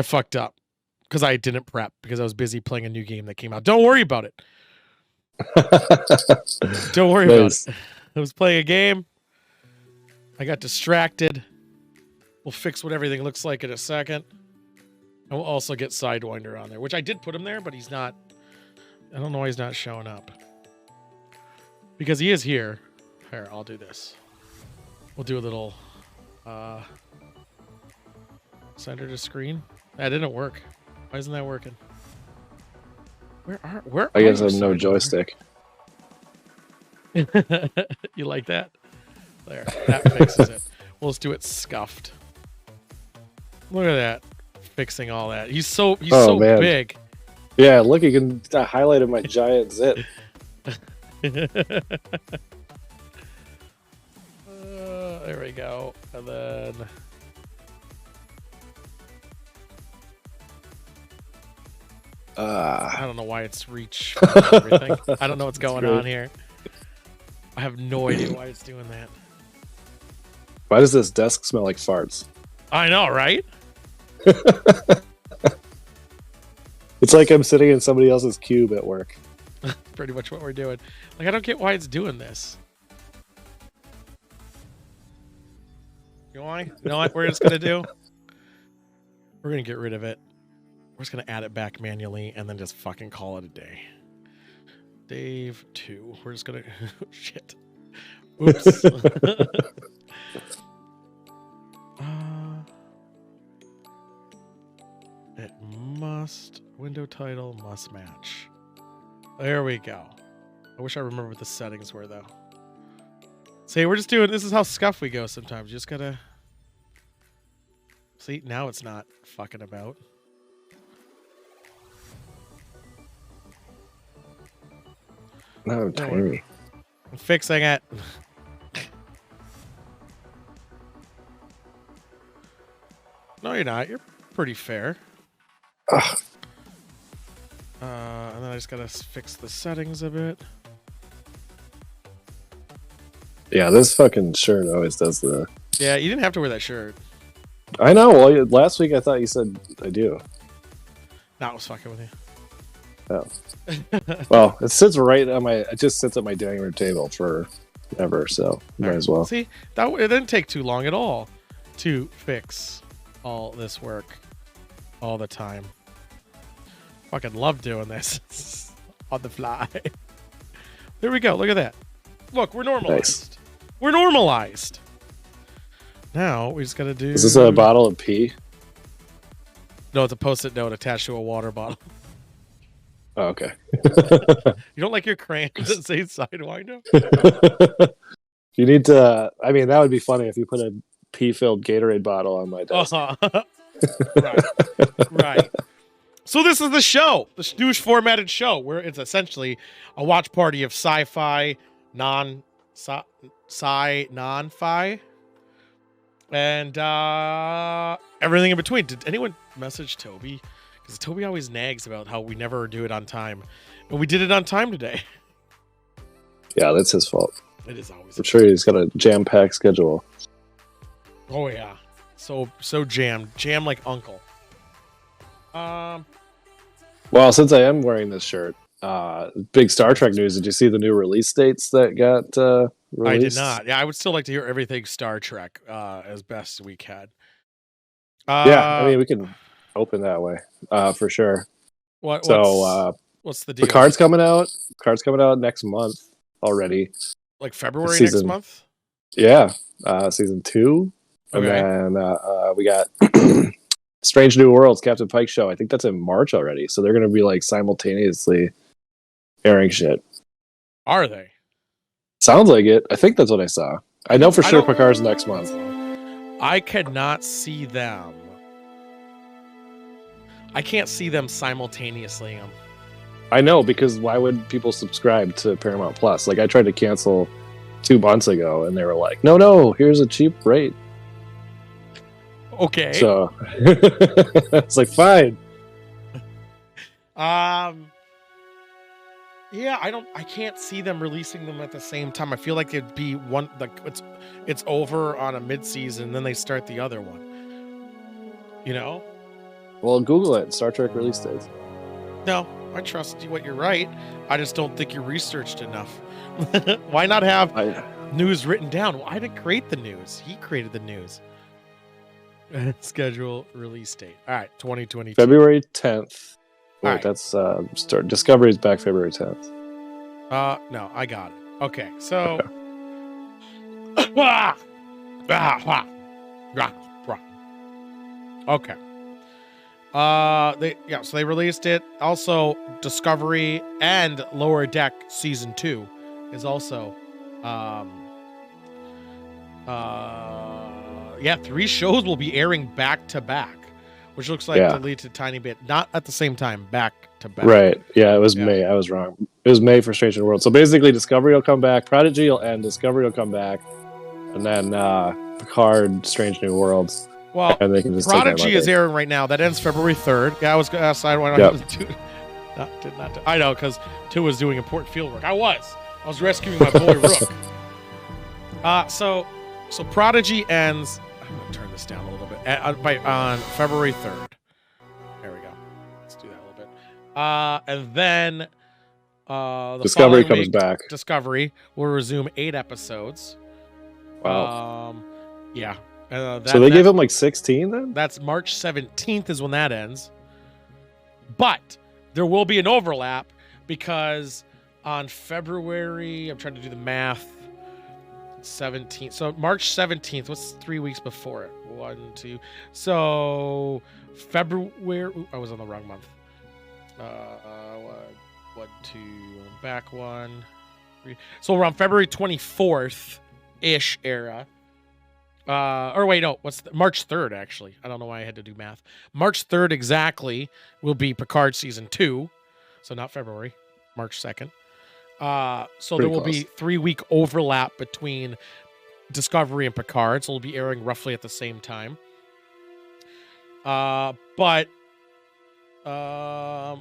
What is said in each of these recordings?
fucked up because I didn't prep because I was busy playing a new game that came out. Don't worry about it. Don't worry about it. I was playing a game. I got distracted. We'll fix what everything looks like in a second. And we'll also get Sidewinder on there, which I did put him there, but he's not. I don't know why he's not showing up. Because he is here. Here, I'll do this. We'll do a little center to screen. That didn't work. Why isn't that working? Where I guess I have no joystick. You like that? There. That fixes it. We'll just do it scuffed. Look at that. Fixing all that. He's so big. Yeah, look, you can highlight my giant zit. There we go. And then I don't know why it's reach everything. I don't know what's going on here. I have no idea why it's doing that. Why does this desk smell like farts? I know, right? It's like I'm sitting in somebody else's cube at work. Pretty much what we're doing. Like, I don't get why it's doing this. You know what we're just going to do? We're going to get rid of it. We're just going to add it back manually and then just fucking call it a day. Dave 2. We're just going to... Shit. Oops. It must... Window title must match. There we go. I wish I remember what the settings were, though. See, we're just doing... This is how scuff we go sometimes. You just gotta... See, now it's not fucking about. No, tiny. I'm fixing it. No, you're not. You're pretty fair. Ugh. And then I just gotta fix the settings a bit. Yeah, this fucking shirt always does the... Yeah, you didn't have to wear that shirt. I know. Well, last week I thought you said I do. No, I was fucking with you. Oh. Well, it sits right on my... It just sits at my dining room table forever, so might as well. See, it didn't take too long at all to fix all this work all the time. Fucking love doing this on the fly. There we go. Look at that. Look, we're normalized. Nice. We're normalized. Now we just gotta do... Is this a bottle of pee? No, it's a Post-it note attached to a water bottle. Oh, okay. You don't like your crayons that say Sidewinder? You need to... I mean, that would be funny if you put a pee-filled Gatorade bottle on my desk. Right. So this is the show, the douche formatted show, where it's essentially a watch party of sci-fi, non-fi, and everything in between. Did anyone message Toby? Because Toby always nags about how we never do it on time. But we did it on time today. Yeah, that's his fault. It is always. I'm sure he's got a jam-packed schedule. Oh, yeah. So jammed. Jam like uncle. Well, since I am wearing this shirt, big Star Trek news. Did you see the new release dates that got released? I did not. Yeah, I would still like to hear everything Star Trek as best we can. Yeah, I mean, we can open that way for sure. What's the deal? The card's coming out. Card's coming out next month already. Like February next month? Yeah, season 2. Okay. And then we got Strange New Worlds, Captain Pike show. I think that's in March already. So they're going to be like simultaneously airing shit. Are they? Sounds like it. I think that's what I saw. I know for sure Picard's next month. I cannot see them. I can't see them simultaneously. I know, because why would people subscribe to Paramount Plus? Like, I tried to cancel 2 months ago, and they were like, no, here's a cheap rate. Okay. So it's like, fine. Yeah, I can't see them releasing them at the same time. I feel like it'd be one, like it's over on a mid-season, then they start the other one. You know? Well, Google it. Star Trek release dates. No, I trust you. What you're right. I just don't think you researched enough. Why not have news written down? Well, I didn't create the news. He created the news. Schedule release date. All right, 2022. February 10th. Wait, right. that's Discovery's back February 10th. No, I got it. Okay, so. Okay. So they released it. Also, Discovery and Lower Deck season 2 is also 3 shows will be airing back to back, which looks like deleted a tiny bit, not at the same time, back to back. Right. Yeah, it was May. I was wrong. It was May for Strange New World. So basically, Discovery will come back, Prodigy will end, Discovery will come back, and then Picard, Strange New Worlds. Well, and they can just Prodigy is airing right now. That ends February 3rd. Yeah, I was outside when I was I know, because 2 was doing important field work. I was rescuing my boy Rook. So Prodigy ends. I'm gonna turn this down a little bit. On February 3rd. There we go. Let's do that a little bit. And then the Discovery comes week, back. Discovery will resume 8 episodes. Wow. Yeah. So they gave him like 16 then? That's March 17th is when that ends. But there will be an overlap because on February, I'm trying to do the math, 17th. So March 17th, what's 3 weeks before it? 1, 2. So February, I was on the wrong month. 1, 2, back 1, 3. So around February 24th-ish era. March 3rd, actually. I don't know why I had to do math. March 3rd exactly will be Picard season 2. So not February, March 2nd. So there will be 3-week overlap between Discovery and Picard. So it'll be airing roughly at the same time. But how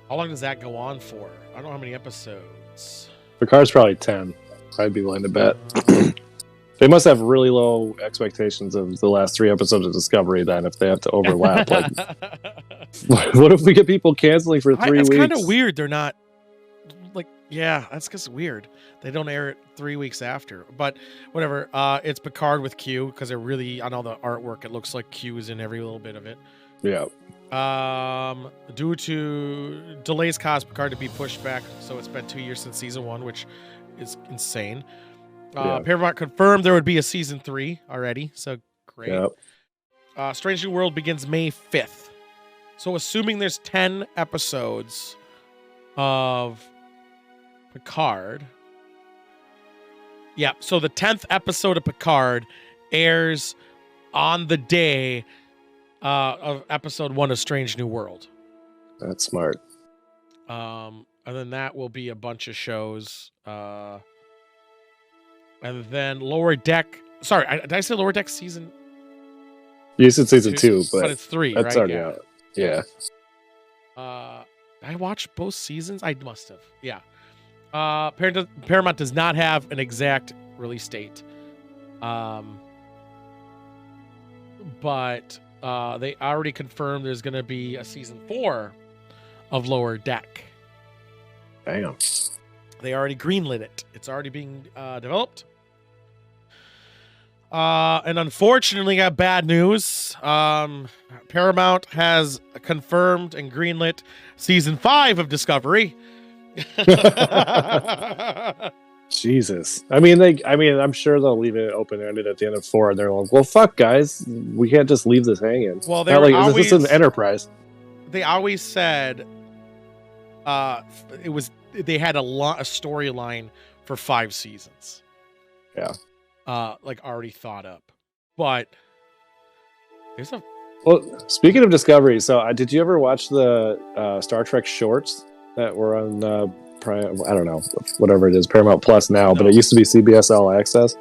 long does that go on for? I don't know how many episodes. Picard's probably 10. I'd be willing to bet. They must have really low expectations of the last 3 episodes of Discovery then if they have to overlap. Like, what if we get people canceling for 3 weeks? It's kind of weird. They're not that's just weird. They don't air it 3 weeks after. But whatever. It's Picard with Q because it really, on all the artwork, it looks like Q is in every little bit of it. Yeah. Due to delays caused Picard to be pushed back, so it's been 2 years since season 1, which is insane. Paramount confirmed there would be a season 3 already, so great. Yep. Strange New World begins May 5th. So assuming there's 10 episodes of Picard. Yeah, so the 10th episode of Picard airs on the day of episode 1 of Strange New World. That's smart. And then that will be a bunch of shows. And then Lower Deck. Sorry, did I say Lower Deck season? You said season 2, but it's 3. That's right? already out. Yeah. I watched both seasons. I must have. Yeah. Paramount does not have an exact release date. But they already confirmed there's going to be a season 4 of Lower Deck. Damn. They already greenlit it. It's already being developed. And unfortunately, got bad news. Paramount has confirmed and greenlit season 5 of Discovery. Jesus. I mean, I'm sure they'll leave it open-ended at the end of 4, and they're like, "Well, fuck, guys, we can't just leave this hanging." Well, this is an Enterprise. They always said, they had a storyline for 5 seasons. Yeah. Already thought up, but there's a. Well, speaking of Discovery, so did you ever watch the Star Trek shorts that were on I don't know, whatever it is, Paramount Plus now, but it used to be CBS All Access?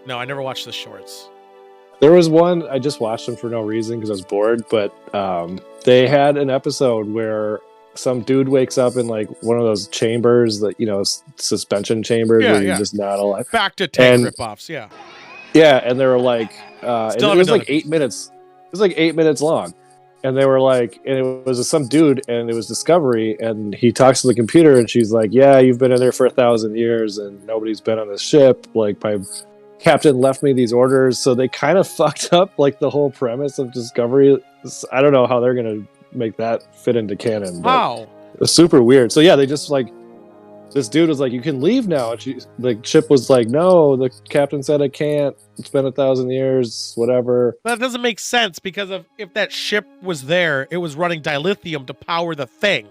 No, I never watched the shorts. There was one, I just watched them for no reason because I was bored, but they had an episode where some dude wakes up in like one of those chambers that, suspension chambers where you're just not alive. Back to tank ripoffs, yeah. Yeah, and they were like, it was like 8 minutes. It was like 8 minutes long. and they were like, and it was some dude, and it was Discovery, and he talks to the computer, and she's like, "Yeah, you've been in there for 1,000 years, and nobody's been on this ship. Like, my captain left me these orders." So they kind of fucked up like the whole premise of Discovery. I don't know how they're gonna make that fit into canon. But Wow. it's super weird. So yeah, they just like, this dude was like, "You can leave now," and the ship was like, "No, the captain said I can't. It's been 1,000 years, whatever." That doesn't make sense because if that ship was there, it was running dilithium to power the thing.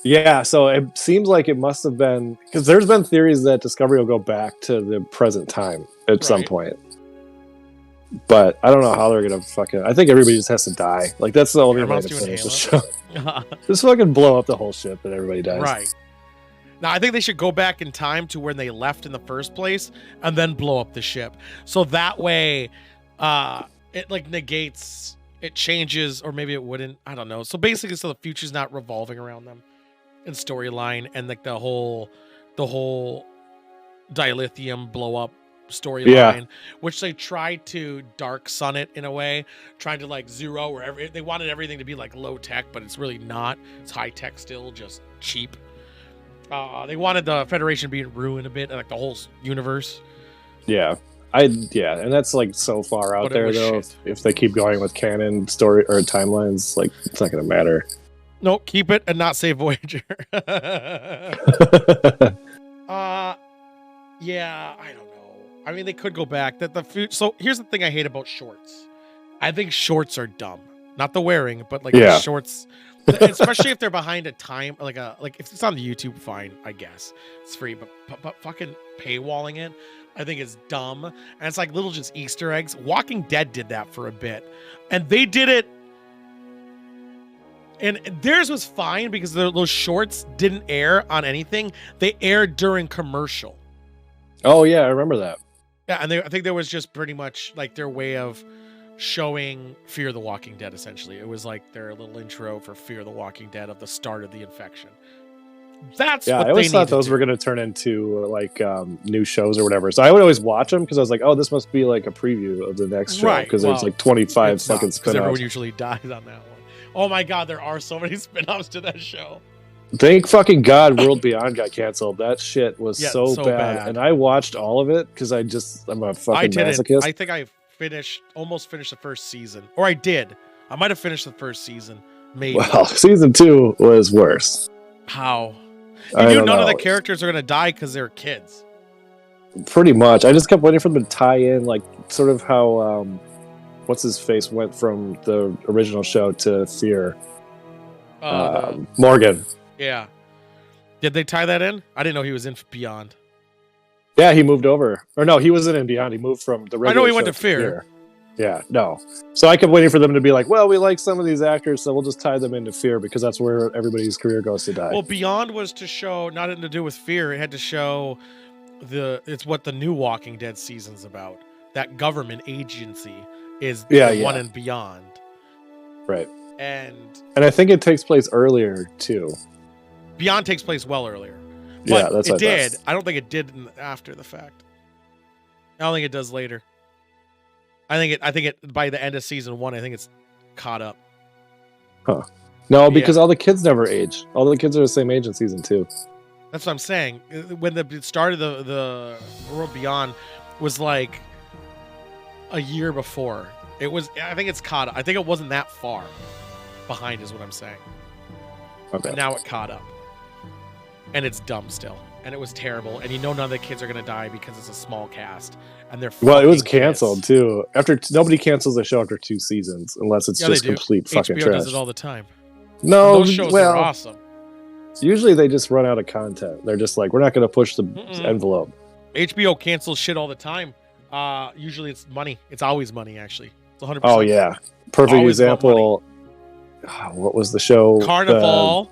Yeah, so it seems like it must have been, because there's been theories that Discovery will go back to the present time at some point. But I don't know how they're gonna fucking. I think everybody just has to die. Like, that's the only way to finish the show. Just fucking blow up the whole ship and everybody dies. Right. Now, I think they should go back in time to when they left in the first place and then blow up the ship. So that way, it like negates, it changes, or maybe it wouldn't. I don't know. So basically, so the future's not revolving around them in storyline, and like the whole dilithium blow up storyline, which they tried to dark sun it in a way, trying to like zero where they wanted everything to be like low tech, but it's really not. It's high tech still, just cheap. They wanted the Federation being ruined a bit, like the whole universe. Yeah, and that's like so far out there though. If they keep going with canon story or timelines, like, it's not gonna matter. No, keep it and not say Voyager. Yeah, I don't know. I mean, they could go back. So here's the thing I hate about shorts. I think shorts are dumb. Not the wearing, but like the shorts, especially if they're behind a time, like if it's on the YouTube, fine, I guess it's free. But fucking paywalling it, I think is dumb. And it's like little just Easter eggs. Walking Dead did that for a bit, and they did it. And theirs was fine because those shorts didn't air on anything. They aired during commercial. Oh yeah, I remember that. Yeah, and I think there was just pretty much like their way of showing Fear the Walking Dead, essentially. It was like their little intro for Fear the Walking Dead of the start of the infection. That's what I always thought those were going to turn into like new shows or whatever. So I would always watch them because I was like, oh, this must be like a preview of the next show, because there's like 25 fucking spin-offs. Everyone usually dies on that one. Oh my god, there are so many spin-offs to that show. Thank fucking God World Beyond got canceled. That shit was so bad. And I watched all of it because I'm a fucking masochist. I think I almost finished the first season. Or I did. I might have finished the first season. Maybe. Well, season 2 was worse. How? You knew none of the characters are going to die because they're kids. Pretty much. I just kept waiting for them to tie in, like, sort of how, what's his face went from the original show to Fear. Morgan. Yeah. Did they tie that in? I didn't know he was in Beyond. Yeah, he moved over. Or no, he wasn't in Beyond. He moved from the regular I know he show went to Fear. Yeah, no. So I kept waiting for them to be like, well, we like some of these actors, so we'll just tie them into Fear because that's where everybody's career goes to die. Well, Beyond was to show, nothing to do with Fear. It had to show it's what the new Walking Dead season's about. That government agency is the one in Beyond. Right. And I think it takes place earlier, too. Beyond takes place well earlier. But yeah, that's it did. I don't think it did after the fact. I don't think it does later. I think it by the end of season 1, I think it's caught up. Huh. No, because all the kids never age. All the kids are the same age in season 2. That's what I'm saying. When the start of the World Beyond was like a year before. I think it's caught up. I think it wasn't that far behind is what I'm saying. Okay. But now it caught up. And it's dumb still. And it was terrible. And none of the kids are going to die because it's a small cast. And they're it was canceled too. Nobody cancels a show after 2 seasons unless it's just complete fucking HBO trash. does it all the time. No, those shows are awesome. Usually they just run out of content. They're just like, we're not going to push the envelope. HBO cancels shit all the time. Usually it's money. It's always money, actually. It's 100%. Oh yeah, perfect always example. What was the show? Carnival.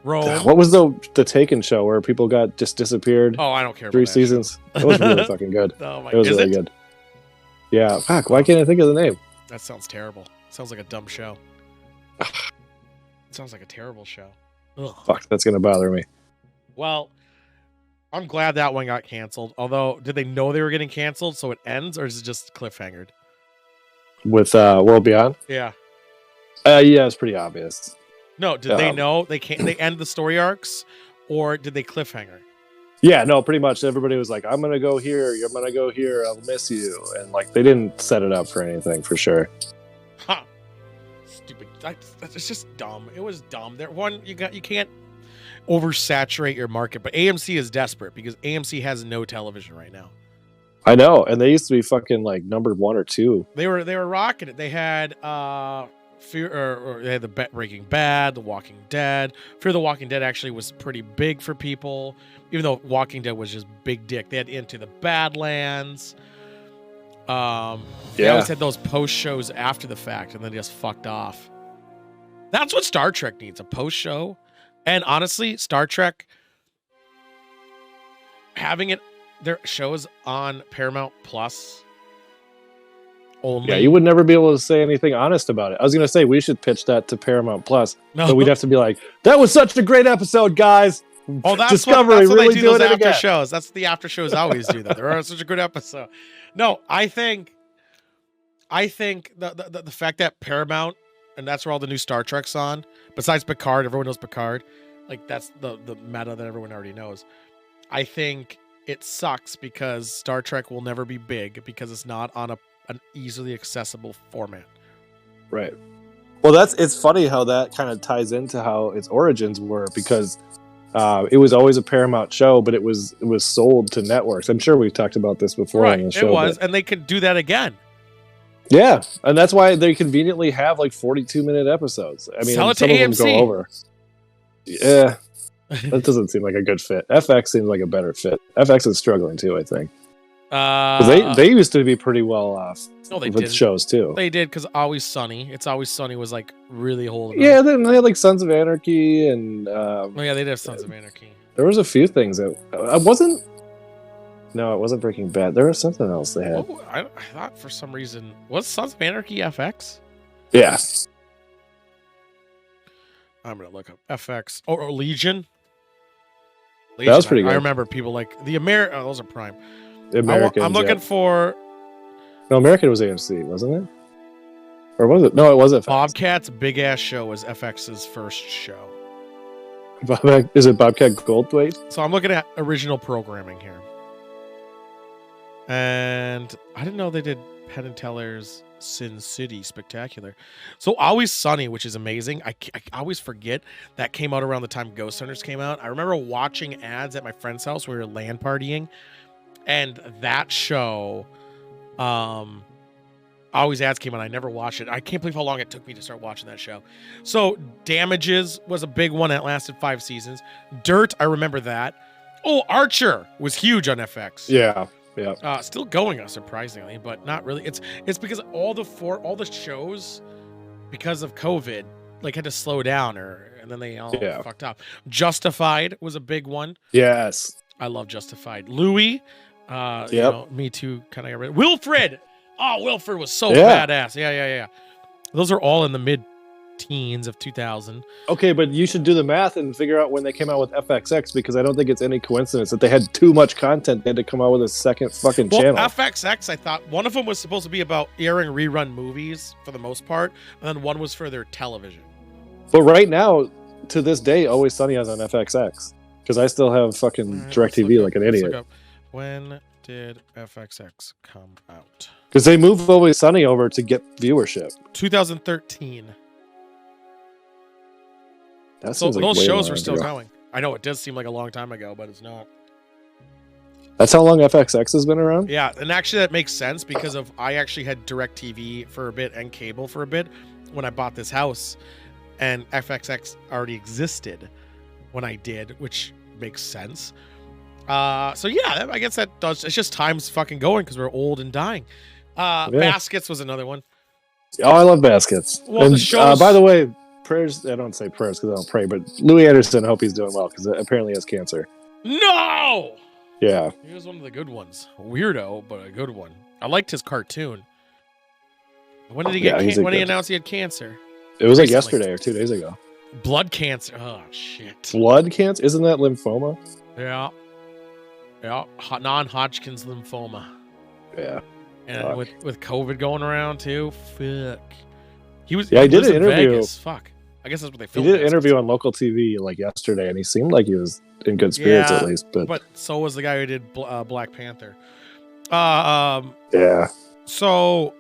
Rome. What was the Taken show where people got just disappeared? Oh, I don't care. 3 seasons. It was really fucking good. Oh my! It was really good. Yeah. Fuck. Why can't I think of the name? That sounds terrible. Sounds like a dumb show. Sounds like a terrible show. Ugh. Fuck. That's gonna bother me. Well, I'm glad that one got canceled. Although, did they know they were getting canceled, so it ends, or is it just cliffhangered? with World Beyond. Yeah. Yeah, it's pretty obvious. No, did they know they can't? They end the story arcs, or did they cliffhanger? Yeah, no, pretty much everybody was like, "I'm gonna go here. You're gonna go here. I'll miss you," and like they didn't set it up for anything for sure. Huh. Stupid. It's just dumb. It was dumb. You can't oversaturate your market, but AMC is desperate because AMC has no television right now. I know, and they used to be fucking like number 1 or 2. They were rocking it. They had they had the Breaking Bad, The Walking Dead. Fear the Walking Dead actually was pretty big for people, even though Walking Dead was just big dick. They had Into the Badlands. They always had those post shows after the fact, and then just fucked off. That's what Star Trek needs, a post show. And honestly, Star Trek having their shows on Paramount Plus only. Yeah, you would never be able to say anything honest about it. I was going to say we should pitch that to Paramount Plus, but we'd have to be like, "That was such a great episode, guys." Oh, that's Discovery that's what really they do those doing it after again. shows. That's the after shows always do that. They're such a good episode. No, I think the fact that Paramount, and that's where all the new Star Trek's on. Besides Picard, everyone knows Picard. Like that's the meta that everyone already knows. I think it sucks because Star Trek will never be big because it's not on an easily accessible format. Right. Well, it's funny how that kind of ties into how its origins were because it was always a Paramount show, but it was sold to networks. I'm sure we've talked about this before on the show. It was, and they could do that again. Yeah, and that's why they conveniently have like 42-minute episodes. I mean, Sell it some to of them AMC. go over. Yeah, that doesn't seem like a good fit. FX seems like a better fit. FX is struggling too, I think. They used to be pretty well off with shows too. They did because Always Sunny. It's Always Sunny was like really holding. Yeah, then they had like Sons of Anarchy and. Oh yeah, they did have Sons of Anarchy. There was a few things that I wasn't. No, it wasn't Breaking Bad. There was something else they had. Oh, I thought for some reason was Sons of Anarchy FX. Yeah. I'm gonna look up FX or Legion. That was pretty good. I remember people like the American. Oh, those are Prime. The Americans. I'm looking for. No, American was AMC, wasn't it? Or was it? No, it wasn't. Bobcat's Big Ass Show was FX's first show. Is it Bobcat Goldthwait? So I'm looking at original programming here. And I didn't know they did Penn and Teller's Sin City Spectacular. So Always Sunny, which is amazing. I always forget that came out around the time Ghost Hunters came out. I remember watching ads at my friend's house. We were LAN partying. And that show, always ads came on. I never watched it. I can't believe how long it took me to start watching that show. So Damages was a big one that lasted 5 seasons. Dirt, I remember that. Oh, Archer was huge on FX. Yeah. Yeah. Still going, surprisingly, but not really. It's because all the shows, because of COVID, like had to slow down, and then they all fucked up. Justified was a big one. Yes, I love Justified. Louis, you know, Me Too, kind of got rid of. Wilfred. Oh, Wilfred was so badass. Yeah. Those are all in the mid-teens of 2000. Okay, but you should do the math and figure out when they came out with FXX because I don't think it's any coincidence that they had too much content. They had to come out with a second fucking channel. FXX, I thought one of them was supposed to be about airing rerun movies for the most part, and then one was for their television. But right now, to this day, Always Sunny is on FXX because I still have fucking DirecTV like an idiot. When did FXX come out? Because they moved Always Sunny over to get viewership. 2013. So those shows were still going. I know it does seem like a long time ago, but it's not. That's how long FXX has been around? Yeah, and actually that makes sense because I actually had DirecTV for a bit and cable for a bit when I bought this house, and FXX already existed when I did, which makes sense. So yeah, I guess that does. It's just time's fucking going because we're old and dying. Baskets was another one. Oh, I love Baskets. Well, and, the shows... by the way, prayers. I don't say prayers because I don't pray, but Louis Anderson, I hope he's doing well because apparently he has cancer. No. Yeah. He was one of the good ones. Weirdo, but a good one. I liked his cartoon. When did he get? When he announced he had cancer? It was like yesterday or 2 days ago. Blood cancer. Oh shit. Blood cancer? Isn't that lymphoma? Yeah. Yeah. Non-Hodgkin's lymphoma. Yeah. And with COVID going around too, fuck. He was. Yeah, he he did lives an in interview. Vegas. Fuck. I guess that's what they He filmed. did an interview on local TV like yesterday, and he seemed like he was in good spirits at least. But so was the guy who did Black Panther. Yeah. So,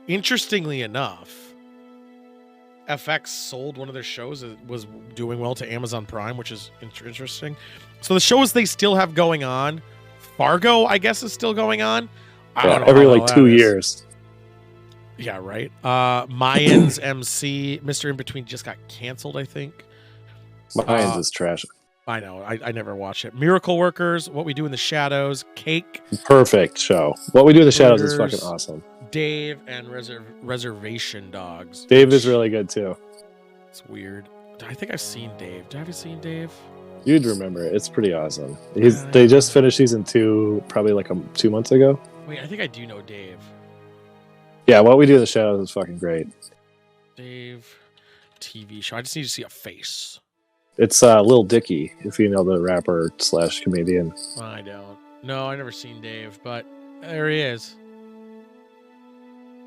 interestingly enough, FX sold one of their shows that was doing well to Amazon Prime, which is interesting. So the shows they still have going on, Fargo, I guess, is still going on. I don't know every like 2 years. Yeah, right. Mayans MC, Mr. In Between just got canceled, I think. Mayans is trash. I know. I never watched it. Miracle Workers, What We Do in the Shadows, Cake. Perfect show. What We Do in the Shadows is fucking awesome. Dave and Reservation Dogs. Dave is really good too. It's weird. I think I've seen Dave. Have you seen Dave? You'd remember it. It's pretty awesome. They just finished season 2 probably like 2 months ago. Wait, I think I do know Dave. Yeah, What We Do in the Shadows is fucking great. Dave TV show. I just need to see a face. It's Lil Dicky, if you know the rapper / comedian. I don't. No, I've never seen Dave, but there he is.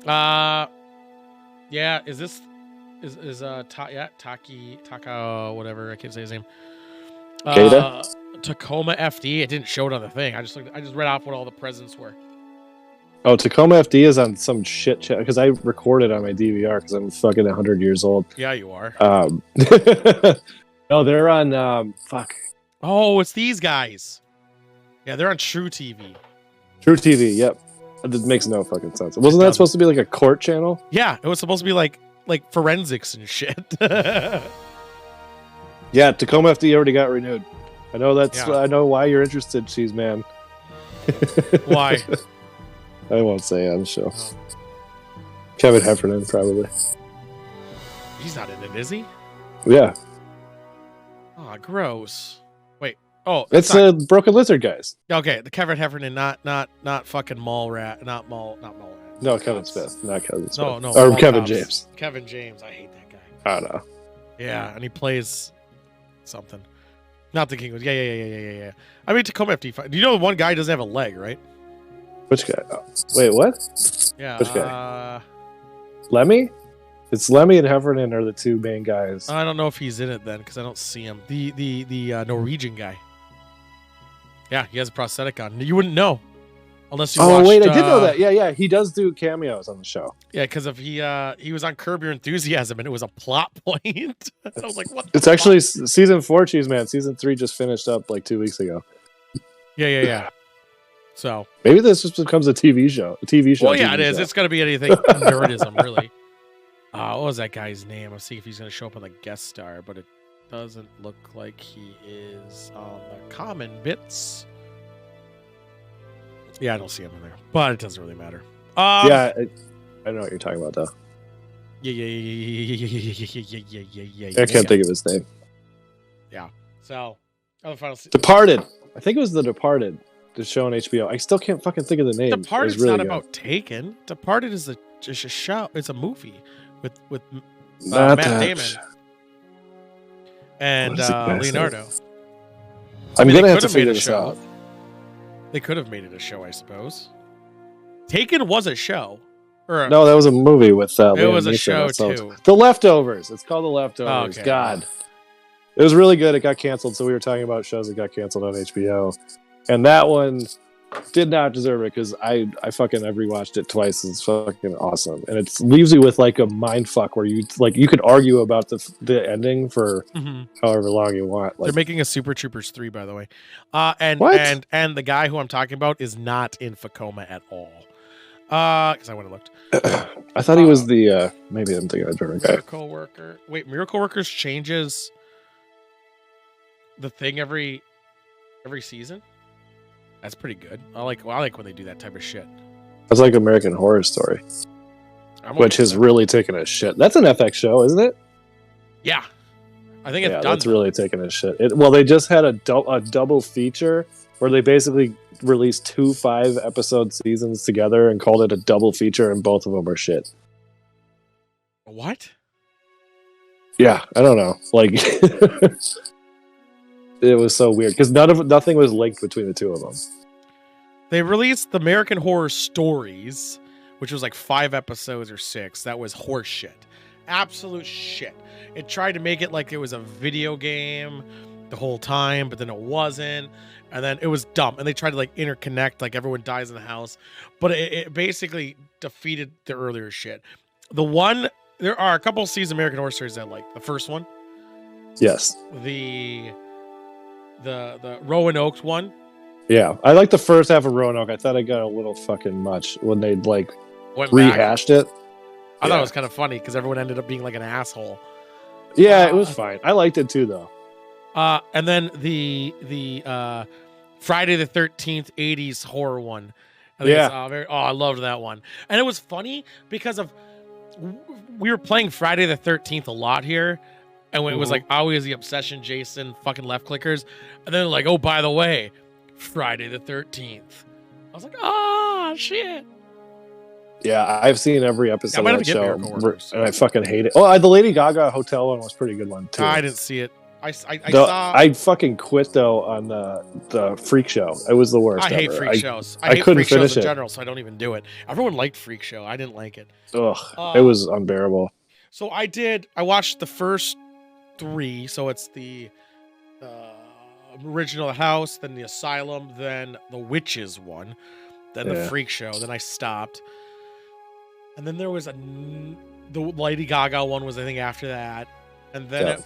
Yeah, is this Taka whatever, I can't say his name. Tacoma FD. It didn't show it on the thing. I just read off what all the presents were. Oh, Tacoma FD is on some shit channel because I recorded on my DVR because I'm fucking 100 years old. Yeah, you are. No, they're on fuck. Oh, it's these guys. Yeah, they're on True TV. True TV, yep. That makes no fucking sense. Wasn't that supposed to be like a court channel? Yeah, it was supposed to be like forensics and shit. Yeah, Tacoma FD already got renewed. I know I know why you're interested, Cheese Man. Why? I won't say on the show. Oh. Kevin Heffernan, probably. He's not in it, is he? Yeah. Oh, gross. Wait. Oh, it's the Broken Lizard guys. Okay, the Kevin Heffernan, not fucking mall rat, not mall rat. No, Kevin Smith, not Kevin Smith. No, or Kevin James. Kevin James, I hate that guy. I don't know. Yeah, and he plays something. Not the King. Yeah. I mean, Tacoma FD. Do you know one guy doesn't have a leg, right? Which guy? Oh, wait, what? Yeah. Which guy? Lemmy? It's Lemmy and Heffernan are the two main guys. I don't know if he's in it then because I don't see him. The Norwegian guy. Yeah, he has a prosthetic on. You wouldn't know unless you. Oh watched, wait, I did know that. Yeah, he does do cameos on the show. Yeah, because if he was on Curb Your Enthusiasm and it was a plot point. I was like, what? It's actually season 4, Cheese Man. Season 3 just finished up like 2 weeks ago. Yeah. So maybe this just becomes a TV show. Well, yeah, it is. It's gonna be anything nerdism, really. What was that guy's name? I'll see if he's gonna show up on the guest star, but it doesn't look like he is on the common bits. Yeah, I don't see him in there, but it doesn't really matter. I know what you're talking about, though. Yeah. I can't think of his name. Yeah. So, other final. Departed. I think it was The Departed. The show on HBO. I still can't fucking think of the name. Departed's really not about Taken. Departed is just a show. It's a movie with Matt Damon and Leonardo. I'm gonna have to figure this out. They could have made it a show, I suppose. Taken was a show. No, that was a movie with. It was a show too. The Leftovers. It's called The Leftovers. Okay. God, it was really good. It got canceled, so we were talking about shows that got canceled on HBO. And that one did not deserve it because I've rewatched it twice. It's fucking awesome, and it leaves you with like a mind fuck where you could argue about the ending for however long you want. They're making a Super Troopers 3, by the way, and the guy who I'm talking about is not in Tacoma at all. Because I went and looked. I thought he was the maybe I'm thinking of a different guy. Miracle Worker. Wait, Miracle Workers changes the thing every season. That's pretty good. I like when they do that type of shit. That's like American Horror Story, which has really taken a shit. That's an FX show, isn't it? Yeah, I think it's done. That's really taken a shit. They just had a double feature where they basically released 2 5-episode seasons together and called it a double feature, and both of them were shit. What? Yeah, I don't know. Like, it was so weird because nothing was linked between the two of them. They released the American Horror Stories, which was like 5 episodes or 6. That was horse shit. Absolute shit. It tried to make it like it was a video game the whole time, but then it wasn't. And then it was dumb. And they tried to like interconnect, like everyone dies in the house. But it basically defeated the earlier shit. There are a couple of seasons of American Horror Stories that I like. The first one. Yes. The Roanoke one. Yeah, I like the first half of Roanoke. I thought I got a little fucking much when they like Went rehashed back. it. I thought it was kind of funny because everyone ended up being like an asshole. Yeah, it was fine. I liked it too, though. And then the Friday the 13th 80s horror one. I loved that one. And it was funny because we were playing Friday the 13th a lot here. And when it was like always the Obsession, Jason, fucking left clickers. And then like, oh, by the way, Friday the 13th. I was like, oh, shit. Yeah, I've seen every episode of that show, and I fucking hate it. Oh, the Lady Gaga hotel one was a pretty good one, too. I didn't see it. I saw... I fucking quit, though, on the Freak Show. It was the worst I hate ever. Freak shows. I hate couldn't Freak finish shows in it. general, so I don't even do it. Everyone liked Freak Show. I didn't like it. Ugh, it was unbearable. So I watched the first 3, so it's the original house, then the asylum, then the witches one, then the Freak Show. Then I stopped, and then there was the Lady Gaga one was I think after that, and then it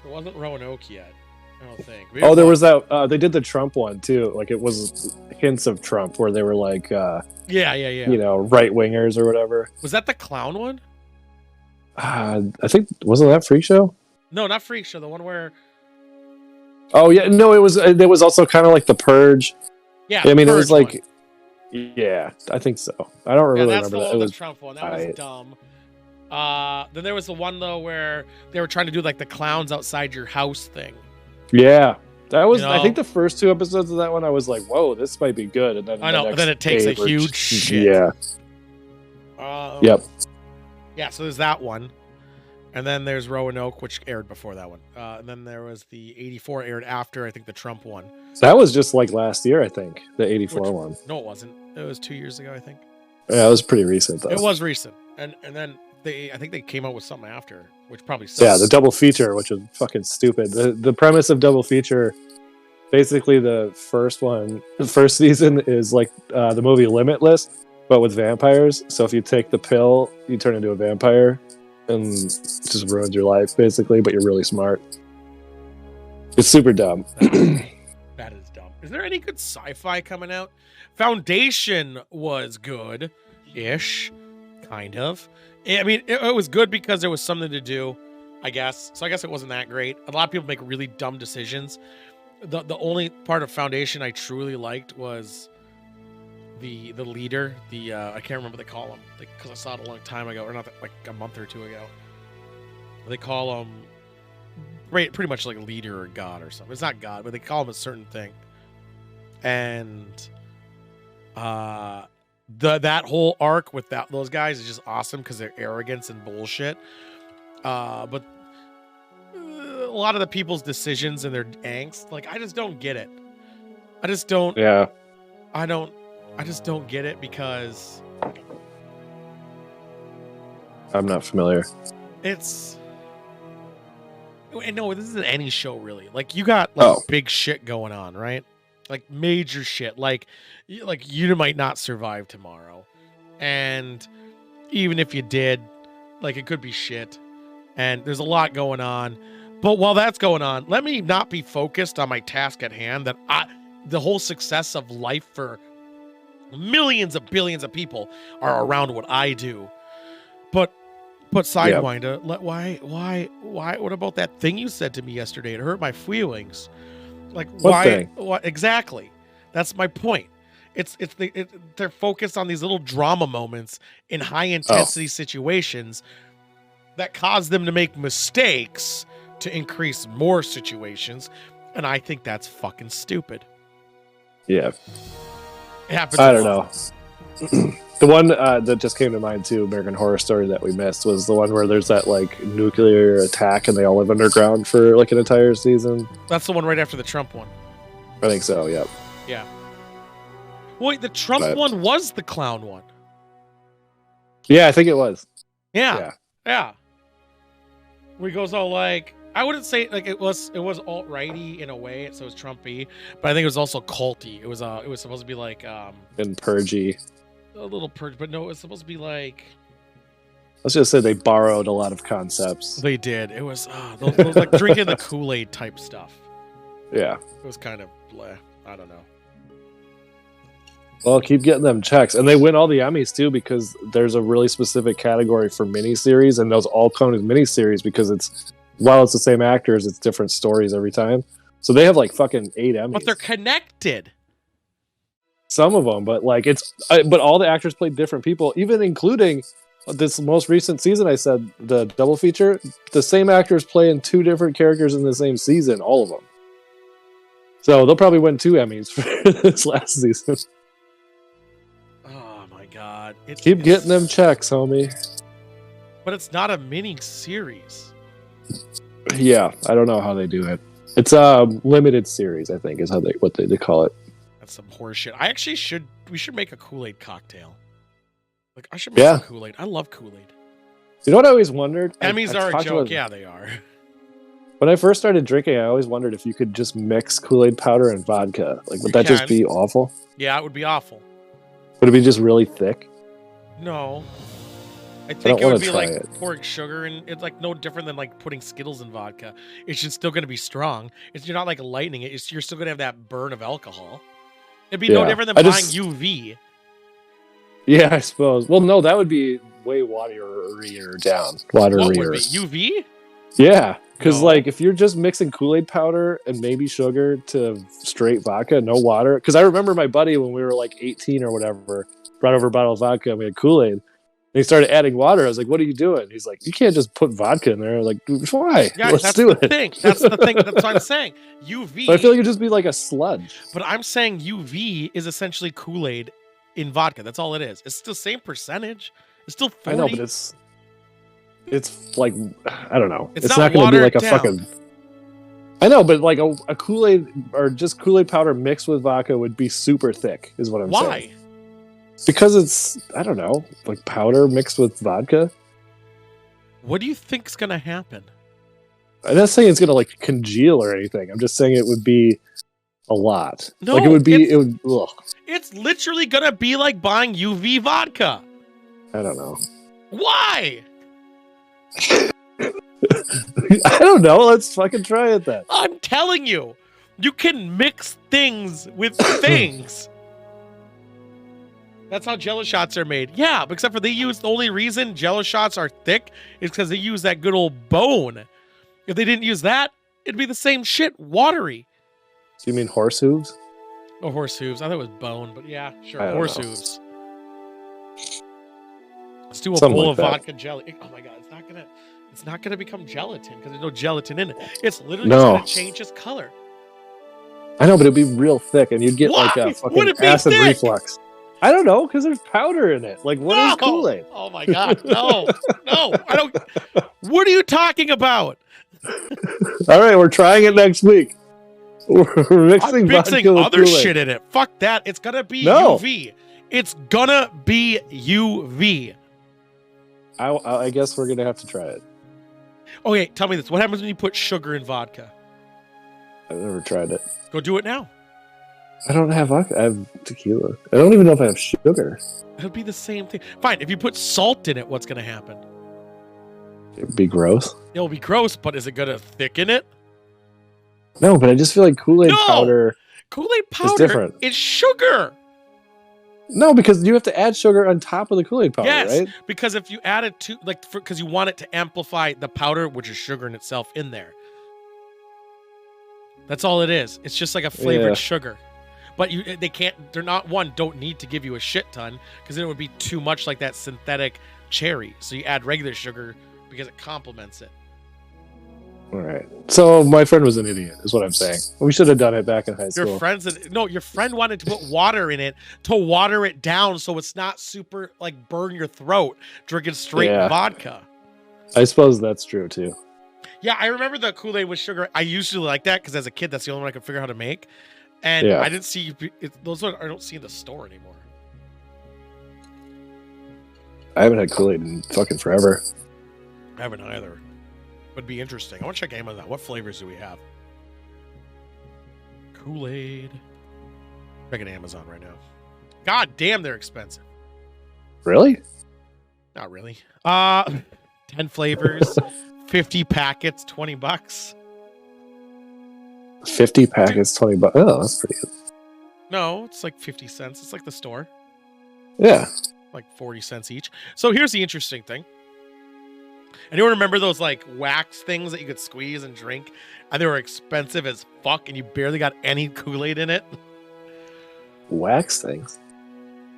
wasn't Roanoke yet. I don't think. Maybe there was that. They did the Trump one too. Like it was hints of Trump where they were like, yeah. You know, right wingers or whatever. Was that the clown one? I think wasn't that Freak Show? No, not Freak Show. The one where. Oh yeah, no, it was. It was also kind of like the Purge. Yeah, I mean, it was like. One. Yeah, I think so. I don't really remember that. It was the Trump one. That was dumb. Then there was the one though where they were trying to do like the clowns outside your house thing. Yeah, that was. I think the first 2 episodes of that one, I was like, "Whoa, this might be good." And then I know. Then it takes a huge shit. Yeah. Yep. Yeah. So there's that one, and then there's Roanoke, which aired before that one. And then there was the 84 aired after I think the Trump one. That was just like last year, I think. The 84 one. No, it wasn't. It was 2 years ago, I think. Yeah, it was pretty recent though. It was recent, and then I think they came out with something after, which probably sucks. Yeah, the double feature, which was fucking stupid. The premise of double feature, basically the first season is like the movie Limitless, but with vampires. So if you take the pill, you turn into a vampire, and it just ruins your life basically. But you're really smart. It's super dumb. That is dumb. Is there any good sci-fi coming out? Foundation was good-ish, kind of. I mean, it was good because there was something to do, I guess. So I guess it wasn't that great. A lot of people make really dumb decisions. The only part of Foundation I truly liked was the leader. I can't remember what they call him because I saw it a long time ago, or not like a month or 2 ago. They call him pretty much like leader or god or something. It's not god, but they call him a certain thing. And that whole arc with those guys is just awesome because their arrogance and bullshit. But a lot of the people's decisions and their angst, like I just don't get it. I just don't. Yeah. I just don't get it because I'm not familiar. No, this isn't any show really. Like you got like big shit going on, right? Like major shit. Like you might not survive tomorrow, and even if you did, like it could be shit. And there's a lot going on. But while that's going on, let me not be focused on my task at hand. The whole success of life for millions of billions of people are around what I do. But Sidewinder, why? What about that thing you said to me yesterday? It hurt my feelings. Like what thing? What exactly? That's my point. They're focused on these little drama moments in high intensity situations that cause them to make mistakes to increase more situations, and I think that's fucking stupid. Yeah, it happens. I don't know. The one that just came to mind too, American Horror Story, that we missed was the one where there's that like nuclear attack and they all live underground for like an entire season. That's the one right after the Trump one. I think so. Yep. Yeah. Wait, the Trump one was the clown one. Yeah, I think it was. Yeah. Where he goes all like, I wouldn't say like it was alt-righty in a way, so it was Trumpy, but I think it was also culty. It was supposed to be like and purgy. A little purge, but no, it was supposed to be like, let's just say they borrowed a lot of concepts. They did. It was those like drinking the Kool-Aid type stuff. Yeah. It was kind of bleh. I don't know. Well, keep getting them checks. And they win all the Emmys, too, because there's a really specific category for miniseries, and those all come as miniseries because while it's the same actors, it's different stories every time. So they have, like, fucking 8 Emmys. But they're connected. Some of them, but, like, but all the actors played different people, even including this most recent season, I said, the double feature, the same actors playing 2 different characters in the same season, all of them. So they'll probably win 2 Emmys for this last season. God. Keep getting them checks, homie. But it's not a mini series. Yeah, I don't know how they do it. It's a limited series, I think, is how they call it. That's some horseshit. We should make a Kool-Aid cocktail. Like I should make some Kool-Aid. I love Kool-Aid. You know what I always wondered? Emmys are a joke. Yeah, they are. When I first started drinking, I always wondered if you could just mix Kool-Aid powder and vodka. Like, would that just be awful? Yeah, it would be awful. Would it be just really thick? No. I think it would be like pouring sugar, and it's like no different than like putting Skittles in vodka. It's just still going to be strong. You're not like lightening it. You're still going to have that burn of alcohol. It'd be no different than buying UV. Yeah, I suppose. Well, no, that would be way waterier down. What would be? UV? Yeah, because like if you're just mixing Kool-Aid powder and maybe sugar to straight vodka, no water. Because I remember my buddy when we were like 18 or whatever, brought over a bottle of vodka and we had Kool-Aid. And he started adding water. I was like, "What are you doing?" He's like, "You can't just put vodka in there." I was like, "Why? Yeah, Let's do it." That's the thing. That's what I'm saying. UV. But I feel like it'd just be like a sludge. But I'm saying UV is essentially Kool-Aid in vodka. That's all it is. It's still the same percentage. It's still 40. I know, but it's like, I don't know. It's not going to be like a fucking... I know, but like a Kool-Aid or just Kool-Aid powder mixed with vodka would be super thick, is what I'm saying. Why? Because it's, I don't know, like powder mixed with vodka. What do you think's going to happen? I'm not saying it's going to like congeal or anything. I'm just saying it would be a lot. No, like it would be, ugh. It's literally going to be like buying UV vodka. I don't know. Why? I don't know. Let's fucking try it then. I'm telling you, you can mix things with things. That's how Jello shots are made. Yeah, except for the only reason Jello shots are thick is because they use that good old bone. If they didn't use that, it'd be the same shit, watery. So you mean horse hooves? Oh, horse hooves. I thought it was bone, but yeah, sure, horse hooves. Let's do a bowl of vodka jelly. Oh my god, it's not gonna become gelatin because there's no gelatin in it. It's literally just gonna change its color. I know, but it'd be real thick, and you'd get like a fucking acid reflux. I don't know, because there's powder in it. Like, what is Kool-Aid? Oh my god, no, I don't. What are you talking about? All right, we're trying it next week. We're mixing other shit in it. Fuck that. It's gonna be UV. It's gonna be UV. I guess we're gonna have to try it. Okay, tell me this. What happens when you put sugar in vodka? I've never tried it. Go do it now. I don't have vodka. I have tequila. I don't even know if I have sugar. It'll be the same thing. Fine. If you put salt in it, what's gonna happen? It'd be gross. It'll be gross, but is it gonna thicken it? No, but I just feel like Kool-Aid powder. Kool-Aid powder is different. It's sugar. No, because you have to add sugar on top of the Kool-Aid powder, right? Yes, because if you add it to, because you want it to amplify the powder, which is sugar in itself, in there. That's all it is. It's just like a flavored sugar. But don't need to give you a shit ton, because then it would be too much like that synthetic cherry. So you add regular sugar because it complements it. All right. So my friend was an idiot, is what I'm saying. We should have done it back in high school. Your friend wanted to put water in it to water it down so it's not super like burn your throat drinking straight vodka. I suppose that's true too. Yeah, I remember the Kool-Aid with sugar. I usually like that because as a kid, that's the only one I could figure out how to make. And Yeah. I didn't see those. I don't see in the store anymore. I haven't had Kool-Aid in fucking forever. I haven't either. Would be interesting. I want to check Amazon. What flavors do we have? Kool-Aid. Checking Amazon right now. God damn, they're expensive. Really? Not really. 10 flavors, 50 packets, $20. 50 packets, $20. Oh, that's pretty good. No, it's like 50 cents. It's like the store. Yeah. Like 40 cents each. So here's the interesting thing. Anyone remember those like wax things that you could squeeze and drink? And they were expensive as fuck and you barely got any Kool-Aid in it? Wax things?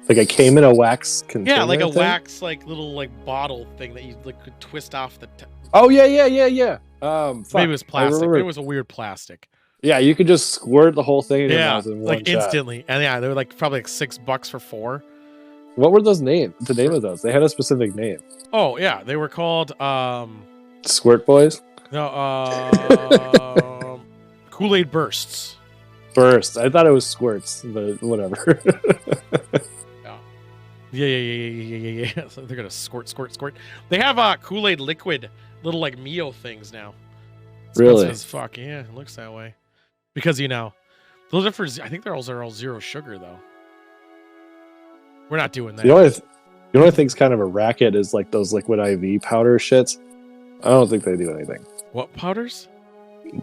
Like it came in a wax container? Yeah, like a thing? wax like little like bottle thing that you like could twist off the Oh, yeah. Fuck. Maybe it was plastic. remember- It was a weird plastic. Yeah, you could just squirt the whole thing in your Yeah, mouth in one like shot. instantly. And yeah, they were like probably like $6 for 4. What were those names? The name of those? They had a specific name. Oh yeah, they were called Squirt Boys? no Kool-Aid Bursts. Burst. I thought it was squirts, but whatever. Yeah. So they're gonna squirt. They have Kool-Aid liquid, little like Mio things now. Really? Expensive as fuck. Yeah, it looks that way. Because those are for. I think they're all zero sugar though. We're not doing that. You know what I think's kind of a racket is like those liquid IV powder shits. I don't think they do anything. What powders?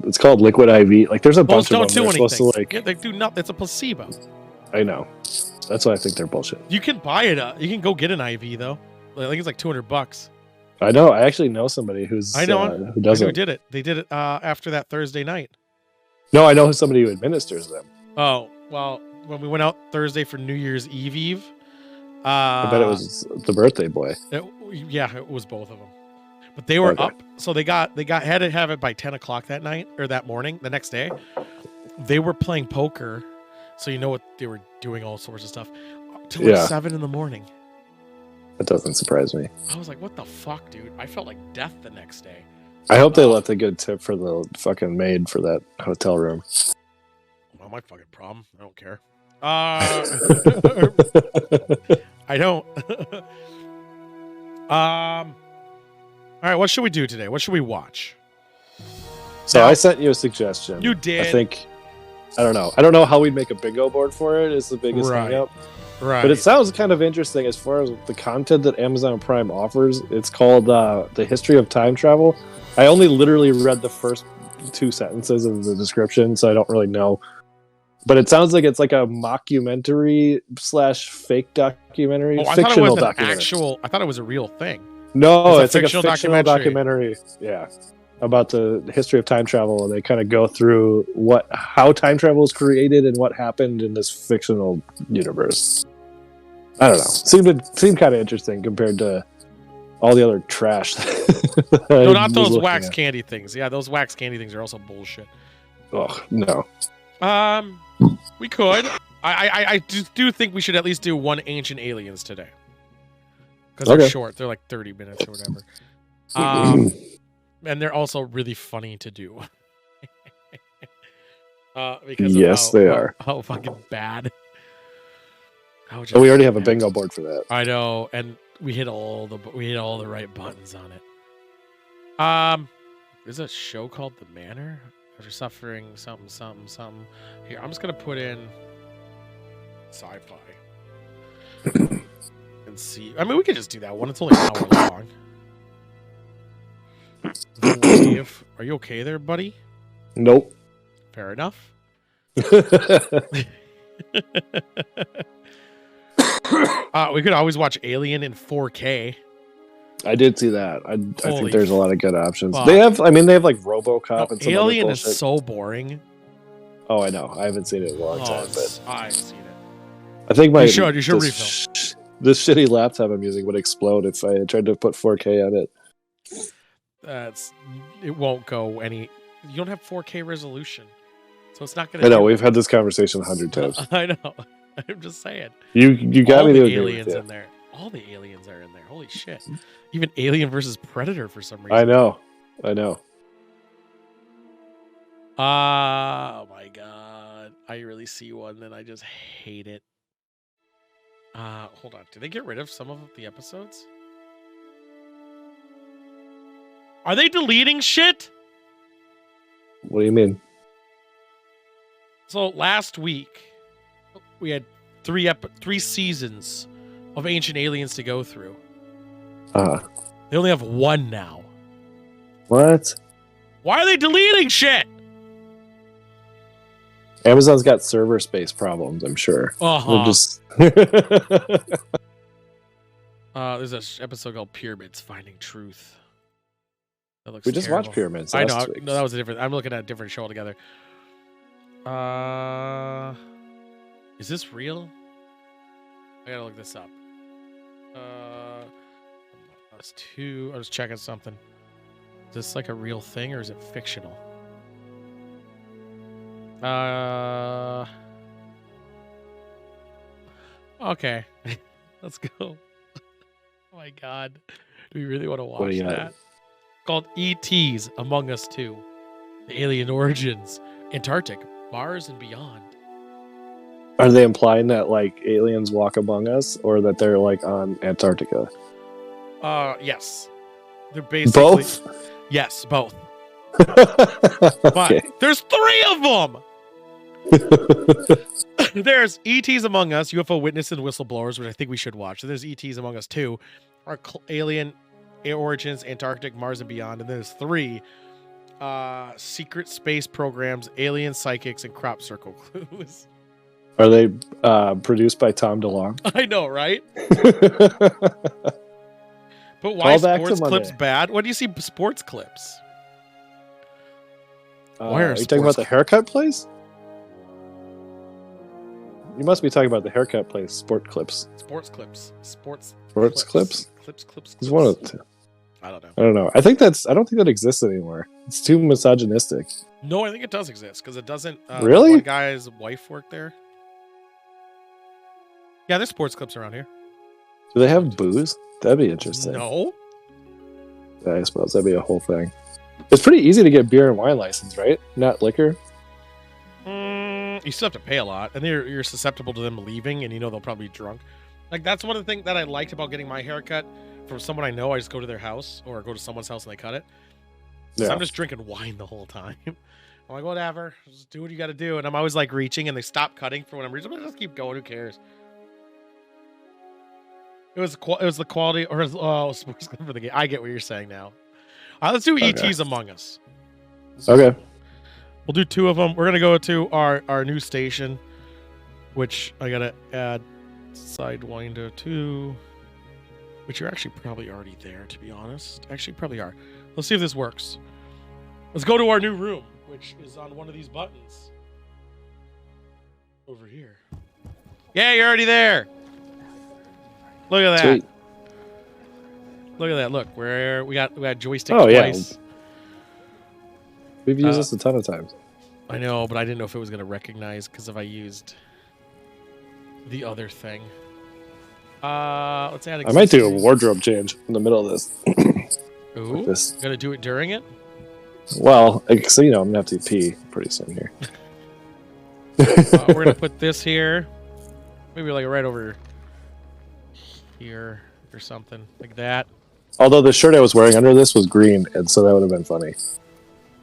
It's called liquid IV. Like there's a Those bunch of them. don't do They're anything. supposed to like. Yeah, they do not. It's a placebo. I know. That's why I think they're bullshit. You can buy it. You can go get an IV though. I think it's like $200. I know. I actually know somebody who does Who it. did it? They did it after that Thursday night. No, I know somebody who administers them. Oh well, when we went out Thursday for New Year's Eve. I bet it was the birthday boy. It was both of them. But they were up, so they had to have it by 10 o'clock that night or that morning. The next day, they were playing poker, so you know what they were doing, all sorts of stuff, till 7 in the morning. That doesn't surprise me. I was like, "What the fuck, dude?" I felt like death the next day. I hope they left a good tip for the fucking maid for that hotel room. Not my fucking problem. I don't care. I don't. All right, what should we do today? What should we watch? So I sent you a suggestion. You did. I don't know. I don't know how we'd make a bingo board for it. Is the biggest hang up. Right. But it sounds kind of interesting as far as the content that Amazon Prime offers. It's called The History of Time Travel. I only literally read the first 2 sentences of the description, so I don't really know. But it sounds like it's like a mockumentary / fake documentary. I fictional thought it was documentary. I thought it was a real thing. No, it's like a fictional fictional documentary. Yeah. About the history of time travel, and they kind of go through how time travel was created and what happened in this fictional universe. I don't know. Seemed kind of interesting compared to all the other trash. No, not those wax candy things. Yeah, those wax candy things are also bullshit. Oh no. We could. I do think we should at least do one Ancient Aliens today. Because they're short. They're like 30 minutes or whatever. And they're also really funny to do. Because they are. How fucking bad. We already have a bingo board for that. I know, and we hit all the right buttons on it. There's a show called The Manor. After suffering something. Here, I'm just gonna put in sci-fi and see. I mean, we could just do that one. It's only an hour long. Wave. Are you okay there, buddy? Nope. Fair enough. We could always watch Alien in 4K. I did see that. I think there's a lot of good options. Fuck. They have like RoboCop and some Alien other is so boring. Oh, I know. I haven't seen it in a long time, but I've seen it. I think you should refill. This shitty laptop I'm using would explode if I tried to put 4K on it. It won't go any. You don't have 4K resolution, so it's not gonna. I know. We've had this conversation 100 times. I know. I'm just saying. You got me to agree aliens with you. in there. All the aliens are in there. Holy shit! Even Alien versus Predator for some reason. I know. Oh my god! I really see one, then I just hate it. Hold on. Did they get rid of some of the episodes? Are they deleting shit? What do you mean? So last week, we had three seasons of Ancient Aliens to go through. They only have one now. What? Why are they deleting shit? Amazon's got server space problems, I'm sure. We'll just... There's an episode called Pyramids Finding Truth. That looks we just terrible. watched Pyramids. I know. No, that was a different. I'm looking at a different show altogether. Is this real? I gotta look this up. That's two. I was checking something. Is this like a real thing or is it fictional? Okay. Let's go. Oh my god. Do we really want to watch that? Called E.T.'s Among Us 2. The Alien Origins. Antarctic. Mars and Beyond. Are they implying that like aliens walk among us or that they're like on Antarctica? Yes. They're basically both? Yes, both. Okay. But there's 3 of them. There's E.T.'s Among Us, UFO Witness and Whistleblowers, which I think we should watch. So there's E.T.'s Among Us 2, our Alien Origins, Antarctic, Mars and Beyond, and there's 3 secret space programs, Alien Psychics, and Crop Circle Clues. Are they produced by Tom DeLonge? I know, right? But why sports clips bad? When do you see sports clips? Why are you talking about the haircut place? You must be talking about the haircut place. Sports clips. Sports clips. It's one of the two. I don't know. I don't know. I don't think that exists anymore. It's too misogynistic. No, I think it does exist because it doesn't. Really? One guy's wife worked there. Yeah, there's sports clips around here. Do they have booze? That'd be interesting. No. I suppose that'd be a whole thing. It's pretty easy to get beer and wine license, right? Not liquor. You still have to pay a lot, and you're susceptible to them leaving, and they'll probably be drunk. Like that's one of the things that I liked about getting my haircut from someone I know. I just go to their house or go to someone's house and they cut it. So I'm just drinking wine the whole time. I'm like, whatever, just do what you got to do. And I'm always like reaching, and they stop cutting for whatever reason. But just keep going. Who cares? It was the quality or sports clip for the game. I get what you're saying now. Let's do ET's Among Us. Okay. We'll do 2 of them. We're gonna go to our new station, which I gotta add Sidewinder to, which you're actually probably already there, to be honest. Actually, probably are. Let's see if this works. Let's go to our new room, which is on one of these buttons over here. Yeah, you're already there. Look at that. Sweet. Look at that. Look, we got joystick Yeah. twice. We've used this a ton of times. I know, but I didn't know if it was going to recognize because if I used the other thing. Let's add. I might do a wardrobe change in the middle of this. Ooh, like this. Gonna do it during it? Well, so I'm gonna have to pee pretty soon here. We're gonna put this here, maybe like right over here or something like that. Although the shirt I was wearing under this was green, and so that would have been funny.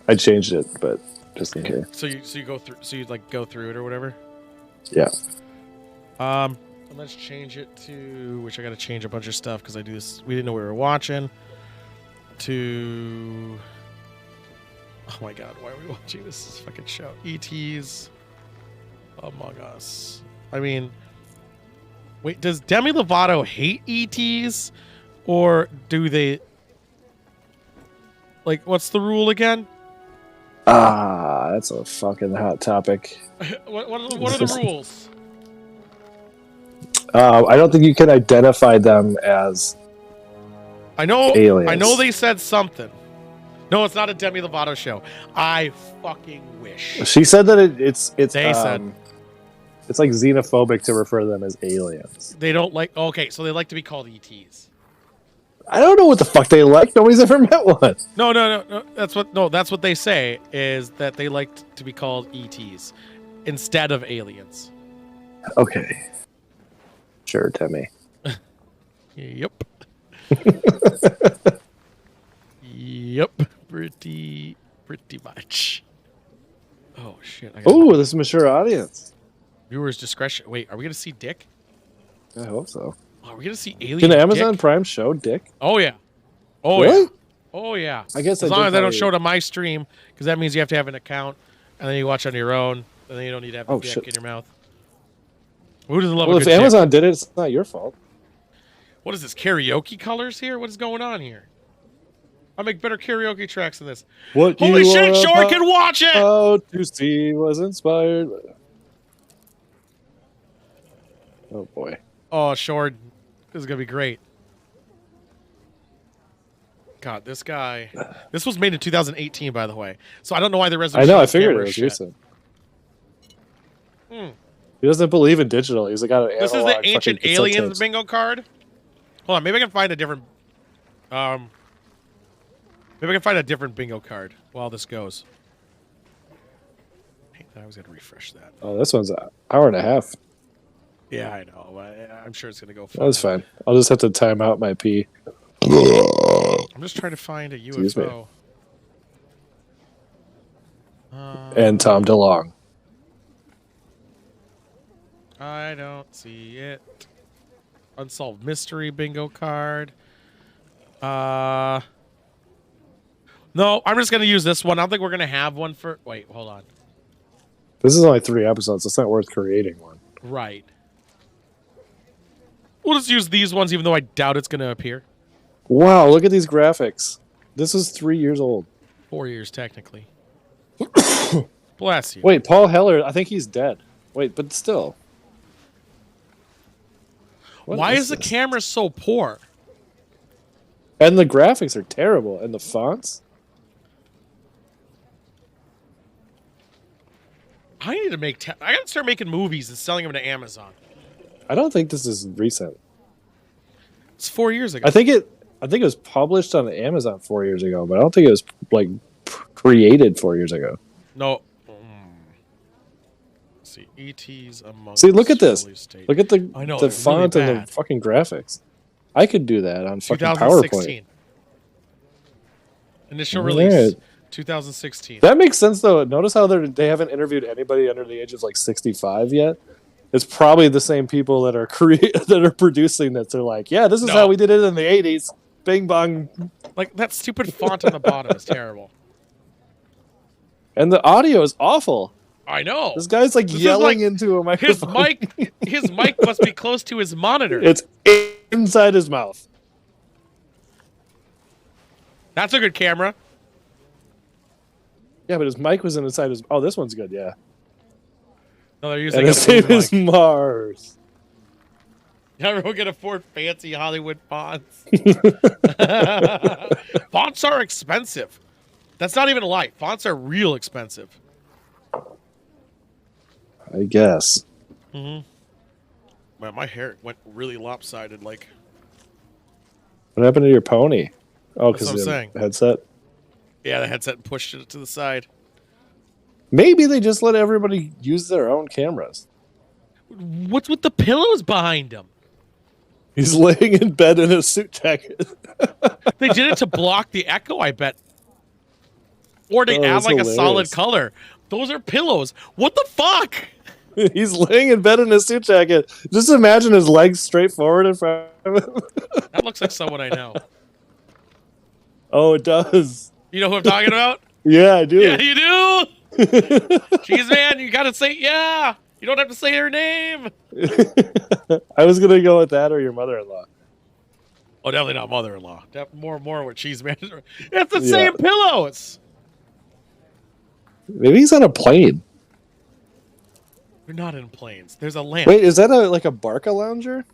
I changed it, but just in case. So you go through. So you like go through it or whatever. Yeah. And let's change it to which I got to change a bunch of stuff because I do this. We didn't know we were watching. To oh my god, why are we watching this fucking show? ET's Among Us. I mean, wait, does Demi Lovato hate ET's, or do they? Like, what's the rule again? That's a fucking hot topic. What are the rules? I don't think you can identify them as aliens. I know they said something. No, it's not a Demi Lovato show. I fucking wish. She said that it's they said it's like xenophobic to refer to them as aliens. They don't like. Okay, so they like to be called ETs. I don't know what the fuck they like. Nobody's ever met one. No. That's what they say is that they like to be called ETs, instead of aliens. Okay. Sure, Timmy. Yep. Yep. Pretty much. Oh shit! Oh, this is mature audience. Viewers' discretion. Wait, are we gonna see Dick? I hope so. Oh, are we gonna see alien? Can Amazon Dick? Prime show Dick? Oh yeah. Oh really? yeah. Oh yeah. I guess as long as they don't show it on my stream, because that means you have to have an account, and then you watch on your own, and then you don't need to have a dick in your mouth. Who doesn't love a good if Amazon did it, it's not your fault. What is this, karaoke colors here? What is going on here? I'll make better karaoke tracks than this. What Holy shit, Short can watch it! How to see was inspired. Oh boy. Oh, Short. This is going to be great. God, this guy. This was made in 2018, by the way. So I don't know why the resolution. I know, I figured it was recent. He doesn't believe in digital. He's got an analog. This is the Ancient Aliens tapes. bingo card. Hold on, maybe I can find a different. Maybe I can find a different bingo card while this goes. I was gonna refresh that. Oh, this one's an hour and a half. Yeah, I know. I'm sure it's gonna go. That's fine. I'll just have to time out my pee. I'm just trying to find a UFO. And Tom DeLonge. I don't see it. Unsolved mystery bingo card. No, I'm just gonna use this one. I don't think we're gonna have one for. Wait, hold on. This is only 3 episodes. It's not worth creating one. Right. We'll just use these ones, even though I doubt it's gonna appear. Wow, look at these graphics. This is 3 years old. 4 years, technically. Bless you. Wait, Paul Heller, I think he's dead. Wait, but still. Why is the camera so poor? And the graphics are terrible. And the fonts? I need to make... I gotta start making movies and selling them to Amazon. I don't think this is recent. It's 4 years ago. I think it was published on Amazon 4 years ago, but I don't think it was like created 4 years ago. No. Let's see, ET's among. See, look at this. Look at the font really and the fucking graphics. I could do that on fucking 2016. PowerPoint. Initial release, 2016. That makes sense though. Notice how they haven't interviewed anybody under the age of like 65 yet. It's probably the same people that are that are producing this. They're like, yeah, this is how we did it in the 80s. Bing bong. Like that stupid font on the bottom is terrible. And the audio is awful. I know. This guy's like yelling into a microphone. His mic must be close to his monitor. It's inside his mouth. That's a good camera. Yeah, but his mic was inside his. Oh, this one's good. Yeah. No, they're using. And his name is Mars. Everyone can afford fancy Hollywood fonts. Fonts are expensive. That's not even a lie. Fonts are real expensive. I guess. Man, my hair went really lopsided. Like, what happened to your pony? Oh, because of the headset. Yeah, the headset pushed it to the side. Maybe they just let everybody use their own cameras. What's with the pillows behind him? He's laying in bed in a suit jacket. They did it to block the echo, I bet. Or to add like hilarious. A solid color. Those are pillows. What the fuck? He's laying in bed in a suit jacket. Just imagine his legs straight forward in front of him. That looks like someone I know. Oh, it does. You know who I'm talking about? Yeah, I do. Yeah, you do. Jeez, man, you gotta say yeah. You don't have to say her name. I was gonna go with that or your mother-in-law. Oh, definitely not mother-in-law. More with Cheese Man. It's the same pillows. Maybe he's on a plane. We're not in planes. There's a lamp. Wait, is that like a Barca lounger?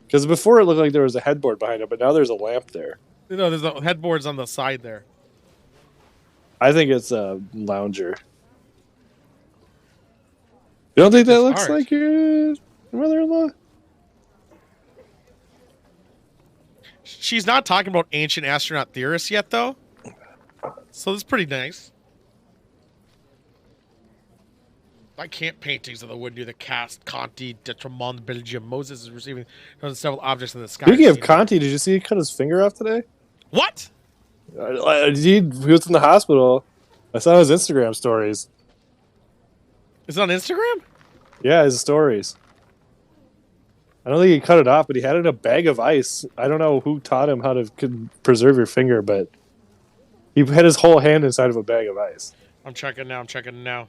Because before it looked like there was a headboard behind it, but now there's a lamp there. No, there's the headboards on the side there. I think it's a lounger. You don't think that looks like your mother-in-law? She's not talking about ancient astronaut theorists yet, though. So that's pretty nice. I can't paintings of the wood near the cast Conti de Tremont, Belgium. Moses is receiving several objects in the sky. Speaking of Conti, did you see he cut his finger off today? What? He was in the hospital. I saw his Instagram stories. Is it on Instagram? Yeah, his stories. I don't think he cut it off, but he had it in a bag of ice. I don't know who taught him how to preserve your finger, but he had his whole hand inside of a bag of ice. I'm checking now.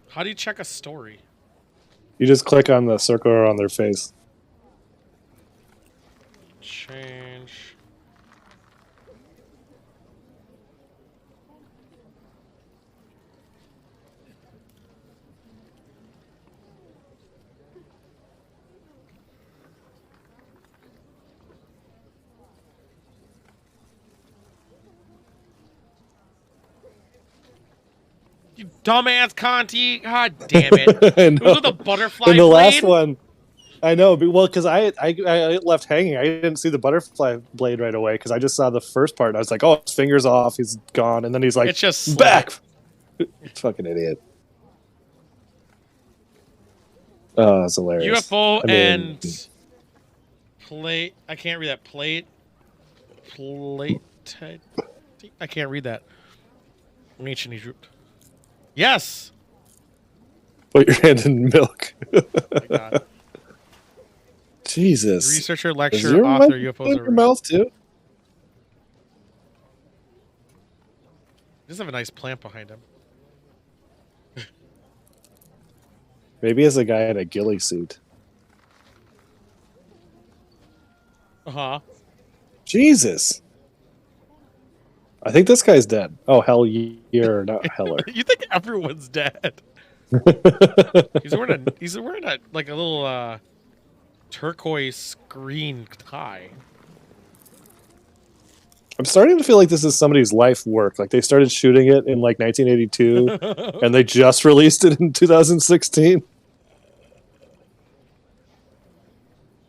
How do you check a story? You just click on the circle on their face. Change. You dumbass Conti! God damn it! It was with a butterfly in the blade? last one. I know, but well, because I left hanging. I didn't see the butterfly blade right away because I just saw the first part. And I was like, "Oh, his finger's off. He's gone." And then he's like, It's just back. Fucking idiot. Oh, that's hilarious. UFO and plate. I can't read that. Plate. I can't read that. Ancient Egypt. Yes. Put your hand in milk. Oh my God. Jesus. Researcher, lecturer, author, UFOs. In your mouth too. He does have a nice plant behind him. Maybe as a guy in a ghillie suit. Uh-huh. Jesus. I think this guy's dead. Oh, hell, you're not Heller. You think everyone's dead? He's wearing a like a little turquoise green tie. I'm starting to feel like this is somebody's life work. Like they started shooting it in like 1982, and they just released it in 2016.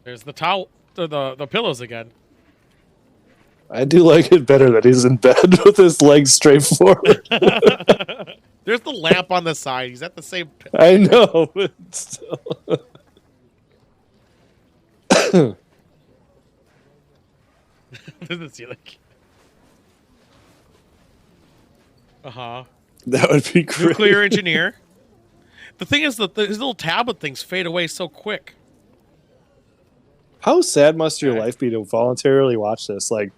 There's the towel, the pillows again. I do like it better that he's in bed with his legs straight forward. There's the lamp on the side. He's at the same. I know, but still. Doesn't see like. That would be great. Nuclear engineer. The thing is that his little tablet things fade away so quick. How sad must your life be to voluntarily watch this? Like,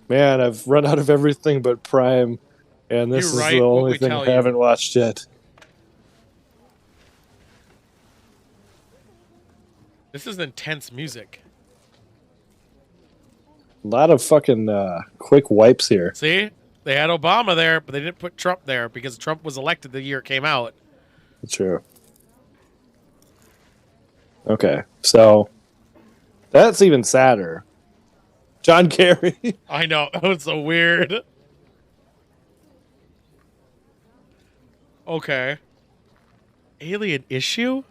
man, I've run out of everything but Prime, and this is the only thing I haven't watched yet. This is intense music. A lot of fucking quick wipes here. See? They had Obama there, but they didn't put Trump there because Trump was elected the year it came out. True. Okay, so that's even sadder. John Kerry. I know. That was so weird. Okay. Alien issue?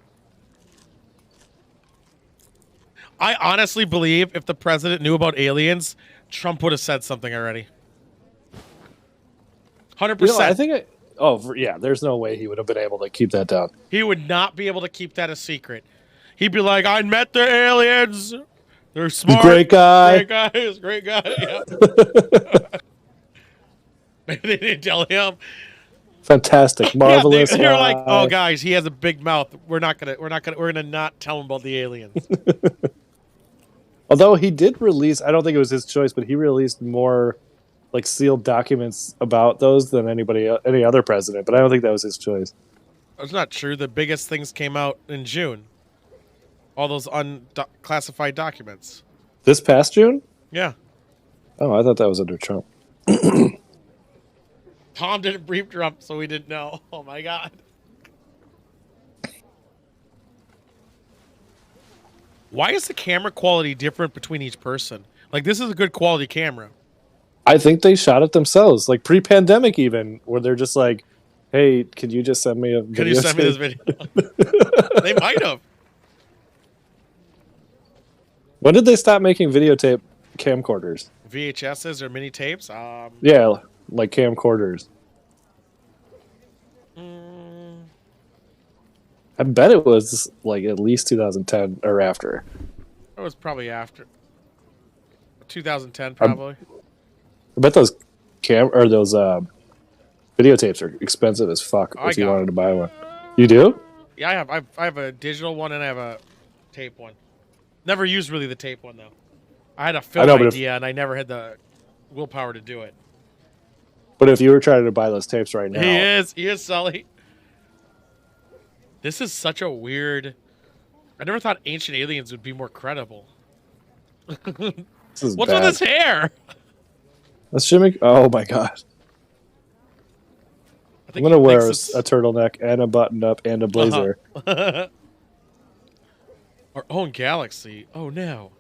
I honestly believe if the president knew about aliens, Trump would have said something already. 100%. You know, I think yeah, there's no way he would have been able to keep that down. He would not be able to keep that a secret. He'd be like, I met the aliens. They're smart. Great guy. Great guy. Yeah. Maybe they didn't tell him. Fantastic, marvelous. Yeah, they're like, oh, guys, he has a big mouth. We're gonna not tell him about the aliens. Although he did release, I don't think it was his choice, but he released more like sealed documents about those than any other president. But I don't think that was his choice. That's not true. The biggest things came out in June. All those unclassified documents. This past June? Yeah. Oh, I thought that was under Trump. Tom didn't brief Trump, so we didn't know. Oh my God. Why is the camera quality different between each person? Like, this is a good quality camera. I think they shot it themselves, like pre-pandemic even, where they're just like, hey, can you just send me a video? Can you send me this video? They might have. When did they stop making videotape camcorders. VHSs or mini tapes. Yeah, like camcorders. Mm, I bet it was like at least 2010 or after. it was probably after 2010, I probably. bet those those videotapes are expensive as fuck I if you got wanted it. to buy one. You do? Yeah, I have a digital one and I have a tape one. Never used really the tape one though. I had a film idea and I never had the willpower to do it. But if you were trying to buy those tapes right now, He is Sully. This is such a weird. I never thought Ancient Aliens would be more credible. this is What's bad. with his hair? Let's shimmy. Oh my god! I'm gonna wear a turtleneck and a button up and a blazer. Our own galaxy. Oh no.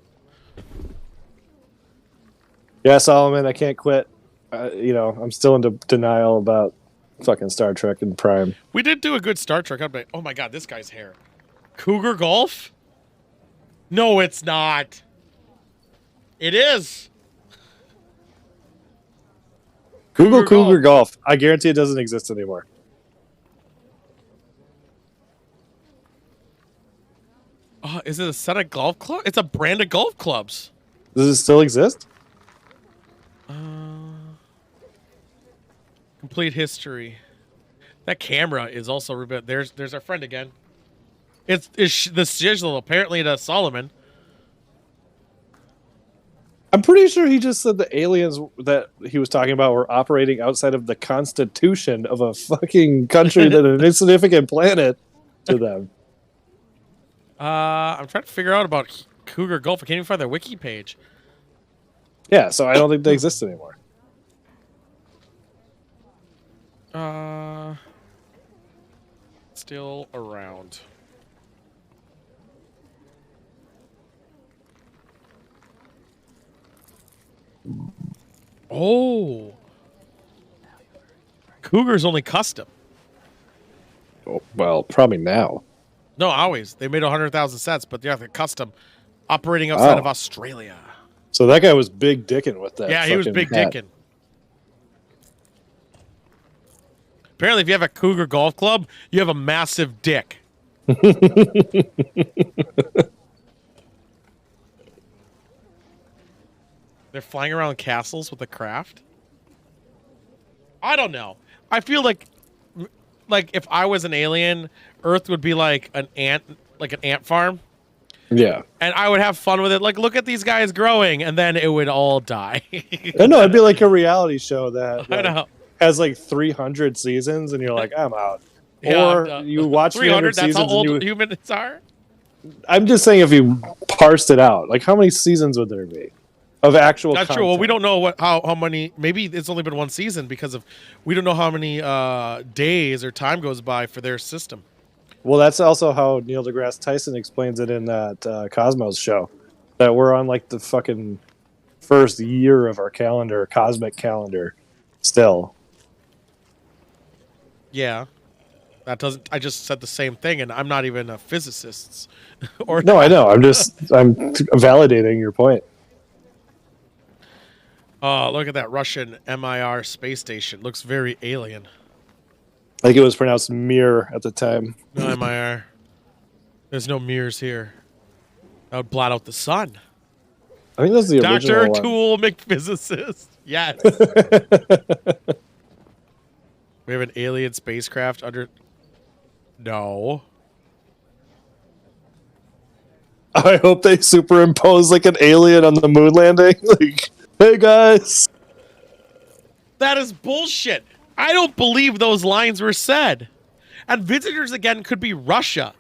Yeah, Solomon, I can't quit. I'm still in denial about fucking Star Trek and Prime. We did do a good Star Trek update. Oh my god, this guy's hair. Cougar Golf? No, it's not. It is. Google Cougar Golf. I guarantee it doesn't exist anymore. Is it a set of golf clubs? It's a brand of golf clubs. Does it still exist? Complete history. That camera is also rebuilt. There's our friend again. It's the Shizzle apparently to Solomon. I'm pretty sure he just said the aliens that he was talking about were operating outside of the constitution of a fucking country that an insignificant planet to them. I'm trying to figure out about Cougar Golf. I can't even find their wiki page. Yeah, so I don't think they exist anymore. Still around. Oh. Cougar's only custom. Oh, well, probably now. No, always. They made 100,000 sets, but they're custom operating outside of Australia. So that guy was big dicking with that. Yeah, he was big dicking. Apparently, if you have a Cougar Golf Club, you have a massive dick. They're flying around castles with a craft. I don't know. I feel like if I was an alien, Earth would be like an ant farm. Yeah. And I would have fun with it. Like, look at these guys growing, and then it would all die. No, it'd be like a reality show that I know. has like 300 seasons, and you're like, I'm out. Yeah, or you watch 300 that's seasons. How old humans are? I'm just saying, if you parsed it out, like how many seasons would there be of actual? That's content? true. Well, we don't know how many. Maybe it's only been one season because we don't know how many days or time goes by for their system. Well, that's also how Neil deGrasse Tyson explains it in that Cosmos show, that we're on like the fucking first year of our calendar, cosmic calendar, still. Yeah, that doesn't. I just said the same thing, and I'm not even a physicist. No, I know. I'm validating your point. Oh, look at that Russian MIR space station. Looks very alien. Like it was pronounced Mir at the time. No MIR. There's no mirrors here. That would blot out the sun. I think that's the original Dr. Tool McPhysicist. Yes. We have an alien spacecraft under... No. I hope they superimpose like an alien on the moon landing. Like, hey guys. That is bullshit. I don't believe those lines were said. And visitors again could be Russia.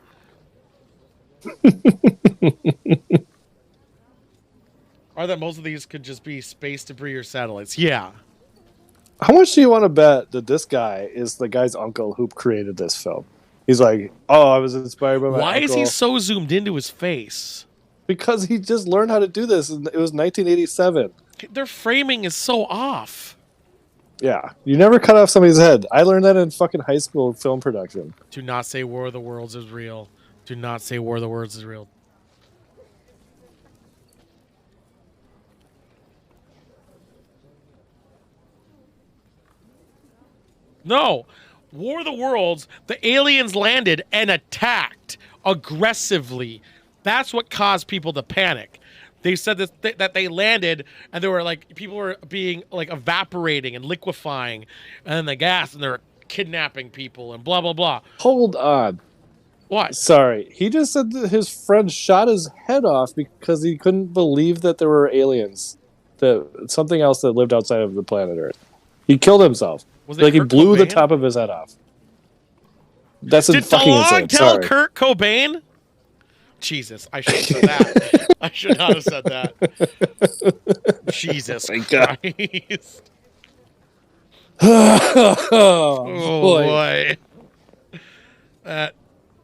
Or that most of these could just be space debris or satellites. Yeah. How much do you want to bet that this guy is the guy's uncle who created this film? He's like, oh, I was inspired by my uncle. Why is he so zoomed into his face? Because he just learned how to do this. And it was 1987. Their framing is so off. Yeah. You never cut off somebody's head. I learned that in fucking high school film production. Do not say War of the Worlds is real. Do not say War of the Worlds is real. No. War of the Worlds, the aliens landed and attacked aggressively. That's what caused people to panic. They said that they landed and there were like people were being like evaporating and liquefying, and then the gas, and they were kidnapping people and blah blah blah. Hold on. What? Sorry. He just said that his friend shot his head off because he couldn't believe that there were aliens, that something else that lived outside of the planet Earth. He killed himself. Was it Like he Kurt blew the Cobain? top of his head off. That's Did fucking DeLong insane. tell Sorry. Kurt Cobain? Jesus, I should have said that. I should not have said that. Jesus Christ. Oh, boy.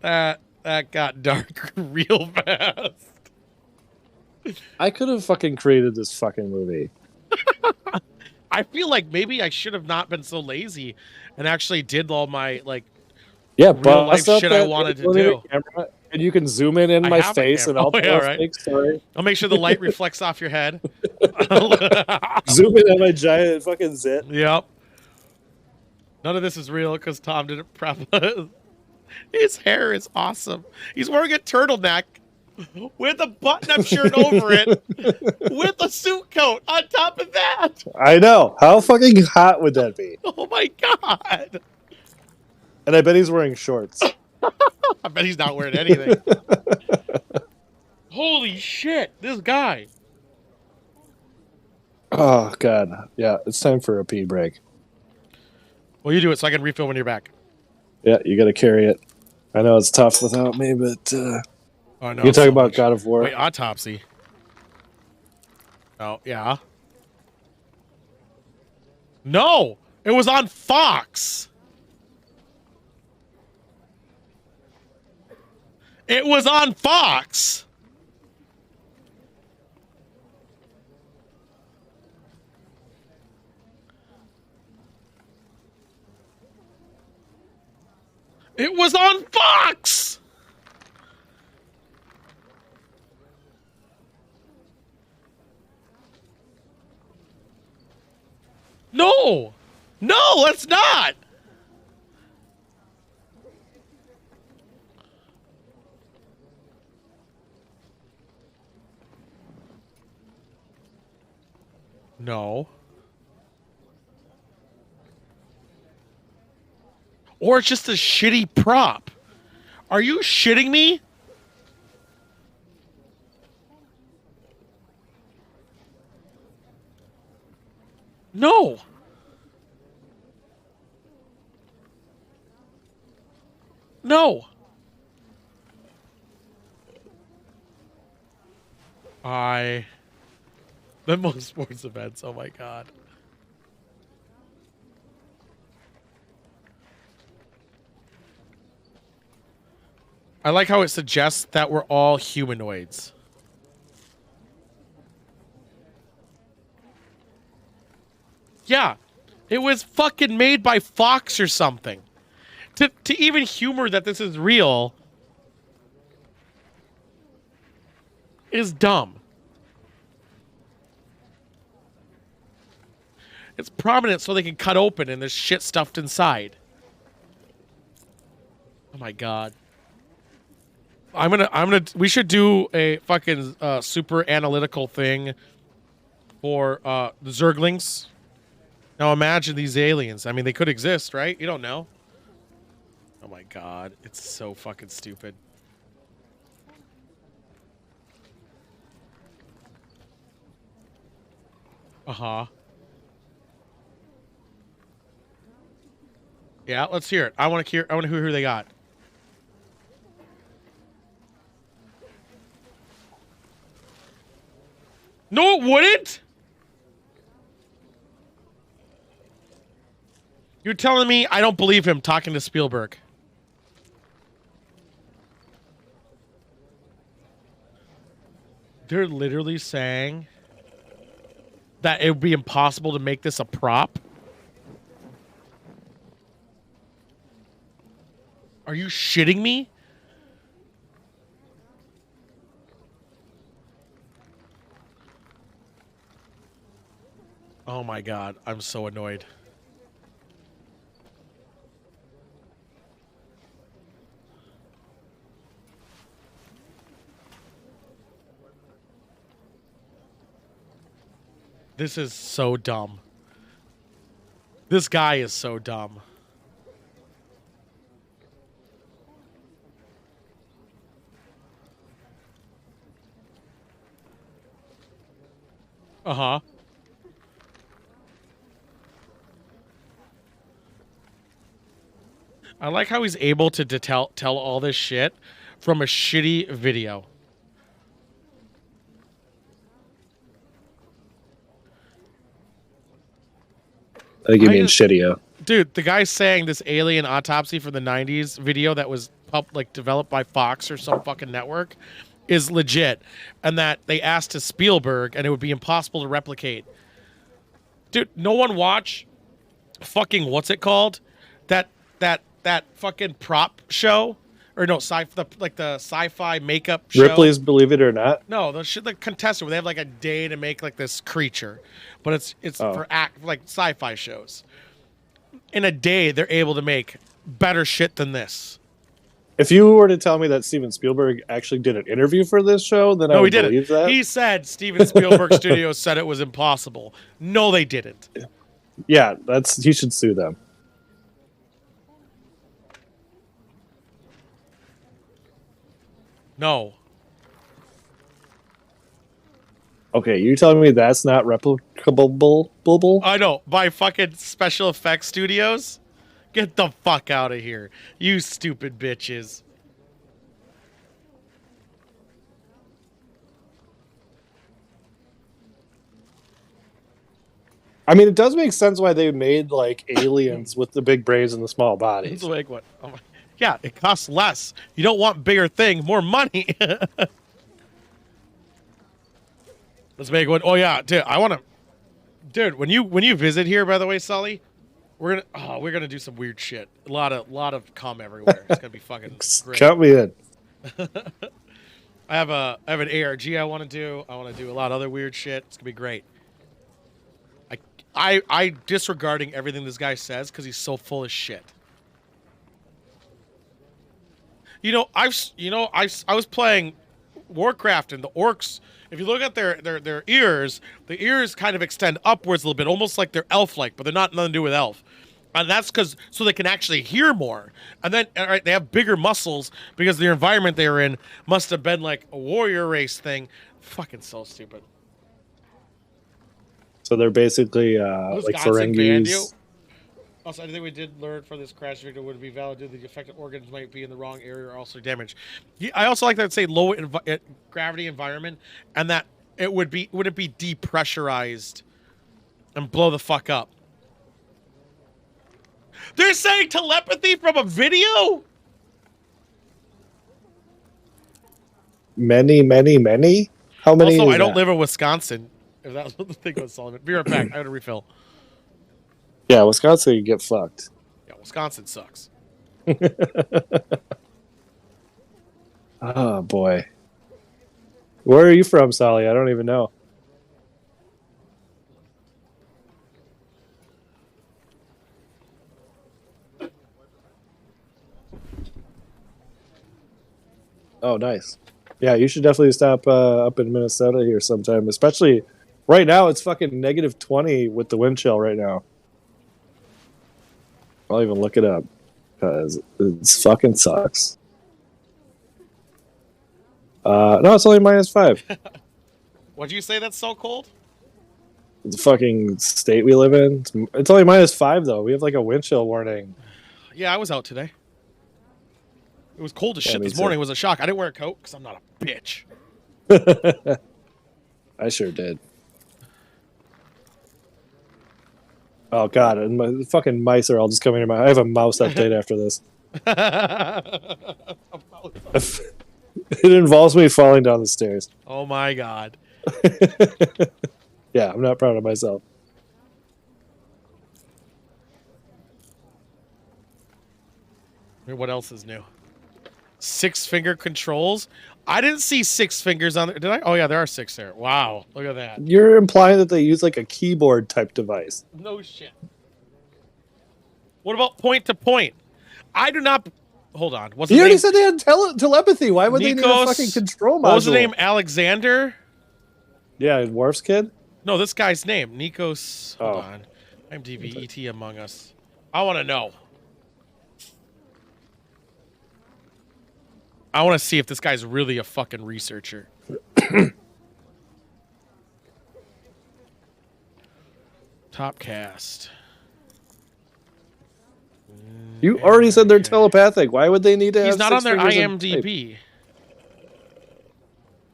That got dark real fast. I could have fucking created this fucking movie. I feel like maybe I should have not been so lazy and actually did all my like real life shit I wanted to do. Camera, and you can zoom in I my have a face camera. and all Right. Sorry. I'll make sure the light reflects off your head. Zoom in on my giant fucking zit. Yep. None of this is real because Tom didn't prep. His hair is awesome. He's wearing a turtleneck with a button-up shirt over it, with a suit coat on top of that. I know. How fucking hot would that be? Oh my god! And I bet he's wearing shorts. I bet he's not wearing anything. Holy shit! This guy. Oh god. Yeah, it's time for a pee break. Well, you do it so I can refill when you're back. Yeah, you got to carry it. I know it's tough without me, but Oh no! you talk about God of War. Wait, autopsy. Oh yeah. No, it was on Fox. It was on Fox. It was on Fox. No, let's not. No. Or it's just a shitty prop. Are you shitting me? No. No. The most sports events, oh my god. I like how it suggests that we're all humanoids. Yeah, it was fucking made by Fox or something. To even humor that this is real is dumb. It's prominent so they can cut open and there's shit stuffed inside. Oh my god. We should do a fucking super analytical thing for the Zerglings. Now imagine these aliens. I mean, they could exist, right? You don't know. Oh my god, it's so fucking stupid. Uh-huh. Yeah, let's hear it. I want to hear who they got. No, it wouldn't. You're telling me I don't believe him talking to Spielberg. They're literally saying that it would be impossible to make this a prop. Are you shitting me? Oh my god, I'm so annoyed. This is so dumb. This guy is so dumb. Uh-huh. I like how he's able to tell all this shit from a shitty video. I think you mean shittier. Dude, the guy saying this alien autopsy from the 90s video that was developed by Fox or some fucking network is legit. And that they asked to Spielberg and it would be impossible to replicate. Dude, no one watch fucking what's it called? That fucking prop show? Or no, the sci-fi makeup show. Ripley's Believe It or Not? No, the shit like contestant where they have like a day to make like this creature. But it's for like sci-fi shows. In a day they're able to make better shit than this. If you were to tell me that Steven Spielberg actually did an interview for this show, then I would believe that. He said Steven Spielberg Studios said it was impossible. No, they didn't. Yeah, he should sue them. No. Okay, you're telling me that's not replicable? I know. By fucking special effects studios? Get the fuck out of here. You stupid bitches. I mean, it does make sense why they made like aliens with the big brains and the small bodies. It's like what? Oh my. Yeah, it costs less. You don't want bigger thing, more money. Let's make one. Oh yeah, dude, I want to. Dude, when you visit here, by the way, Sully, we're gonna do some weird shit. A lot of cum everywhere. It's gonna be fucking great. Count me in. I have an ARG I want to do. I want to do a lot of other weird shit. It's gonna be great. I disregarding everything this guy says because he's so full of shit. I was playing Warcraft and the orcs. If you look at their ears, the ears kind of extend upwards a little bit, almost like they're elf-like, but they're nothing to do with elf. And that's so they can actually hear more. And then they have bigger muscles because the environment they were in must have been like a warrior race thing. Fucking so stupid. So they're basically like Ferengis. Also, I think we did learn from this crash victim would be validated the affected organs might be in the wrong area or also damaged. I also like that say low gravity environment and that it would be depressurized and blow the fuck up. They're saying telepathy from a video? Many? How many? Also, I don't live in Wisconsin. If that was what the thing was, Solomon. Be right back. I got to refill. Yeah, Wisconsin, you get fucked. Yeah, Wisconsin sucks. Oh, boy. Where are you from, Sally? I don't even know. Oh, nice. Yeah, you should definitely stop up in Minnesota here sometime. Especially right now, it's fucking -20 with the wind chill right now. I'll even look it up because it fucking sucks. No, it's only -5. What'd you say that's so cold? The fucking state we live in. It's only -5 though. We have like a wind chill warning. Yeah, I was out today. It was cold as shit this too. morning. It was a shock. I didn't wear a coat because I'm not a bitch. I sure did. Oh god, and my fucking mice are all just coming in my. I have a mouse update after this. It involves me falling down the stairs. Oh my god. Yeah, I'm not proud of myself. What else is new? 6-finger controls. I didn't see 6 fingers on there. Did I? Oh yeah, there are 6 there. Wow, look at that. You're implying that they use like a keyboard type device. No shit. What about point to point? I do not. Hold on. What's You already said they had telepathy. Why would they need a Nikos, fucking control module? What was the name? Alexander? Yeah, Worf's kid? No, this guy's name. Nikos. Hold Oh. on. IMDb ET Among Us. I want to know. I want to see if this guy's really a fucking researcher. Top cast. You already said they're telepathic. Why would they need to have He's not on six their fingers and type? IMDb.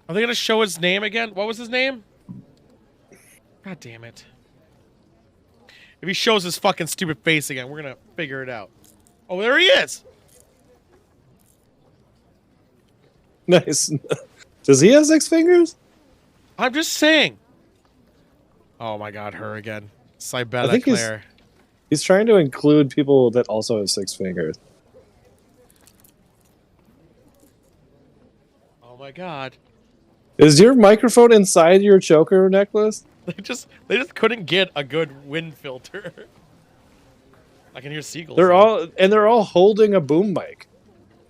Are they going to show his name again? What was his name? God damn it. If he shows his fucking stupid face again, we're going to figure it out. Oh, there he is. Nice. Does he have 6 fingers? I'm just saying. Oh my god, her again. Cybella I think Claire. he's trying to include people that also have 6 fingers. Oh my god. Is your microphone inside your choker necklace? They just couldn't get a good wind filter. I can hear seagulls. They're all holding a boom mic.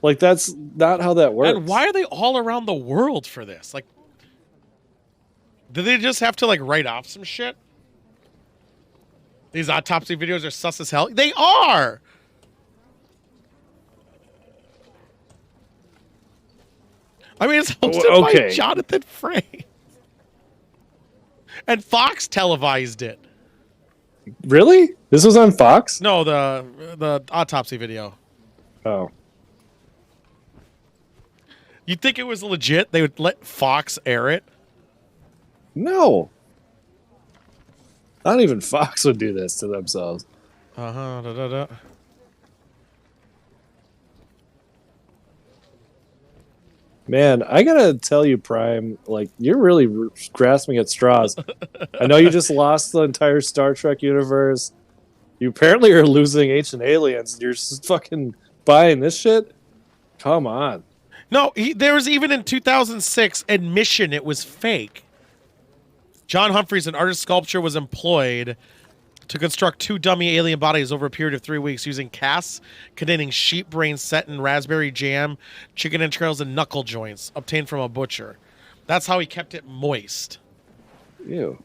Like, that's not how that works. And why are they all around the world for this? Like, did they just have to like write off some shit? These autopsy videos are sus as hell. They are. I mean, it's hosted by Jonathan Frey. And Fox televised it. Really? This was on Fox? No, the autopsy video. Oh. You'd think it was legit? They would let Fox air it? No. Not even Fox would do this to themselves. Uh-huh. Da, da, da. Man, I gotta tell you, Prime, like, you're really grasping at straws. I know you just lost the entire Star Trek universe. You apparently are losing Ancient Aliens. You're just fucking buying this shit? Come on. No, there was even in 2006 admission it was fake. John Humphreys, an artist sculptor, was employed to construct 2 dummy alien bodies over a period of 3 weeks using casts containing sheep brains set in raspberry jam, chicken entrails, and knuckle joints obtained from a butcher. That's how he kept it moist. Ew.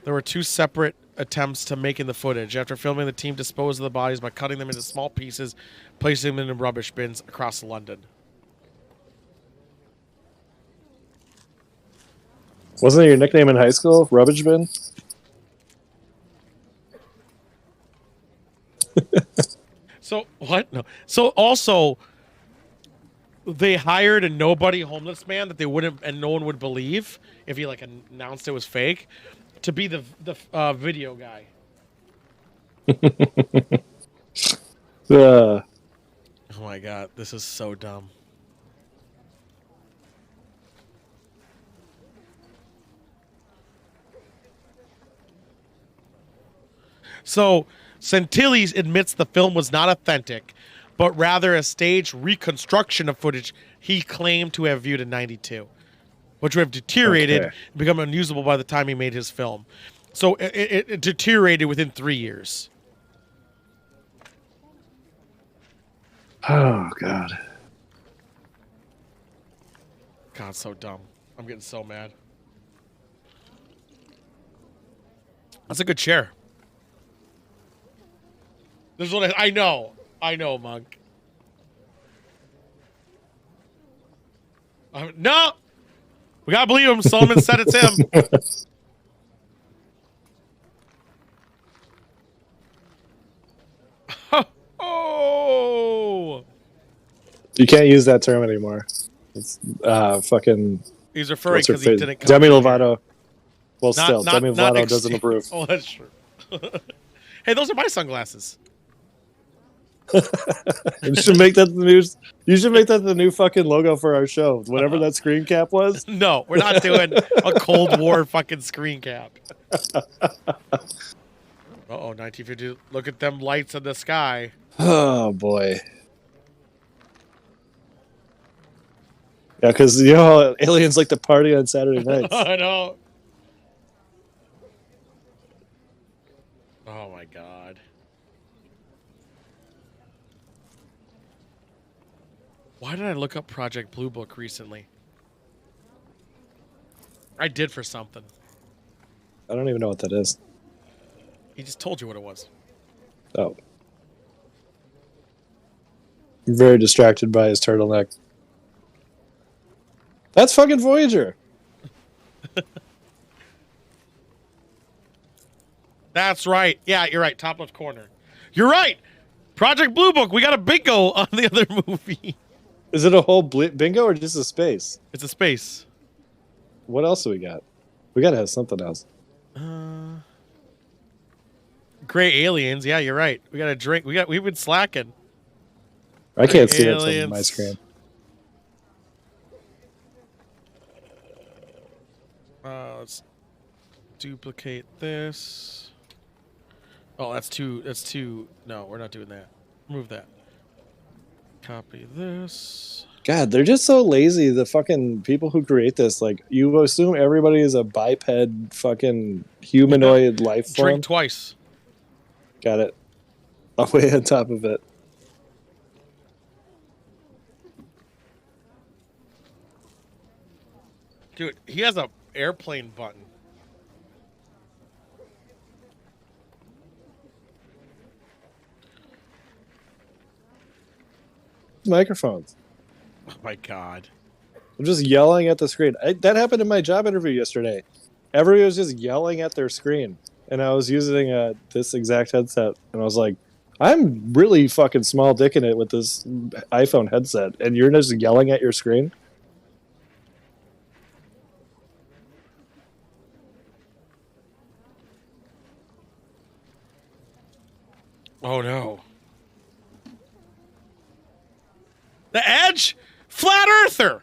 There were 2 separate attempts to making the footage. After filming, the team disposed of the bodies by cutting them into small pieces, placing them in rubbish bins across London. Wasn't it your nickname in high school? Rubbish bin? So, what? No. So, also, they hired a nobody homeless man that they wouldn't, and no one would believe if he, like, announced it was fake, to be the video guy. Oh my god, this is so dumb. So, Santilli admits the film was not authentic, but rather a staged reconstruction of footage he claimed to have viewed in '92, which would have deteriorated and become unusable by the time he made his film. So it deteriorated within 3 years. Oh, God. God, so dumb. I'm getting so mad. That's a good chair. This is what I know. I know, Monk. No! We gotta believe him. Solomon said it's him. Oh! You can't use that term anymore. It's fucking... He's referring because he didn't come Demi Lovato. Well, still, Demi Lovato not doesn't approve. Oh, that's true. Hey, those are my sunglasses. You should make that the new. You should make that the new fucking logo for our show. Whatever that screen cap was. No, we're not doing a Cold War fucking screen cap. Uh-oh, 1950. Look at them lights in the sky. Oh boy. Yeah, because you know how aliens like to party on Saturday nights. I know. Oh my god. Why did I look up Project Blue Book recently? I did for something. I don't even know what that is. He just told you what it was. Oh. I'm very distracted by his turtleneck. That's fucking Voyager. That's right. Yeah, you're right. Top left corner. You're right. Project Blue Book. We got a bingo on the other movie. Is it a whole bingo or just a space? It's a space. What else do we got? We gotta have something else. Gray aliens. Yeah, you're right. We got a drink. We've been slacking. I can't see it aliens. from my screen. Let's duplicate this. Oh, that's too. No, we're not doing that. Move that. Copy this. God, they're just so lazy. The fucking people who create this, like, you assume everybody is a biped fucking humanoid life form. Drink twice. Got it. I'm way on top of it. Dude, he has a airplane button. Microphones. Oh my god. I'm just yelling at the screen. That happened in my job interview yesterday. Everybody was just yelling at their screen. And I was using this exact headset. And I was like, I'm really fucking small dicking it with this iPhone headset. And you're just yelling at your screen? Oh no. The Edge? Flat Earther!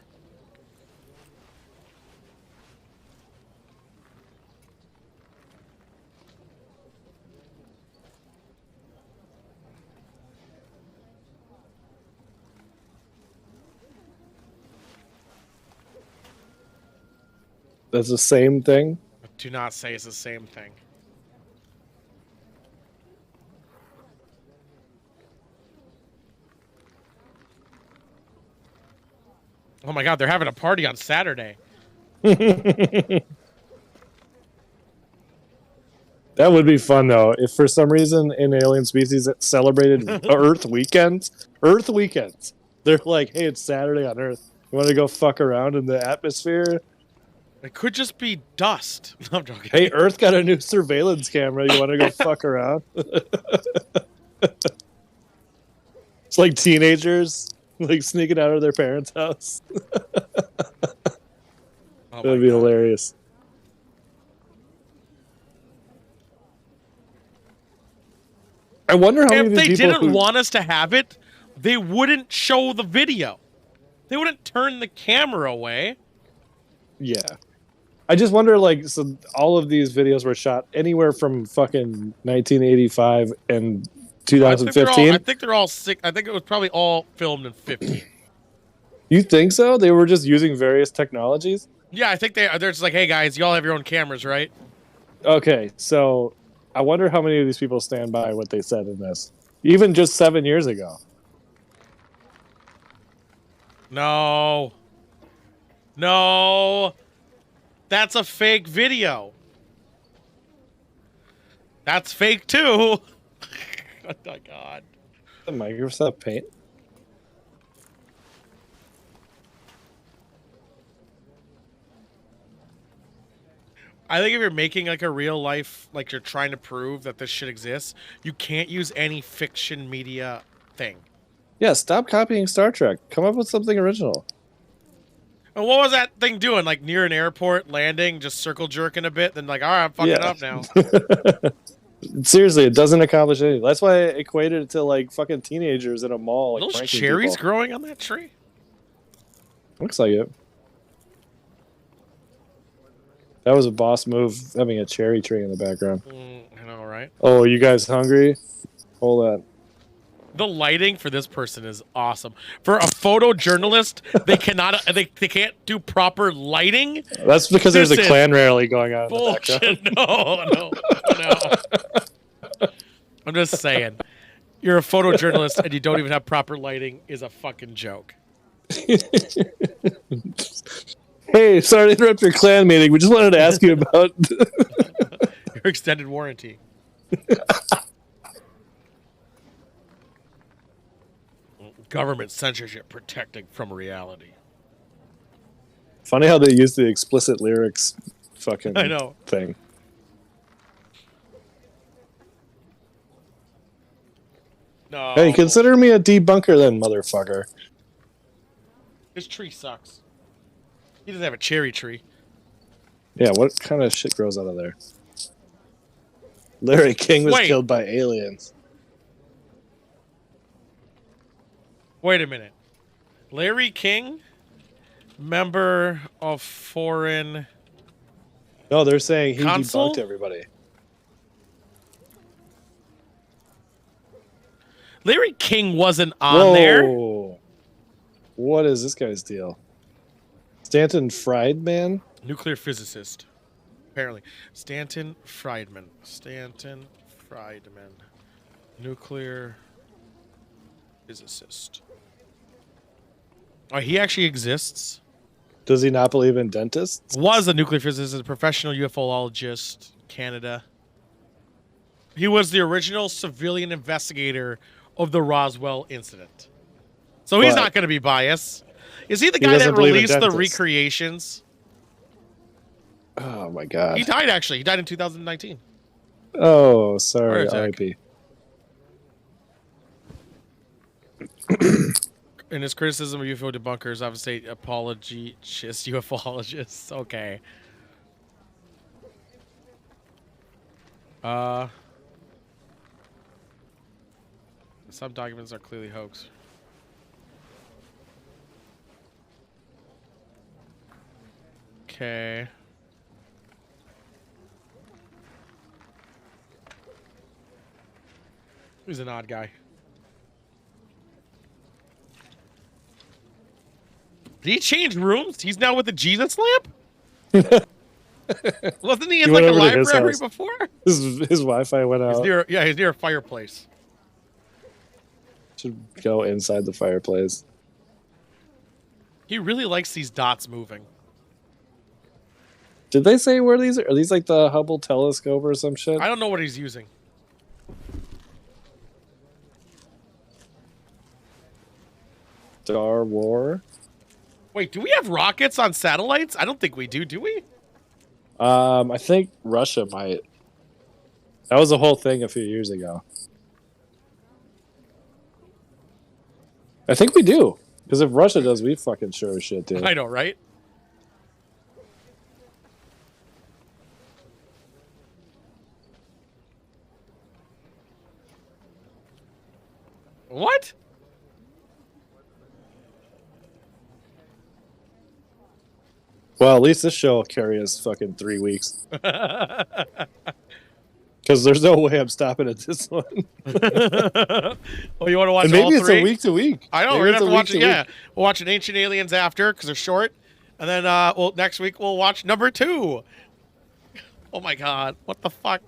That's the same thing? Do not say it's the same thing. Oh my god, they're having a party on Saturday. That would be fun, though, if for some reason in Alien Species it celebrated Earth weekends. Earth weekends. They're like, hey, it's Saturday on Earth. You want to go fuck around in the atmosphere? It could just be dust. No, I'm joking. Hey, Earth got a new surveillance camera. You want to go fuck around? It's like teenagers like sneaking out of their parents' house. That'd be hilarious. I wonder how many if they people didn't want us to have it, they wouldn't show the video. They wouldn't turn the camera away. Yeah. I just wonder, like, so all of these videos were shot anywhere from fucking 1985 and 2015? I think they're all sick. I think it was probably all filmed in 15. You think so? They were just using various technologies? Yeah, I think they're just like, hey guys, y'all have your own cameras, right? Okay, so I wonder how many of these people stand by what they said in this. Even just 7 years ago. No. No. That's a fake video. That's fake too. Oh my god. The Microsoft Paint? I think if you're making like a real life, like you're trying to prove that this shit exists, you can't use any fiction media thing. Yeah, stop copying Star Trek. Come up with something original. And what was that thing doing? Like near an airport, landing, just circle jerking a bit, then like, all right, I'm fucking up now. Seriously, it doesn't accomplish anything. That's why I equated it to like fucking teenagers in a mall. Like, those cherries people. growing on that tree? Looks like it. That was a boss move, having a cherry tree in the background. I know, right? Oh, you guys hungry? Hold on. The lighting for this person is awesome. For a photojournalist, they cannot, they can't do proper lighting. That's because there's a Klan rally going on. Bullshit! No. I'm just saying, you're a photojournalist and you don't even have proper lighting is a fucking joke. Hey, sorry to interrupt your clan meeting. We just wanted to ask you about your extended warranty. Government censorship protecting from reality. Funny how they use the explicit lyrics fucking I know. thing. No. Hey, consider me a debunker then, motherfucker. His tree sucks. He doesn't have a cherry tree. Yeah, what kind of shit grows out of there? Larry King was killed by aliens. Wait a minute. Larry King? Member of foreign... No, they're saying he Consul? debunked everybody. Larry King wasn't on there. What is this guy's deal? Stanton Friedman? Nuclear physicist. Apparently. Stanton Friedman. Stanton Friedman. Nuclear physicist. Oh, he actually exists. Does he not believe in dentists? Was a nuclear physicist, a professional ufologist, Canada. He was the original civilian investigator of the Roswell incident. So he's not going to be biased. Is he the guy that released the recreations? Oh my god. He died actually. He died in 2019. Oh, sorry, R.I.P. In his criticism of UFO debunkers, I would say apologist ufologists. Okay. Some documents are clearly hoax. Okay. He's an odd guy. Did he change rooms? He's now with the Jesus lamp? Wasn't he in like a library before? His Wi-Fi went out. He's near a fireplace. Should go inside the fireplace. He really likes these dots moving. Did they say where these are? Are these like the Hubble telescope or some shit? I don't know what he's using. Star War. Wait, do we have rockets on satellites? I don't think we do. Do we? I think Russia might. That was the whole thing a few years ago. I think we do. Because if Russia does, we fucking sure as shit do. I know, right? What? Well, at least this show will carry us fucking 3 weeks. Because there's no way I'm stopping at this one. Oh, you want to watch and maybe all it's three? A week to week. I know. Maybe we're going to have to watch it. Yeah. Week. We'll watch an Ancient Aliens after because they're short. And then next week we'll watch number 2. Oh, my God. What the fuck?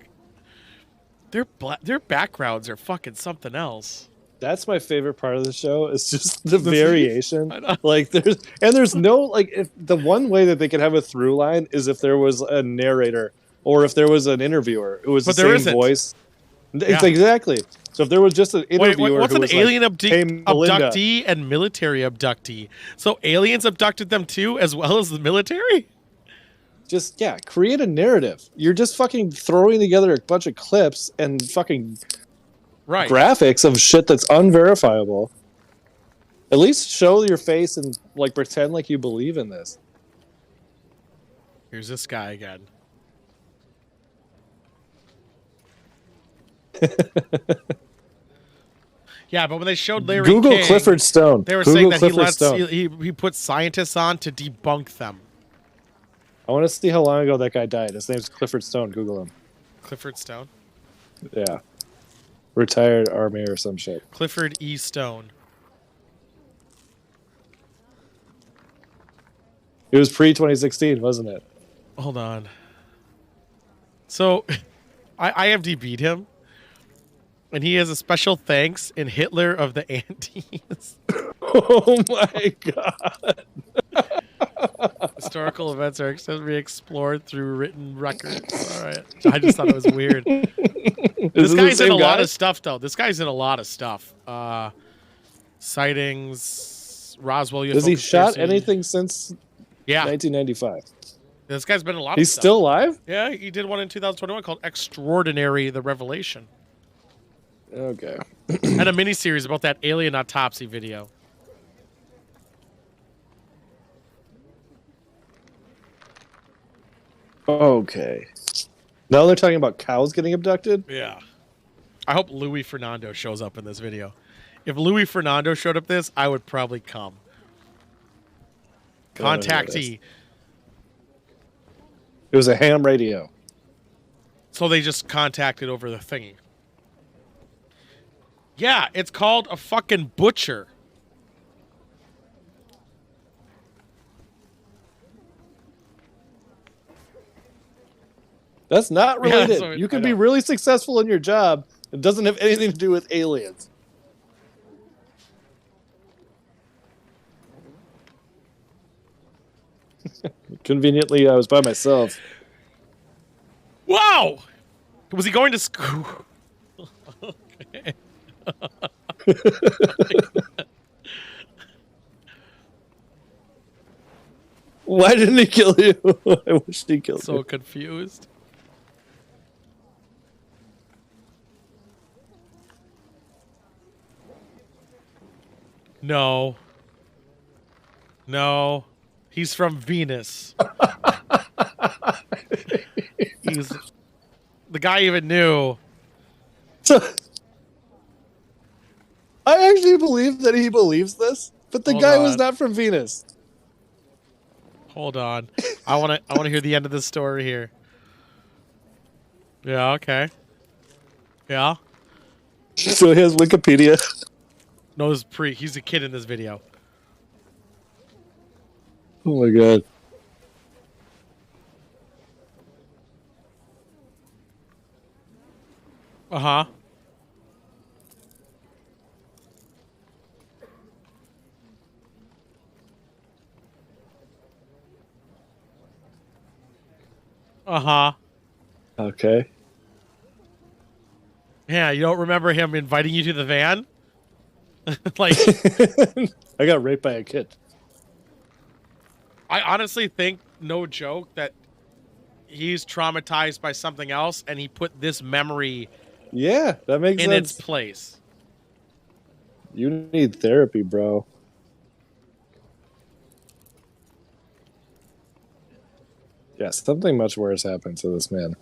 Their backgrounds are fucking something else. That's my favorite part of the show. It's just the variation. Like there's no like if the one way that they could have a through line is if there was a narrator or if there was an interviewer. It was the same voice. It's exactly. So if there was just an interviewer, what's an alien abductee hey, and military abductee? So aliens abducted them too, as well as the military. Just create a narrative. You're just fucking throwing together a bunch of clips and fucking. Right. Graphics of shit that's unverifiable. At least show your face and like pretend like you believe in this. Here's this guy again. Yeah, but when they showed Larry Google King, Clifford Stone. They were saying that he puts scientists on to debunk them. I want to see how long ago that guy died. His name's Clifford Stone. Google him. Clifford Stone? Yeah. Retired Army or some shit. Clifford E. Stone. It was pre-2016, wasn't it? Hold on. So, I IMDb'd him, and he has a special thanks in Hitler of the Andes. Oh my god. Historical events are extensively explored through written records. All right. I just thought it was weird. This guy's in a lot of stuff, though. This guy's in a lot of stuff. Sightings, Roswell UFO Has he shot conspiracy. anything since 1995? This guy's been in a lot of stuff. He's still alive? Yeah, he did one in 2021 called Extraordinary, The Revelation. Okay. And a miniseries about that alien autopsy video. Okay. Now they're talking about cows getting abducted? Yeah. I hope Louis Fernando shows up in this video. If Louis Fernando showed up this, I would probably come. Contactee. It was a ham radio. So they just contacted over the thingy. Yeah, it's called a fucking butcher. That's not related. Yeah, you can be really successful in your job. It doesn't have anything to do with aliens. Conveniently, I was by myself. Wow! Was he going to school? Okay. Why didn't he kill you? I wish he killed you. So confused. No. No. He's from Venus. The guy even knew. So, I actually believe that he believes this, but the guy was not from Venus. Hold on. I want to hear the end of the story here. Yeah, okay. Yeah. So he has Wikipedia. No, he's a kid in this video. Oh my god. Uh-huh. Uh-huh. Okay. Yeah, you don't remember him inviting you to the van? Like, I got raped by a kid. I honestly think, no joke, that he's traumatized by something else and he put this memory that makes in sense. its place. You need therapy, bro. Yeah, something much worse happened to this man.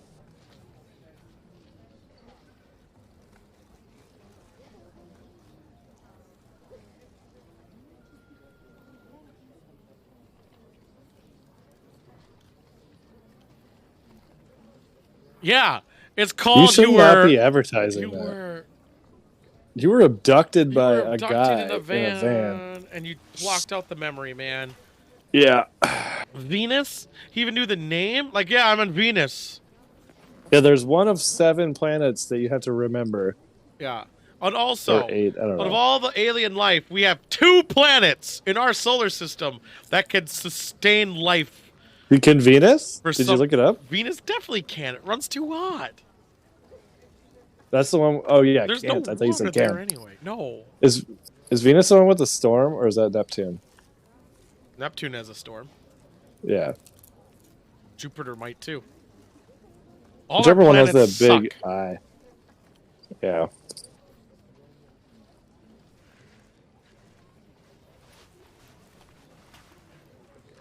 Yeah, it's called. You should not be advertising that. You were abducted by a guy in a van, and you blocked out the memory, man. Yeah. Venus? He even knew the name? Like, yeah, I'm on Venus. Yeah, there's one of 7 planets that you have to remember. Yeah. And also, or 8, I don't know. Out of all the alien life, we have 2 planets in our solar system that can sustain life. Can Venus? Did you look it up? Venus definitely can. It runs too hot. That's the one. Oh yeah, There's can't. no I thought you said water can. there anyway. No. Is Venus the one with the storm, or is that Neptune? Neptune has a storm. Yeah. Jupiter might too. Whichever one has that big eye. Yeah.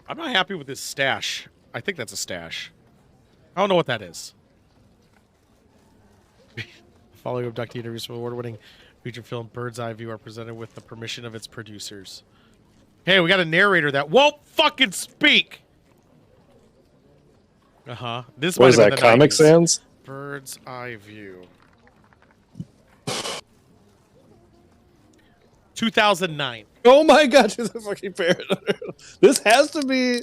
I'm not happy with this stash. I think that's a stash. I don't know what that is. Following abductee interviews for award-winning feature film Bird's Eye View are presented with the permission of its producers. Hey, we got a narrator that won't fucking speak. Uh-huh. This What is that, Comic 90s. Sans? Bird's Eye View. 2009. Oh my god, she's a fucking parrot. This has to be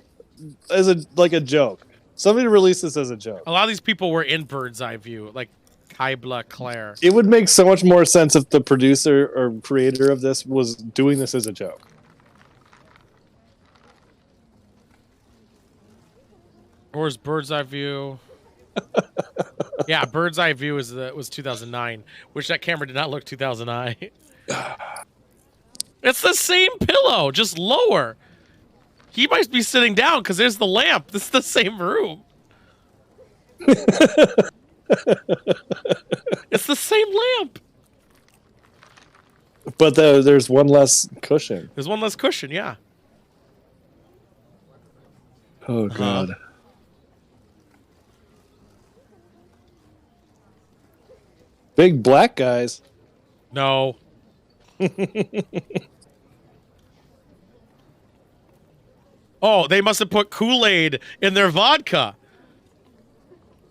as a joke. Somebody released this as a joke. A lot of these people were in Bird's Eye View, like Kybla Claire. It would make so much more sense if the producer or creator of this was doing this as a joke. Or is Bird's Eye View? Yeah, Bird's Eye View was 2009, which that camera did not look 2009. It's the same pillow, just lower. He might be sitting down because there's the lamp. This is the same room. It's the same lamp. But there's one less cushion. There's one less cushion, yeah. Oh, God. Big black guys. No. Oh, they must have put Kool-Aid in their vodka.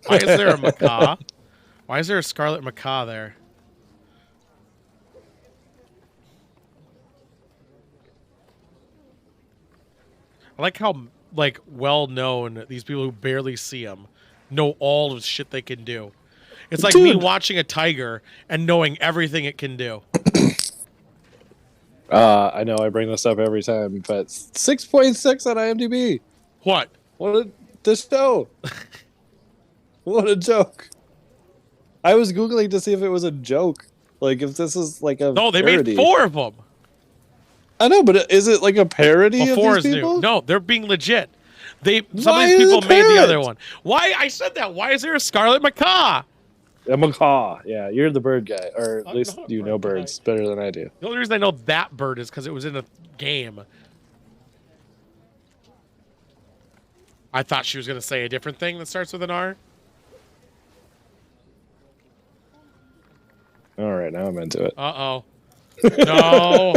Why is there a macaw? Why is there a scarlet macaw there? I like how well known these people who barely see them know all of the shit they can do. It's like me watching a tiger and knowing everything it can do. I know I bring this up every time, but 6.6 on IMDb. What? This show. What a joke. I was Googling to see if it was a joke. Like, if this is like a No, they parody. made 4 of them. I know, but is it like a parody of 4 these is people? new. No, they're being legit. Some of these people made the other one. Why? I said that. Why is there a scarlet macaw? A macaw. Yeah, you're the bird guy. Or at least you know birds better than I do. The only reason I know that bird is because it was in a game. I thought she was going to say a different thing that starts with an R. All right, now I'm into it. Uh-oh. No.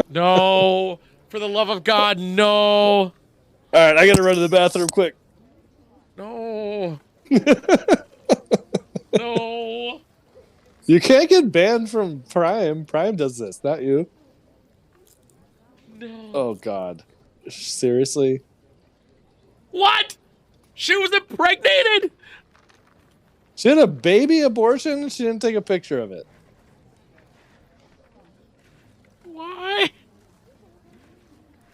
No. For the love of God, no. All right, I got to run to the bathroom quick. No. No. You can't get banned from Prime. Prime does this, not you. No. Oh, God. Seriously? What? She was impregnated? She had a baby abortion? She didn't take a picture of it. Why?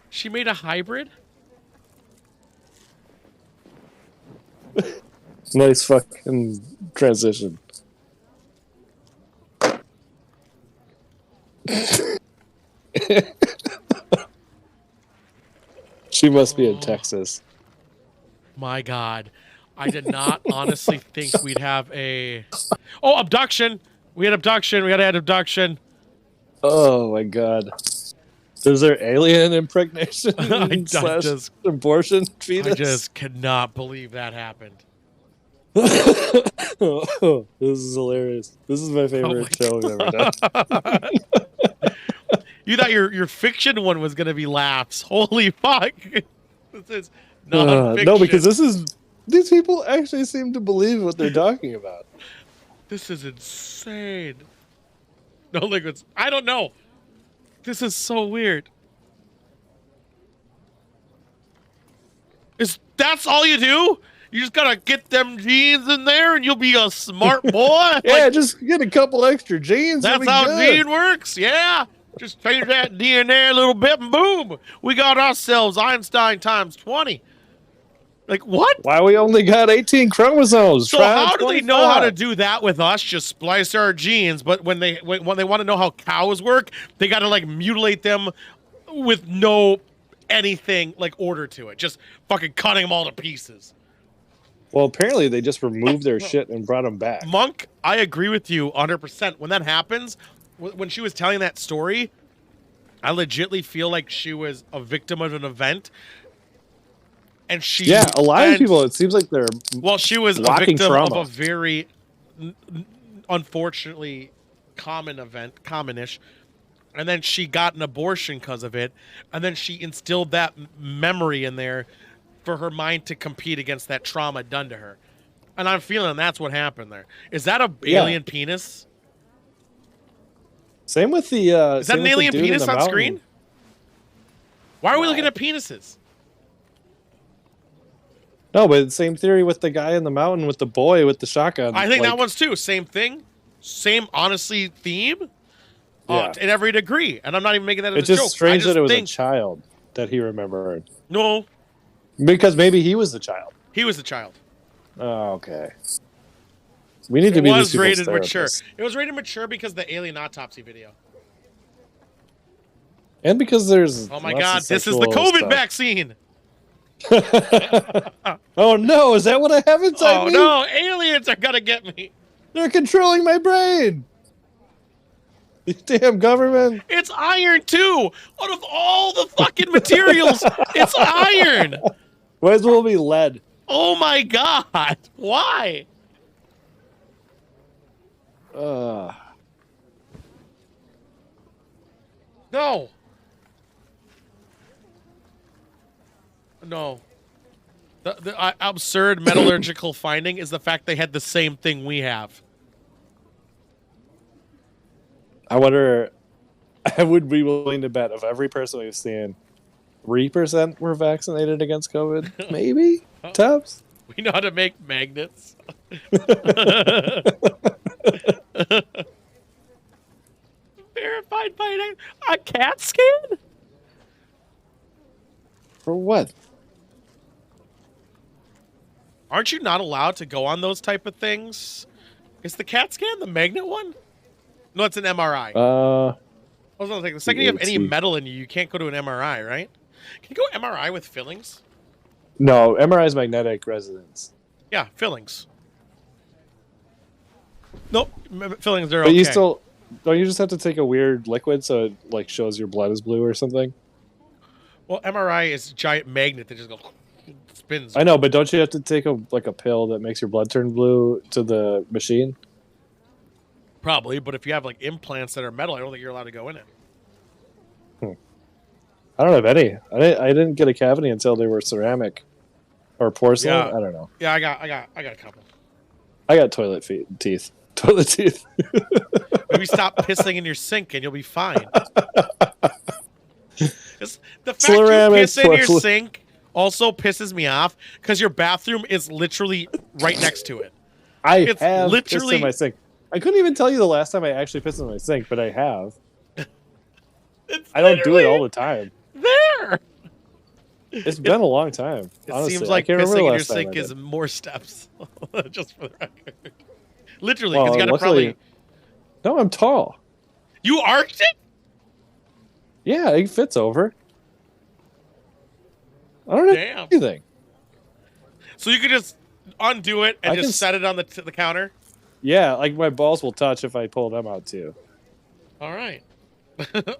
She made a hybrid? Nice fucking transition. She must be in Texas. My God. I did not honestly think we'd have a... Oh, abduction! We had abduction. We gotta add abduction. Oh, my God. Is there alien impregnation slash abortion fetus? I just cannot believe that happened. Oh, this is hilarious. This is my favorite show we've ever done. You thought your fiction one was going to be laughs. Holy fuck. This is non-fiction. No, because these people actually seem to believe what they're talking about. This is insane. No liquids. I don't know. This is so weird. That's all you do? You just gotta get them genes in there and you'll be a smart boy? Yeah, just get a couple extra genes. That's how gene works? Yeah. Just change that DNA a little bit and boom. We got ourselves Einstein times 20. Like, what? Why we only got 18 chromosomes? So how do they know how to do that with us? Just splice our genes, but when they want to know how cows work, they got to like mutilate them with no anything like order to it. Just fucking cutting them all to pieces. Well, apparently they just removed their shit and brought them back. Monk, I agree with you 100%. When that happens, when she was telling that story, I legitimately feel like she was a victim of an event. And a lot of people, it seems like they're she was a victim of a very unfortunately commonish, and then she got an abortion because of it, and then she instilled that memory in there for her mind to compete against that trauma done to her. And I'm feeling that's what happened there. Is that a alien penis? Same with the is that an alien penis on screen? Why are we looking at penises? No, but same theory with the guy in the mountain with the boy with the shotgun. I think that one's too. Same thing. Same, honestly, theme. Yeah. In every degree. And I'm not even making that as a joke. It's just strange that it was a child that he remembered. No. Because maybe he was the child. He was the child. Oh, okay. We need to be these people's rated therapists. mature. It was rated mature because of the alien autopsy video. And because there's oh my god, this is the COVID vaccine. Oh no, is that what I have inside me? Oh no, aliens are gonna get me. They're controlling my brain. Damn government. It's iron too. Out of all the fucking materials, it's iron. Might as well be lead. Oh my god. Why? No. No. The absurd metallurgical finding is the fact they had the same thing we have. I wonder, I would be willing to bet of every person we've seen, 3% were vaccinated against COVID. Maybe? Tops? We know how to make magnets. Verified by a CAT scan? For what? Aren't you not allowed to go on those type of things? Is the CAT scan the magnet one? No, it's an MRI. I was gonna think the second you have any metal in you, you can't go to an MRI, right? Can you go MRI with fillings? No, MRI is magnetic resonance. Yeah, fillings. Nope, fillings are but okay. You still don't you just have to take a weird liquid so it like shows your blood is blue or something? Well, MRI is a giant magnet that just goes spins. I know, but don't you have to take a pill that makes your blood turn blue to the machine? Probably, but if you have like implants that are metal, I don't think you're allowed to go in it. I don't have any. I didn't get a cavity until they were ceramic or porcelain. Yeah. I don't know. Yeah, I got a couple. I got toilet teeth. Toilet teeth. Maybe stop pissing in your sink and you'll be fine. The fact you piss in your sink also pisses me off because your bathroom is literally right next to it. It's have literally pissed in my sink. I couldn't even tell you the last time I actually pissed in my sink, but I have. I don't do it all the time. There. It's been a long time. It honestly. seems like pissing in your sink is more steps. Just for the record. Literally, because you gotta probably. No, I'm tall. You arched it? Yeah, it fits over. I don't have anything. So you could just undo it and just set it on the counter? Yeah, like my balls will touch if I pull them out too. All right.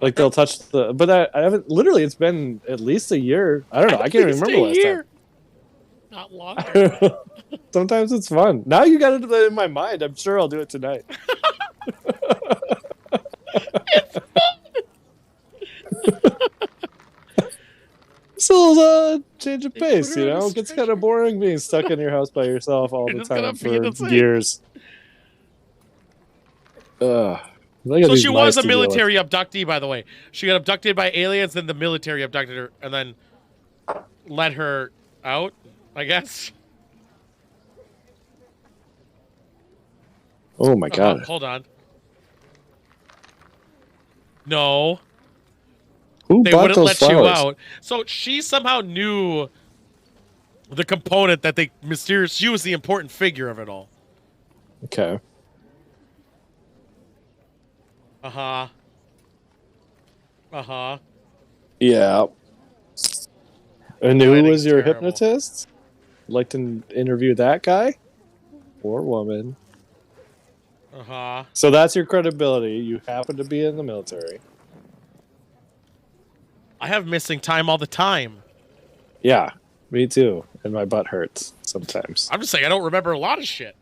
Like they'll touch the, but I haven't. Literally, it's been at least a year. I don't know. I can't even remember last time. Not longer. Sometimes it's fun. Now you got it in my mind. I'm sure I'll do it tonight. It's fun. It's a little change of pace, you know. It gets kind of boring being stuck in your house by yourself all the time for years. So she was a military abductee, by the way. She got abducted by aliens, then the military abducted her, and then let her out, I guess. Oh my god. Hold on. No. They wouldn't let flowers? You out. So she somehow knew the component that they mysterious. She was the important figure of it all. Okay. Uh-huh. Uh-huh. Yeah. And who was your hypnotist? Like to interview that guy? Or woman? Uh-huh. So that's your credibility. You happen to be in the military. I have missing time all the time. Yeah, me too. And my butt hurts sometimes. I'm just saying I don't remember a lot of shit.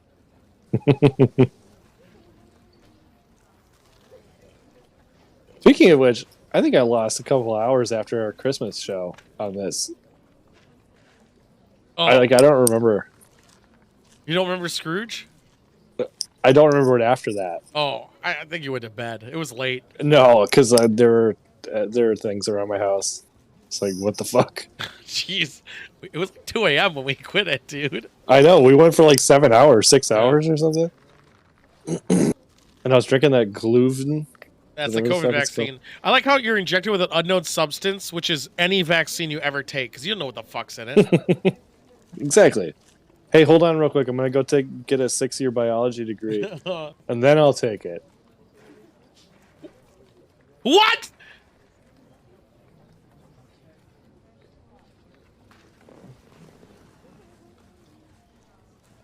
Speaking of which, I think I lost a couple of hours after our Christmas show on this. Oh. I don't remember. You don't remember Scrooge? I don't remember it after that. Oh, I think you went to bed. It was late. No, because there were things around my house. It's like, what the fuck? Jeez. It was 2 a.m. when we quit it, dude. I know. We went for like 7 hours, 6 hours or something. And I was drinking that gluten. That's the COVID vaccine. I like how you're injected with an unknown substance, which is any vaccine you ever take, because you don't know what the fuck's in it. Exactly. Hey, hold on real quick. I'm gonna go get a 6-year biology degree, and then I'll take it. What?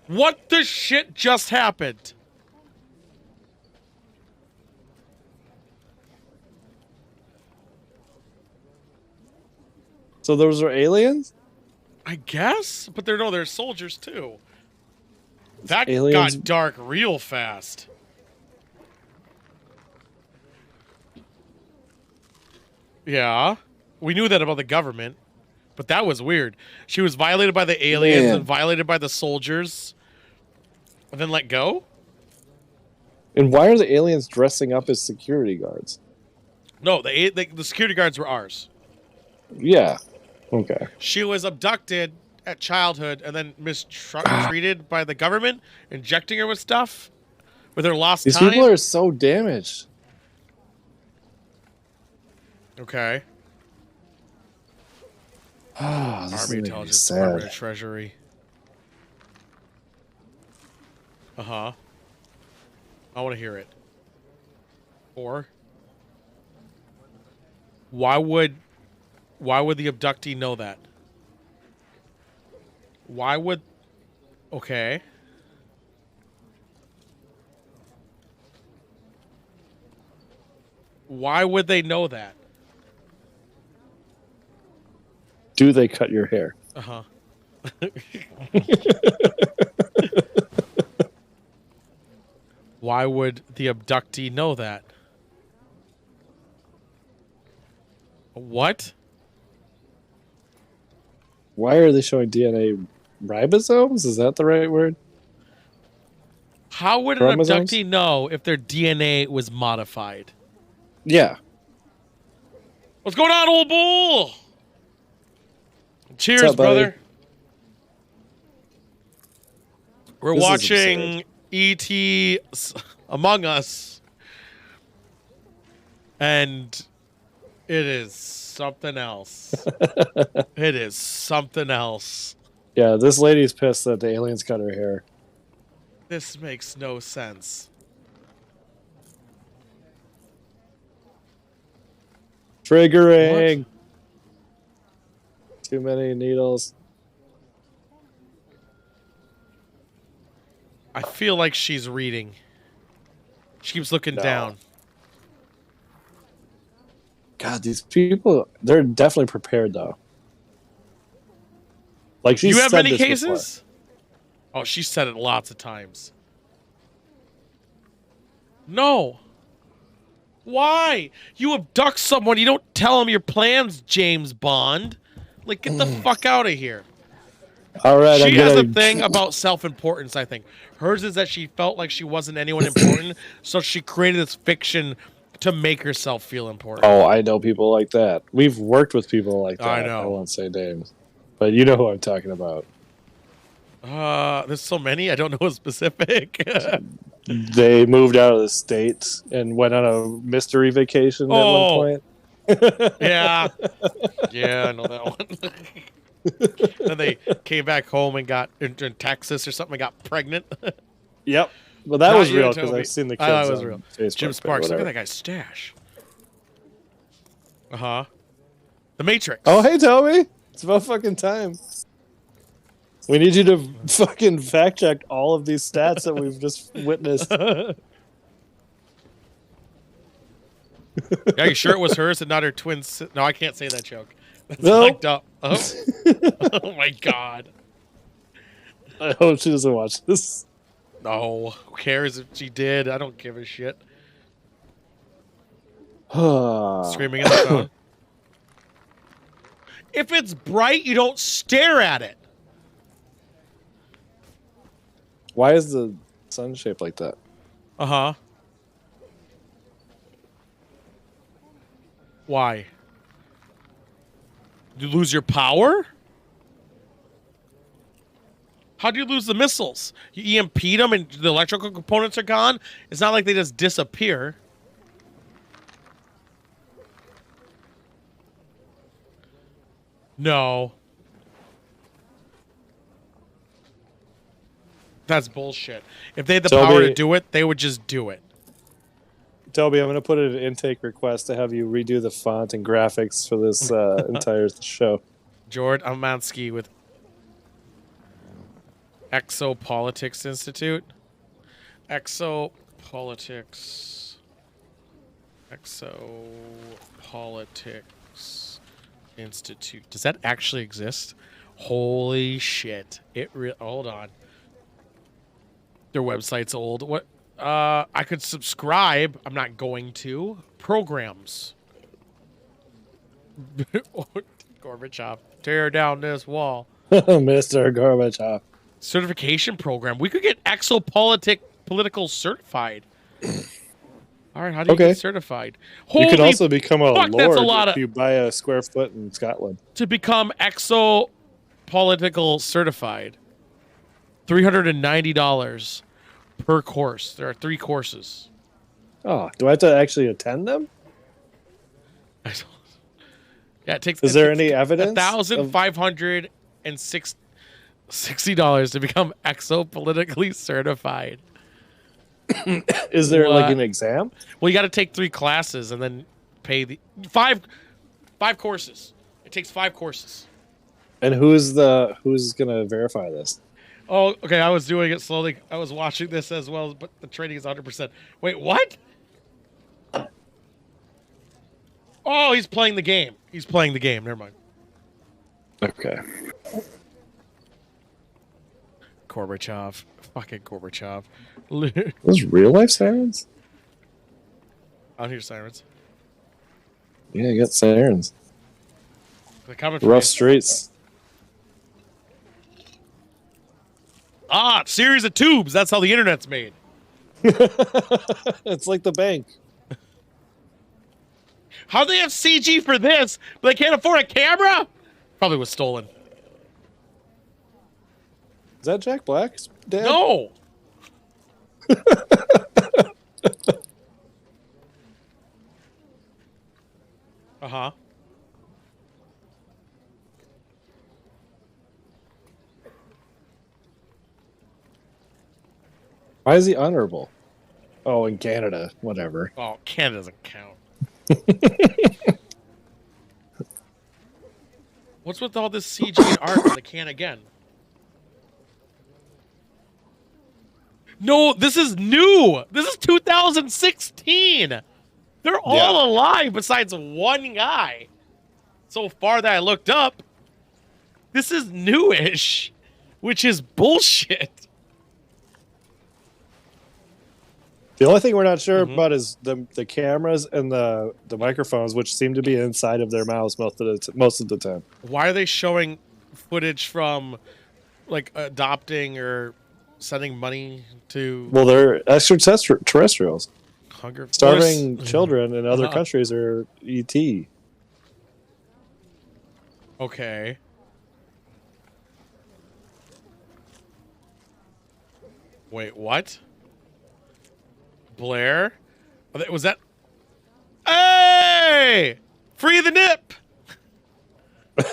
What the shit just happened? So those are aliens? I guess, but they're soldiers too. That Aliens. got dark real fast. Yeah, we knew that about the government, but that was weird. She was violated by the aliens Man. and violated by the soldiers, and then let go. And why are the aliens dressing up as security guards? No, the security guards were ours. Yeah. Okay. She was abducted at childhood and then mistreated by the government, injecting her with stuff with her lost These time. people are so damaged. Okay. Ah, this Army is Intelligence sad. Department of Treasury. Uh-huh. I want to hear it. Or why would the abductee know that? Why would okay. Why would they know that? Do they cut your hair? Uh-huh. Why would the abductee know that? What? Why are they showing DNA ribosomes? Is that the right word? How would an Chromosomes? abductee know if their DNA was modified? Yeah. What's going on, old bull? Cheers, What's up, buddy? brother. We're This is watching E.T. Among Us. And it is something else. It is something else. Yeah, this lady's pissed that the aliens cut her hair. This makes no sense. Triggering. What? Too many needles. I feel like she's reading. She keeps looking No. down. God, these people, they're definitely prepared, though. Like, she's You have said many this cases? Oh, she said it lots of times. No. Why? You abduct someone, you don't tell them your plans, James Bond. Like, get the fuck out of here. before. All right, She I'm has gonna... a thing about self-importance, I think. Hers is that she felt like she wasn't anyone important, so she created this fiction to make herself feel important. Oh, I know people like that. We've worked with people like that. I know. I won't say names. But you know who I'm talking about. There's so many, I don't know a specific. They moved out of the States and went on a mystery vacation at one point. Yeah. Yeah, I know that one. Then they came back home and got in Texas or something and got pregnant. Yep. Well, that Not was you, real because Toby. I've seen the I kids thought it was on real. Facebook. Jim but Sparks, look at whatever. that guy's stash. Uh-huh. The Matrix. Oh, hey, Toby. It's about fucking time. We need you to fucking fact check all of these stats that we've just witnessed. Are you sure it was hers and not her twin No, I can't say that joke. That's No. fucked up. Oh. Oh my god. I hope she doesn't watch this. No. Who cares if she did? I don't give a shit. Screaming in the phone. If it's bright, you don't stare at it. Why is the sun shaped like that? Uh-huh. Why? Did you lose your power? How do you lose the missiles? You EMP'd them and the electrical components are gone? It's not like they just disappear. No. That's bullshit. If they had the Toby- power to do it, they would just do it. Toby, I'm going to put in an intake request to have you redo the font and graphics for this entire show. Jord Amansky with Exopolitics Institute. Exopolitics Institute. Does that actually exist? Holy shit. Hold on. Their website's old. What? I could subscribe. I'm not going to. Programs. Gorbachev, tear down this wall. Mr. Gorbachev. Certification program. We could get political certified. All right, how do you get certified? You could also become a fuck, that's lord if you buy a square foot in Scotland. To become exopolitical certified, $390 per course. There are 3 courses. Oh, do I have to actually attend them? Yeah, it takes. Is there any evidence? $1,560 to become exopolitically certified. Is there like an exam? Well, you got to take 3 classes and then pay the 5 courses. It takes 5 courses. And who's gonna verify this? Oh, okay. I was doing it slowly. I was watching this as well, but the training is 100%. Wait, what? Oh, he's playing the game. He's playing the game. Never mind. Okay. Gorbachev. Fucking Gorbachev. Those real life sirens? I don't hear sirens. Yeah, you got sirens. They're coming for Rough me. streets. Series of tubes. That's how the internet's made. It's like the bank. How they have CG for this, but they can't afford a camera? Probably was stolen. Is that Jack Black's dad? No. Uh-huh. Why is he honorable? Oh, in Canada. Whatever. Oh, Canada doesn't count. What's with all this CG and art on the can again? No, this is new. This is 2016. They're all alive besides one guy. So far that I looked up, this is newish, which is bullshit. The only thing we're not sure about is the cameras and the microphones, which seem to be inside of their mouths most of the time. Why are they showing footage from, like, adopting or sending money to? Well, they're extraterrestrials. Hunger. Starving children in other countries are ET. Okay. Wait, what? Blair? Was that? Hey! Free the nip! What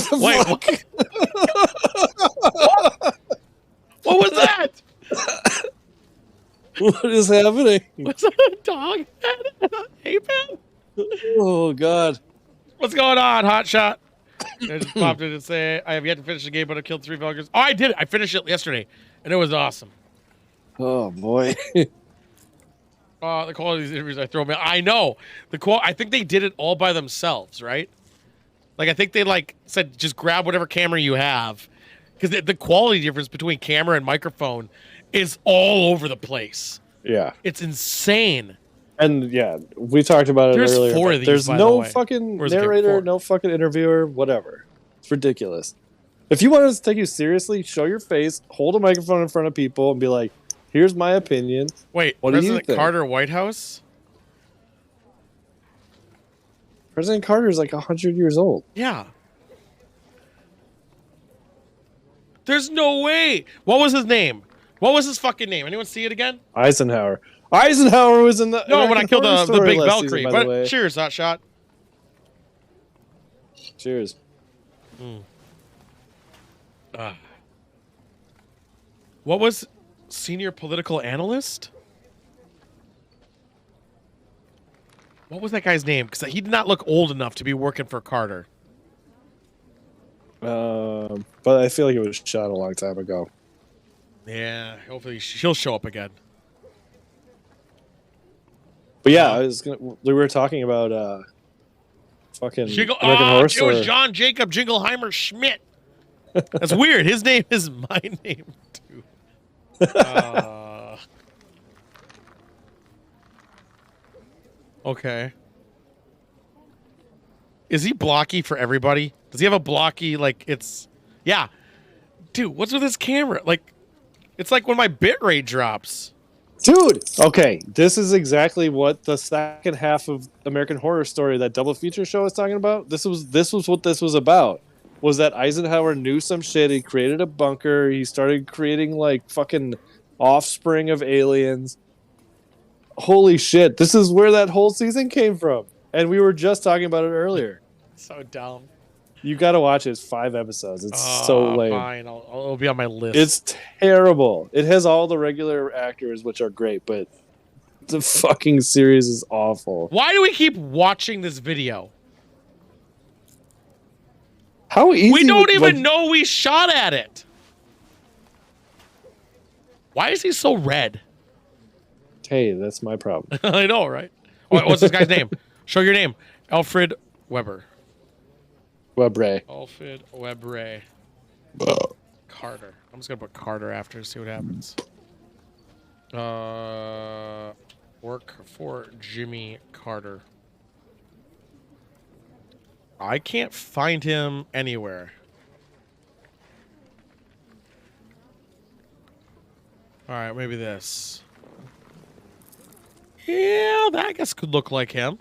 the fuck? What was that? What is happening? Was that a dog head and an ape head? Oh, God. What's going on, Hotshot? I just popped in and say, I have yet to finish the game, but I killed 3 Vulgars. Oh, I did it. I finished it yesterday, and it was awesome. Oh, boy. The quality of these interviews I throw me. I know. I think they did it all by themselves, right? Like, I think they, said, just grab whatever camera you have. Because the quality difference between camera and microphone is all over the place. Yeah. It's insane. And, yeah, we talked about it There's earlier. 4 of these, There's by no the way. fucking Or is it narrator, 4? no fucking interviewer, whatever. It's ridiculous. If you want us to take you seriously, show your face, hold a microphone in front of people, and be like, here's my opinion. Wait, what do you President think? Carter White House? President Carter is like 100 years old. Yeah. There's no way. What was his name? What was his fucking name? Anyone see it again? Eisenhower. Eisenhower was in the No, when I killed the big Valkyrie. by the way. But cheers, Hotshot. Cheers. What was senior political analyst? What was that guy's name? Because he did not look old enough to be working for Carter. But I feel like it was shot a long time ago. Yeah, hopefully she'll show up again. But yeah, we were talking about fucking American Horror Story. It was John Jacob Jingleheimer Schmidt. That's weird. His name is my name too. Okay. Is he blocky for everybody? Does he have a blocky, like, it's... Yeah. Dude, what's with his camera? Like, it's like when my bitrate drops. Dude! Okay, this is exactly what the second half of American Horror Story, that double feature show, was talking about. This was what this was about. Was that Eisenhower knew some shit. He created a bunker. He started creating, like, fucking offspring of aliens. Holy shit, this is where that whole season came from. And we were just talking about it earlier. So dumb. You gotta watch it. It's 5 episodes. It's so lame. Fine, it'll be on my list. It's terrible. It has all the regular actors, which are great, but the fucking series is awful. Why do we keep watching this video? How easy? We don't even know we shot at it. Why is he so red? Hey, that's my problem. I know, right? What's this guy's name? Show your name. Alfred Weber. Webre. Alfred Webre. Carter. I'm just gonna put Carter after to see what happens. Work for Jimmy Carter. I can't find him anywhere. All right, maybe this. Yeah, that I guess could look like him.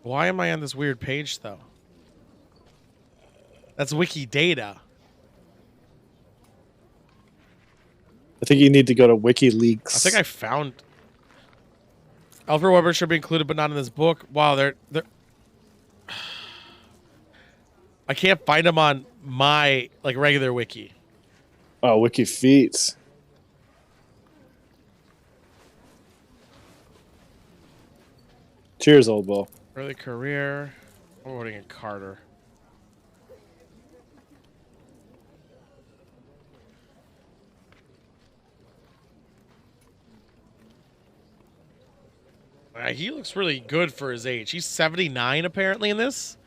Why am I on this weird page, though? That's Wikidata. I think you need to go to WikiLeaks. I think I found... Alfred Weber should be included, but not in this book. Wow, they're... I can't find him on my, like, regular wiki. Oh, WikiFeet. Cheers, old bull. Early career. I'm voting in Carter. He looks really good for his age. He's 79 apparently in this.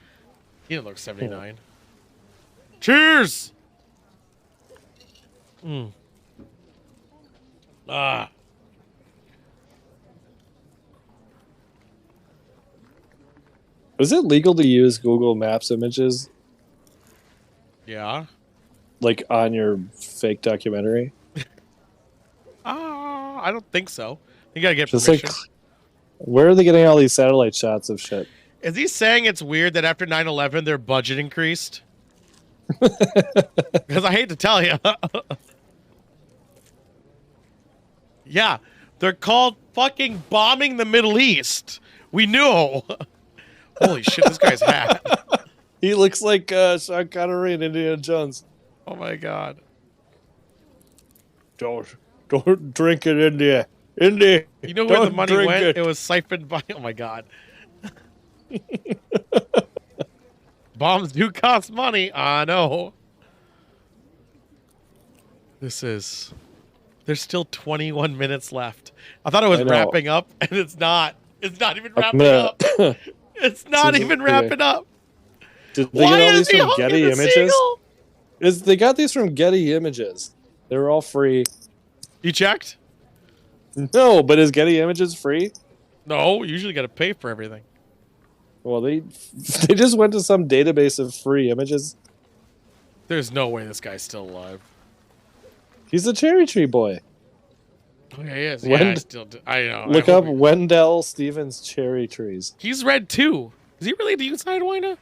He didn't look 79. Cheers! Ah. Was it legal to use Google Maps images? Yeah. Like on your fake documentary? I don't think so. You gotta get Just permission. like, where are they getting all these satellite shots of shit? Is he saying it's weird that after 9/11 their budget increased? Because I hate to tell you. Yeah, they're called fucking bombing the Middle East. We knew. Holy shit, this guy's hat. He looks like Sean Connery and Indiana Jones. Oh my god. Don't drink it, India. India. You know where the don't money drink went? it. It was siphoned by... Oh my god. Bombs do cost money. I know. This is... There's still 21 minutes left. I thought it was wrapping up, and it's not. It's not even wrapping up. It's not even wrapping up. Did they get all these from Getty Images? They got these from Getty Images. They were all free. You checked? No, but is Getty Images free? No, you usually got to pay for everything. Well, they just went to some database of free images. There's no way this guy's still alive. He's the cherry tree boy. Okay, he is. Yeah, I know. Look up Wendell Stevens cherry trees. He's red too. Is he related to you, Sidewinder?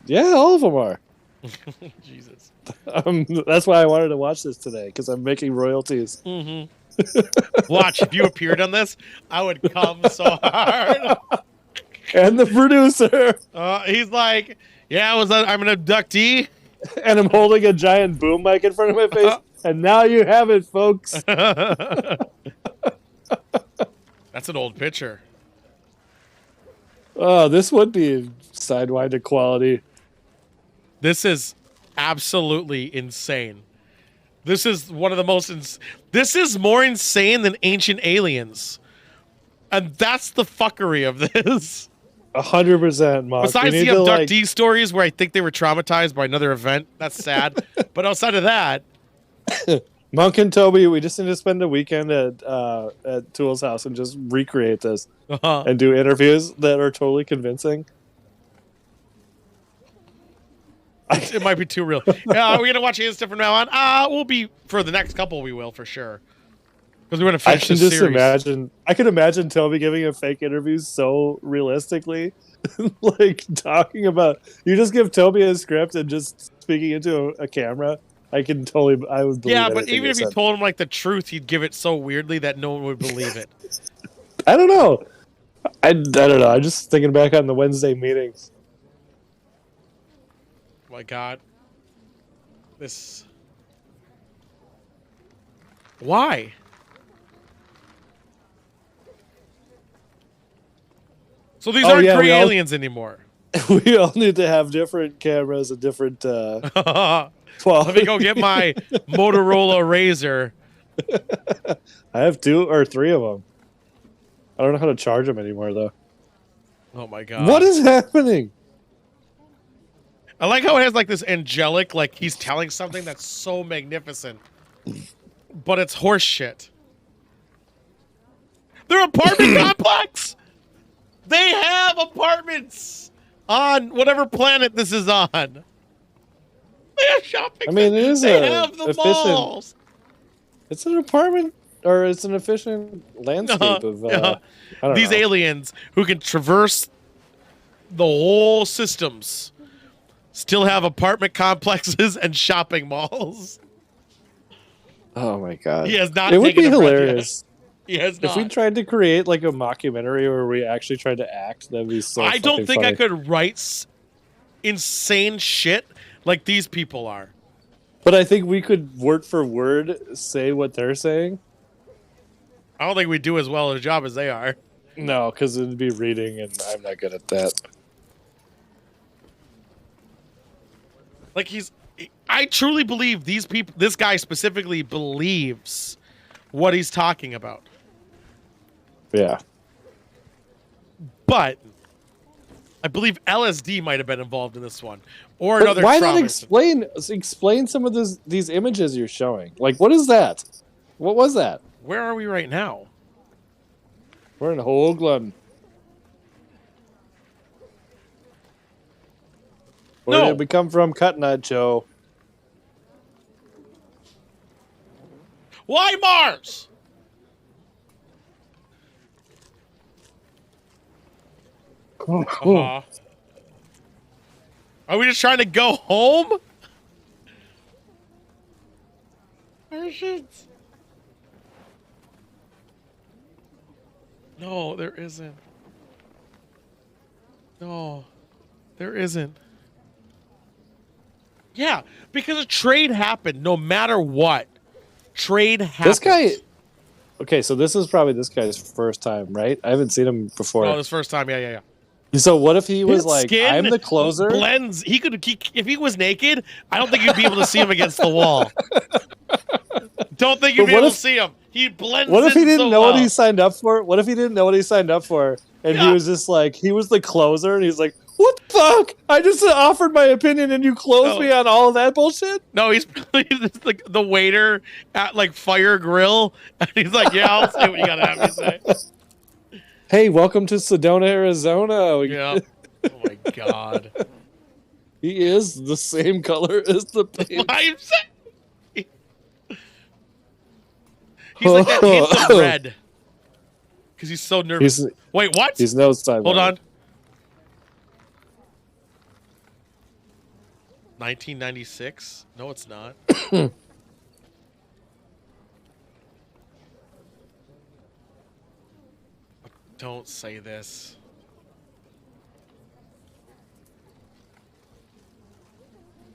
Yeah, all of them are. Jesus. That's why I wanted to watch this today, because I'm making royalties. Mm-hmm. Watch, if you appeared on this, I would come so hard. And the producer. Yeah, I'm an abductee. And I'm holding a giant boom mic in front of my face. And now you have it, folks. That's an old picture. Oh, this would be sidewinded quality. This is absolutely insane. This is one of the most. This is more insane than Ancient Aliens, and that's the fuckery of this. 100%, Mark. Besides the abductee stories where I think they were traumatized by another event, that's sad. But outside of that, Monk and Toby, we just need to spend a weekend at Tool's house and just recreate this and do interviews that are totally convincing. It might be too real. Are we gonna watch his stuff from now on? We'll be for the next couple. We will for sure because we're gonna finish this series. I can imagine Toby giving a fake interview so realistically, like talking about. You just give Toby a script and just speaking into a camera. I would believe. Yeah, but even if you told him like the truth, he'd give it so weirdly that no one would believe it. I don't know. I don't know. I'm just thinking back on the Wednesday meetings. My God. This. Why? So these aren't gray aliens anymore. We all need to have different cameras and different. Let me go get my Motorola Razr. I have 2 or 3 of them. I don't know how to charge them anymore, though. Oh my God! What is happening? I like how it has like this angelic, like he's telling something that's so magnificent, but it's horse shit. They're apartment complex. They have apartments on whatever planet this is on. They have shopping. I mean, it is they have the malls. It's an apartment, or it's an efficient landscape of I don't these know. aliens who can traverse the whole systems. Still have apartment complexes and shopping malls. Oh my God! He has not. It would be hilarious. He has not. If we tried to create like a mockumentary where we actually tried to act, that'd be so. I don't think funny. I could write insane shit like these people are. But I think we could word for word say what they're saying. I don't think we do as well a job as they are. No, because it'd be reading, and I'm not good at that. Like I truly believe these people, this guy specifically believes what he's talking about. Yeah. But I believe LSD might have been involved in this one, or another. Why not explain some of these images you're showing? Like, what is that? What was that? Where are we right now? We're in Hoagland. Where did we come from? Cutnut Joe. Why Mars? Are we just trying to go home? No, there isn't. No, there isn't. Yeah, because a trade happened no matter what. Trade happened. This guy... Okay, so this is probably this guy's first time, right? I haven't seen him before. No, this first time, yeah. So what if he was like, I'm the closer? Blends. If he was naked, I don't think you'd be able to see him against the wall. Don't think you'd be able to see him. He blends in. What if he didn't know well. what he signed up for? What if he didn't know what he signed up for? And he was just like, he was the closer, and he's like, what the fuck? I just offered my opinion, and you closed me on all of that bullshit? No, he's like the waiter at like Fire Grill, and he's like, yeah, I'll say what you gotta have me say. Hey, welcome to Sedona, Arizona. Yeah. Oh my God. He is the same color as the paint. He's like that hint of red. Because he's so nervous. Wait, what? He's nose time. Hold on. 1996? No, it's not. Don't say this.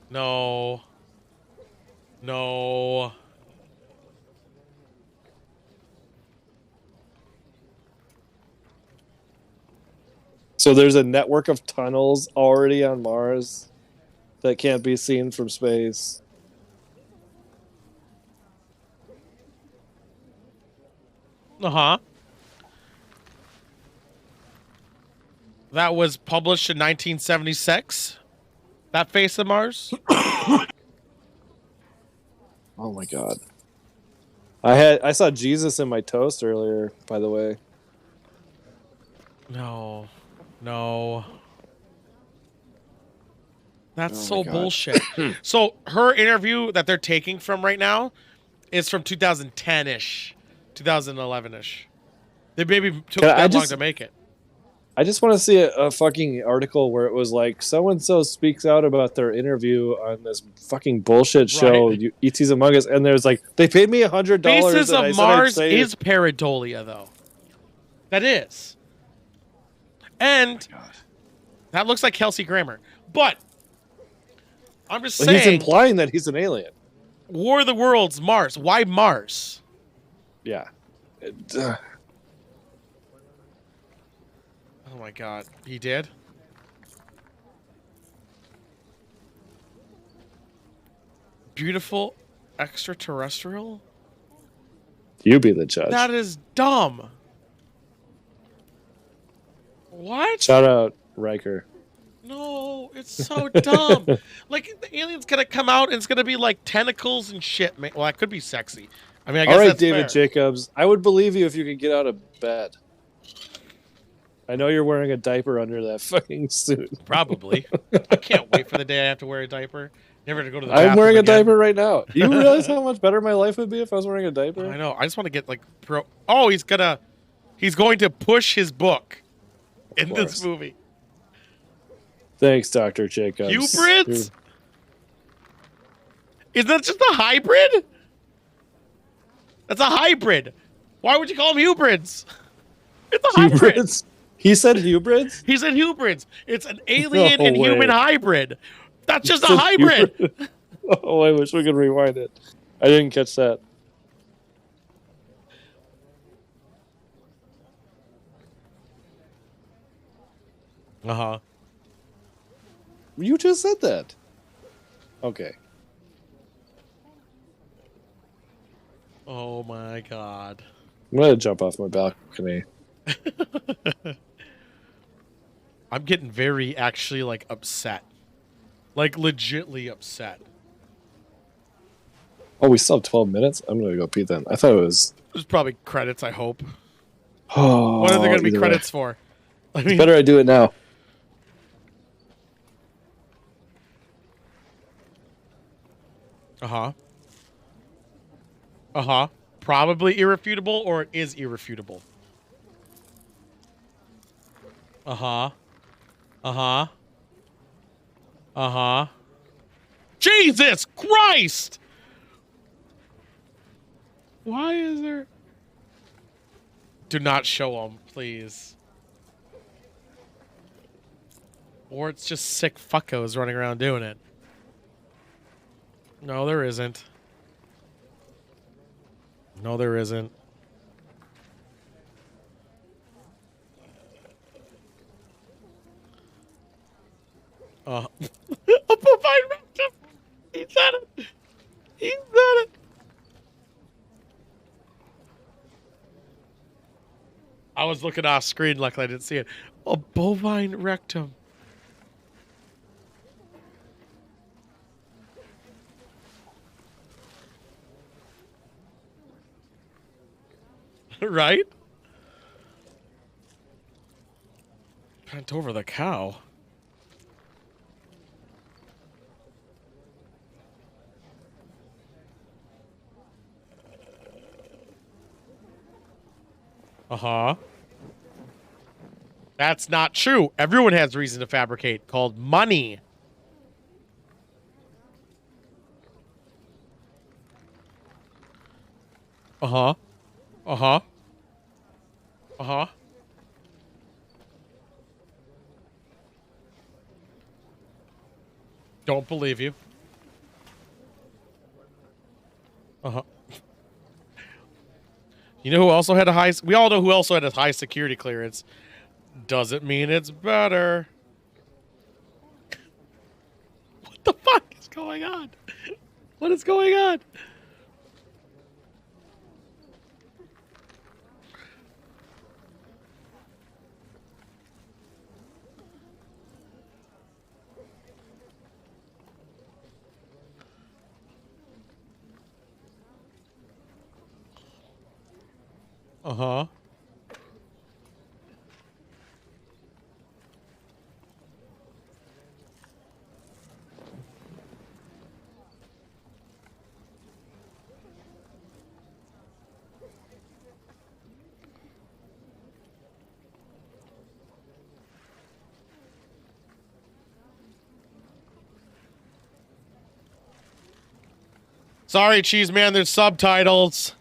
No. No. So there's a network of tunnels already on Mars that can't be seen from space. Uh-huh. That was published in 1976. That face of Mars. Oh my god. I saw Jesus in my toast earlier, by the way. No. No. That's Oh my so god. bullshit. So her interview that they're taking from right now is from 2010-ish, 2011-ish. They maybe took that long to make it. I just want to see a fucking article where it was like so and so speaks out about their interview on this fucking bullshit show, Right. ET's Among Us, and there's like they paid me $100. Faces and of I Mars said I'd say is pareidolia, though. That is. And that looks like Kelsey Grammer. But I'm just saying. He's implying that he's an alien. War of the Worlds, Mars. Why Mars? Yeah. Oh my god. He did? Beautiful extraterrestrial? You be the judge. That is dumb. What? Shout out Riker. No, it's so dumb. Like, the alien's gonna come out and it's gonna be like tentacles and shit, man. Well, that could be sexy. I mean, I guess all right, that's David fair. Jacobs. I would believe you if you could get out of bed. I know you're wearing a diaper under that fucking suit. Probably. I can't wait for the day I have to wear a diaper. Never to go to the bathroom I'm wearing a again. diaper right now. Do you realize how much better my life would be if I was wearing a diaper? I know. I just want to get like pro. Oh, he's going to push his book in this movie. Thanks, Dr. Jacobs. Hybrids? Is that just a hybrid? That's a hybrid. Why would you call them hybrids? It's a hybrid. Hybrids? He said hybrids? He said hybrids. It's an alien and human hybrid. That's just a hybrid. Oh, I wish we could rewind it. I didn't catch that. Uh-huh. You just said that. Okay. Oh my god. I'm going to jump off my balcony. I'm getting very actually like upset. Like legitly upset. Oh, we still have 12 minutes? I'm going to go pee then. I thought it was... There's probably credits, I hope. Oh, what are there going to be credits for? I mean, it's better I do it now. Uh-huh. Uh-huh. Probably irrefutable, or it is irrefutable. Uh-huh. Uh-huh. Uh-huh. Jesus Christ! Why is there... Do not show them, please. Or it's just sick fuckos running around doing it. No, there isn't. No, there isn't. A bovine rectum! He said it! He said it! I was looking off screen, luckily I didn't see it. A bovine rectum. Right? Bent over the cow. Uh-huh. That's not true. Everyone has reason to fabricate, called money. Uh-huh. Uh-huh. Uh-huh. Don't believe you. Uh-huh. You know who also had a high... We all know who also had a high security clearance. Doesn't mean it's better. What the fuck is going on? What is going on? Uh-huh. Sorry, Cheese Man, there's subtitles.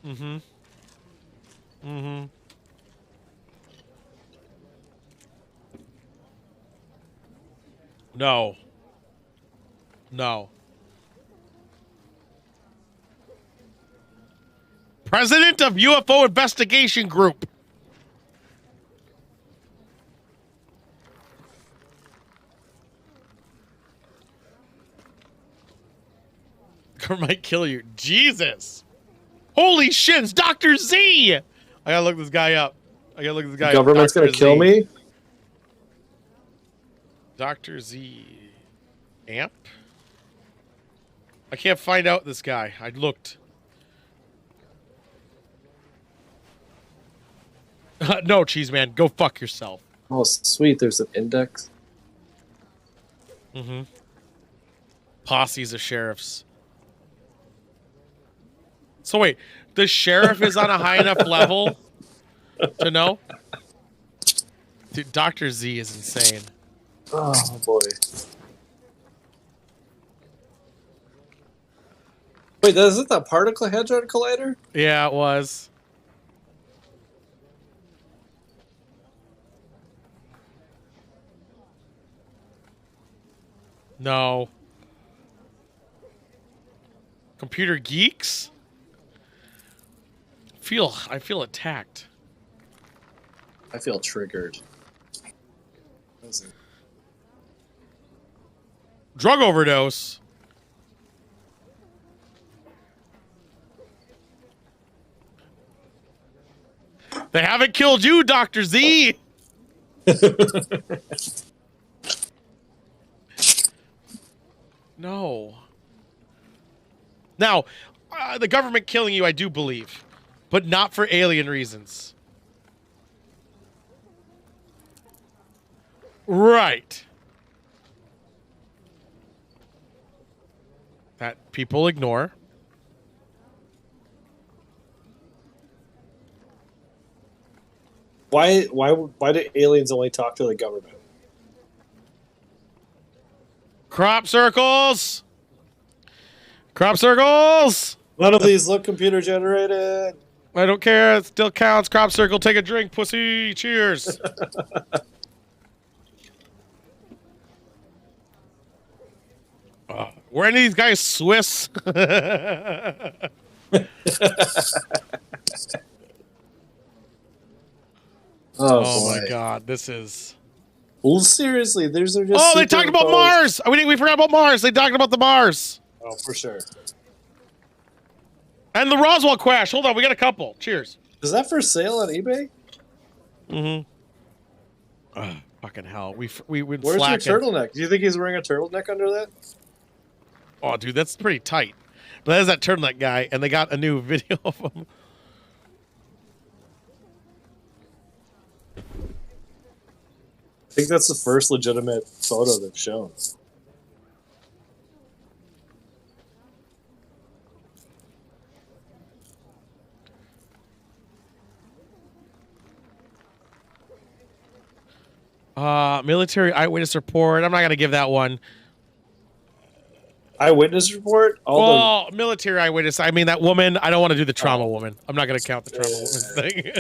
Mm-hmm. Mm-hmm. No. No. President of UFO Investigation Group. Might kill you. Jesus. Holy shit, it's Dr. Z! I gotta look this guy up. Government's gonna kill me? Dr. Z. Amp? I can't find out this guy. I looked. No, Cheese Man, go fuck yourself. Oh, sweet, there's an index. Mm-hmm. Posses of sheriffs. So wait, the sheriff is on a high enough level to know? Dude, Dr. Z is insane. Oh, boy. Wait, is it that particle hadron collider? Yeah, it was. No. Computer geeks? I feel attacked. I feel triggered. Drug overdose. They haven't killed you, Dr. Z. No. Now, the government killing you, I do believe, but not for alien reasons. Right. That people ignore. Why do aliens only talk to the government? Crop circles. Crop circles. None of these look computer generated. I don't care. It still counts. Crop circle. Take a drink, pussy. Cheers. Were any of these guys Swiss? Oh my god, this is... Well, seriously, these are just... Oh, they talked about Mars! We forgot about Mars. They talked about the Mars. Oh, for sure. And the Roswell crash. Hold on, we got a couple. Cheers. Is that for sale on eBay? Mm-hmm. Fucking hell. We went Where's slacking. your turtleneck? Do you think he's wearing a turtleneck under that? Oh, dude, that's pretty tight. But there's that turtleneck guy, and they got a new video of him. I think that's the first legitimate photo they've shown. Military eyewitness report. I'm not gonna give that one. Eyewitness report? Military eyewitness. I mean, that woman. I don't want to do the trauma woman. I'm not gonna count the trauma woman thing.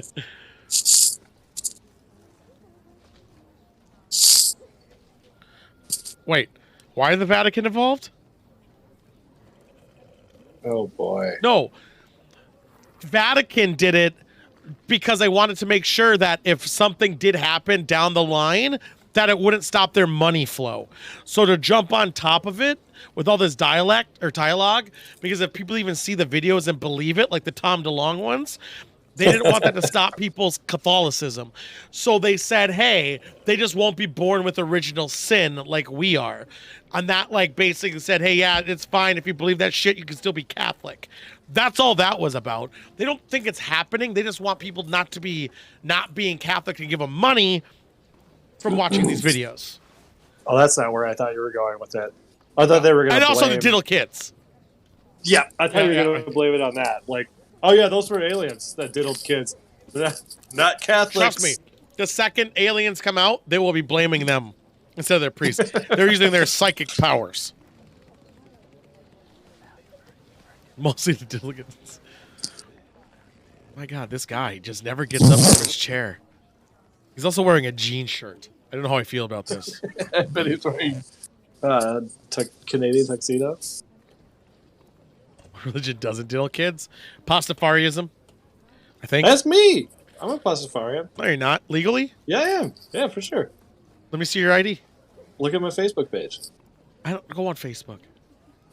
Wait, Why is the Vatican involved? Oh boy. No. Vatican did it because they wanted to make sure that if something did happen down the line, that it wouldn't stop their money flow. So to jump on top of it with all this dialogue, because if people even see the videos and believe it, like the Tom DeLonge ones, they didn't want that to stop people's Catholicism. So they said, hey, they just won't be born with original sin like we are. And that like basically said, hey, yeah, it's fine. If you believe that shit, you can still be Catholic. That's all that was about. They don't think it's happening. They just want people not being Catholic and give them money from watching these videos. Oh, that's not where I thought you were going with it. I thought they were going to And blame... also the diddle kids. Yeah, I thought you were going to blame it on that. Like, oh yeah, those were aliens that diddled kids. Not Catholics. Trust me, the second aliens come out, they will be blaming them instead of their priests. They're using their psychic powers. Mostly the diddle kids. My God, this guy just never gets up from his chair. He's also wearing a jean shirt. I don't know how I feel about this. I bet he's wearing Canadian tuxedo. Religion doesn't diddle kids. Pastafarianism, I think. That's me. I'm a Pastafarian. No, you're not. Legally? Yeah, I am. Yeah, for sure. Let me see your ID. Look at my Facebook page. I don't go on Facebook.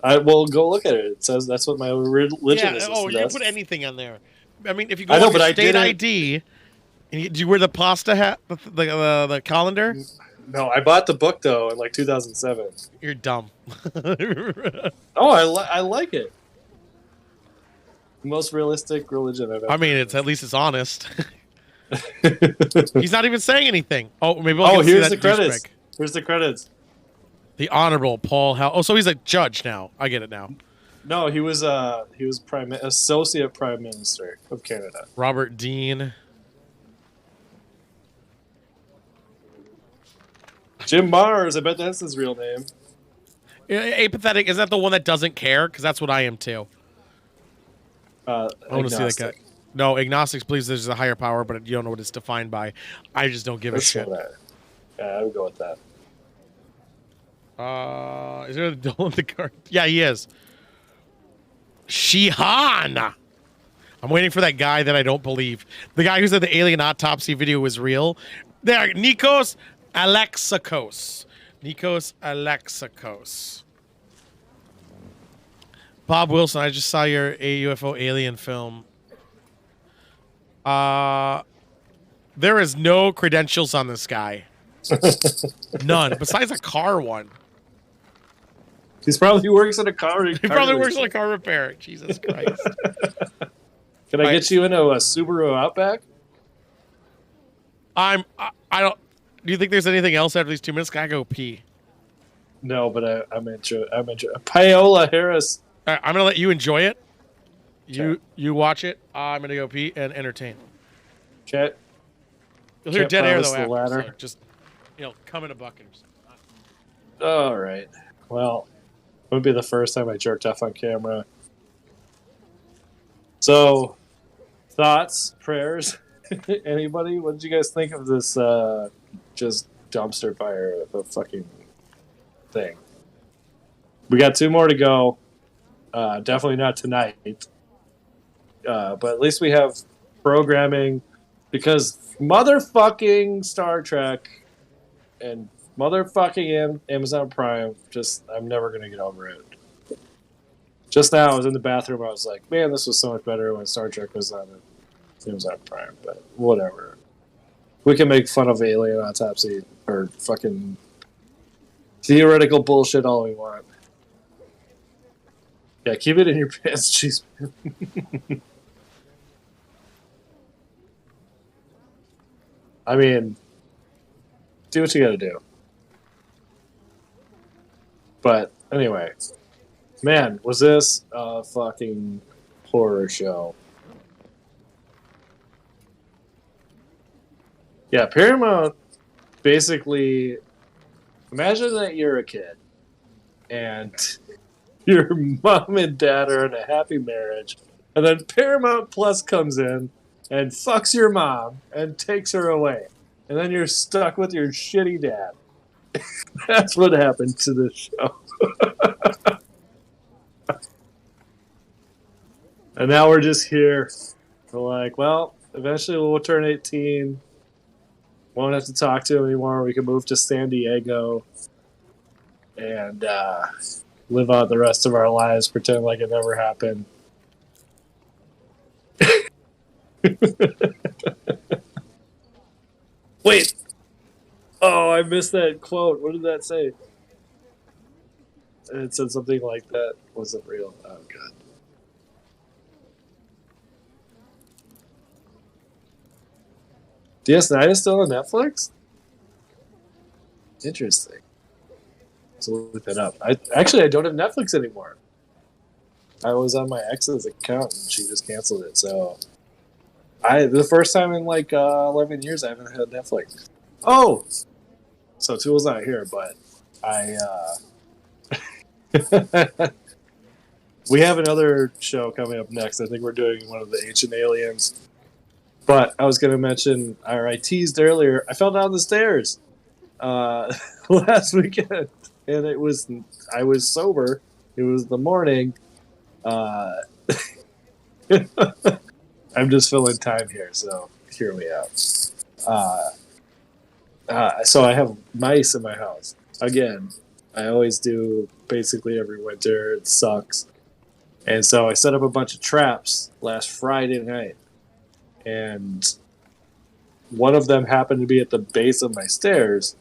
I will go look at it. It says that's what my religion is. Oh, you can put anything on there. I mean, if you go I know, on but your I state didn't- ID, and do you wear the pasta hat, the colander? No, I bought the book though in like 2007. You're dumb. Oh, I like it. Most realistic religion I've ever. I mean, at least it's honest. He's not even saying anything. Oh, maybe. Here's the credits. Here's the credits. The Honorable Paul Hal. Oh, so he's a judge now. I get it now. No, he was associate prime minister of Canada. Robert Dean. Jim Mars. I bet that's his real name. Apathetic. Is that the one that doesn't care? Because that's what I am too. I want to see that guy. No, agnostics believes there's a higher power, but you don't know what it's defined by. I just don't give a shit. Yeah, I would go with that. Is there a doll in the card? Yeah, he is. Shihan. I'm waiting for that guy that I don't believe. The guy who said the alien autopsy video was real. There, Nikos Alexakos. Nikos Alexakos. Bob Wilson, I just saw your UFO alien film. There is no credentials on this guy. None, besides a car one. He probably works at a car. He probably works on a car repair. Jesus Christ. Can I get you into a Subaru Outback? I don't. Do you think there's anything else after these 2 minutes? Gotta go pee. No, but I'm into. Paola Harris. All right, I'm gonna let you enjoy it. You watch it. I'm gonna go pee and entertain. Okay. You'll hear dead air though the after. ladder. So just come in a bucket. All right. Well, it would be the first time I jerked off on camera. So, thoughts, prayers, anybody? What did you guys think of this? Just dumpster fire of a fucking thing. We got 2 more to go. Definitely not tonight. But at least we have programming because motherfucking Star Trek and motherfucking Amazon Prime, I'm never going to get over it. Just now I was in the bathroom, I was like, man, this was so much better when Star Trek was on Amazon Prime, but whatever. We can make fun of alien autopsy or fucking theoretical bullshit all we want. Yeah, keep it in your pants, jeez. I mean, do what you gotta do. But anyway, man, was this a fucking horror show? Yeah, Paramount basically, imagine that you're a kid and your mom and dad are in a happy marriage, and then Paramount Plus comes in and fucks your mom and takes her away. And then you're stuck with your shitty dad. That's what happened to this show. And now we're just here. We're like, well, eventually we'll turn 18. Won't have to talk to him anymore. We can move to San Diego and live out the rest of our lives, pretend like it never happened. Wait. Oh, I missed that quote. What did that say? It said something like that wasn't real. Oh, God. DS9 is still on Netflix? Interesting. So look that up. I don't have Netflix anymore. I was on my ex's account and she just canceled it. So the first time in like 11 years I haven't had Netflix. Oh, so Tool's not here, but we have another show coming up next. I think we're doing one of the Ancient Aliens. But I was going to mention, or I teased earlier, I fell down the stairs last weekend, and I was sober. It was the morning. I'm just filling time here, so hear me out. So I have mice in my house. Again, I always do basically every winter. It sucks. And so I set up a bunch of traps last Friday night. And one of them happened to be at the base of my stairs.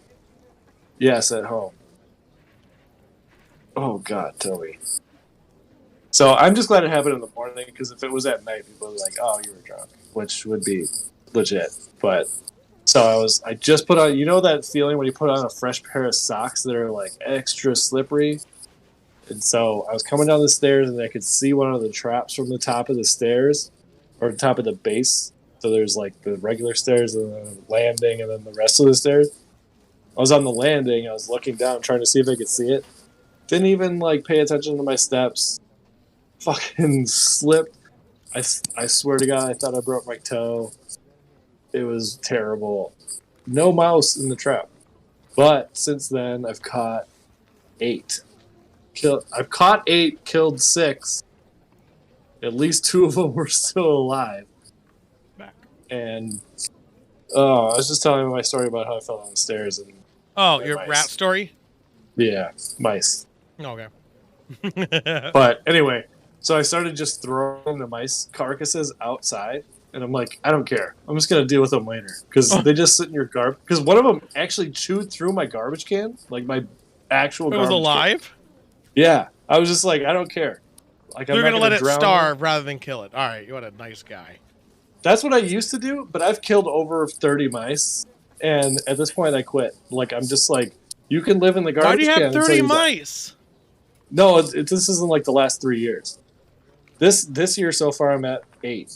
Yes, at home. Oh, God, Toby. So I'm just glad it happened in the morning, because if it was at night, people would be like, oh, you were drunk, which would be legit. But so I just put on, you know that feeling when you put on a fresh pair of socks that are like extra slippery? And so I was coming down the stairs and I could see one of the traps from the top of the stairs, or the top of the base. So there's like the regular stairs and then the landing and then the rest of the stairs. I was on the landing. I was looking down trying to see if I could see it. Didn't even like pay attention to my steps. Fucking slipped. I swear to God, I thought I broke my toe. It was terrible. No mouse in the trap. But since then, I've caught 8. I've caught 8, killed 6. At least 2 of them were still alive. And I was just telling you my story about how I fell down the stairs. And your mice. Rat story? Yeah, mice. Okay. But anyway, so I started just throwing the mice carcasses outside. And I'm like, I don't care. I'm just going to deal with them later. Because they just sit in your garbage. Because one of them actually chewed through my garbage can. Like my actual garbage can. It was alive? Yeah. I was just like, I don't care. Like, You're going to let it starve rather than kill it. All right. You're a nice guy. That's what I used to do. But I've killed over 30 mice. And at this point, I quit. Like, I'm just like, you can live in the garbage can. Why do you have 30 mice? No, this isn't like the last 3 years. This year so far, I'm at 8.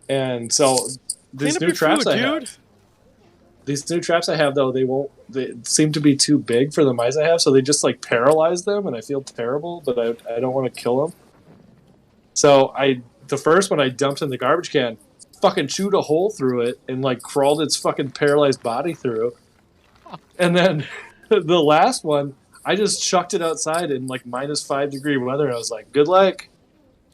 And so these new traps these new traps I have, though, they seem to be too big for the mice I have, so they just like paralyze them, and I feel terrible, but I don't want to kill them. So the first one I dumped in the garbage can, fucking chewed a hole through it and like crawled its fucking paralyzed body through. And then the last one, I just chucked it outside in like -5-degree weather, and I was like, good luck.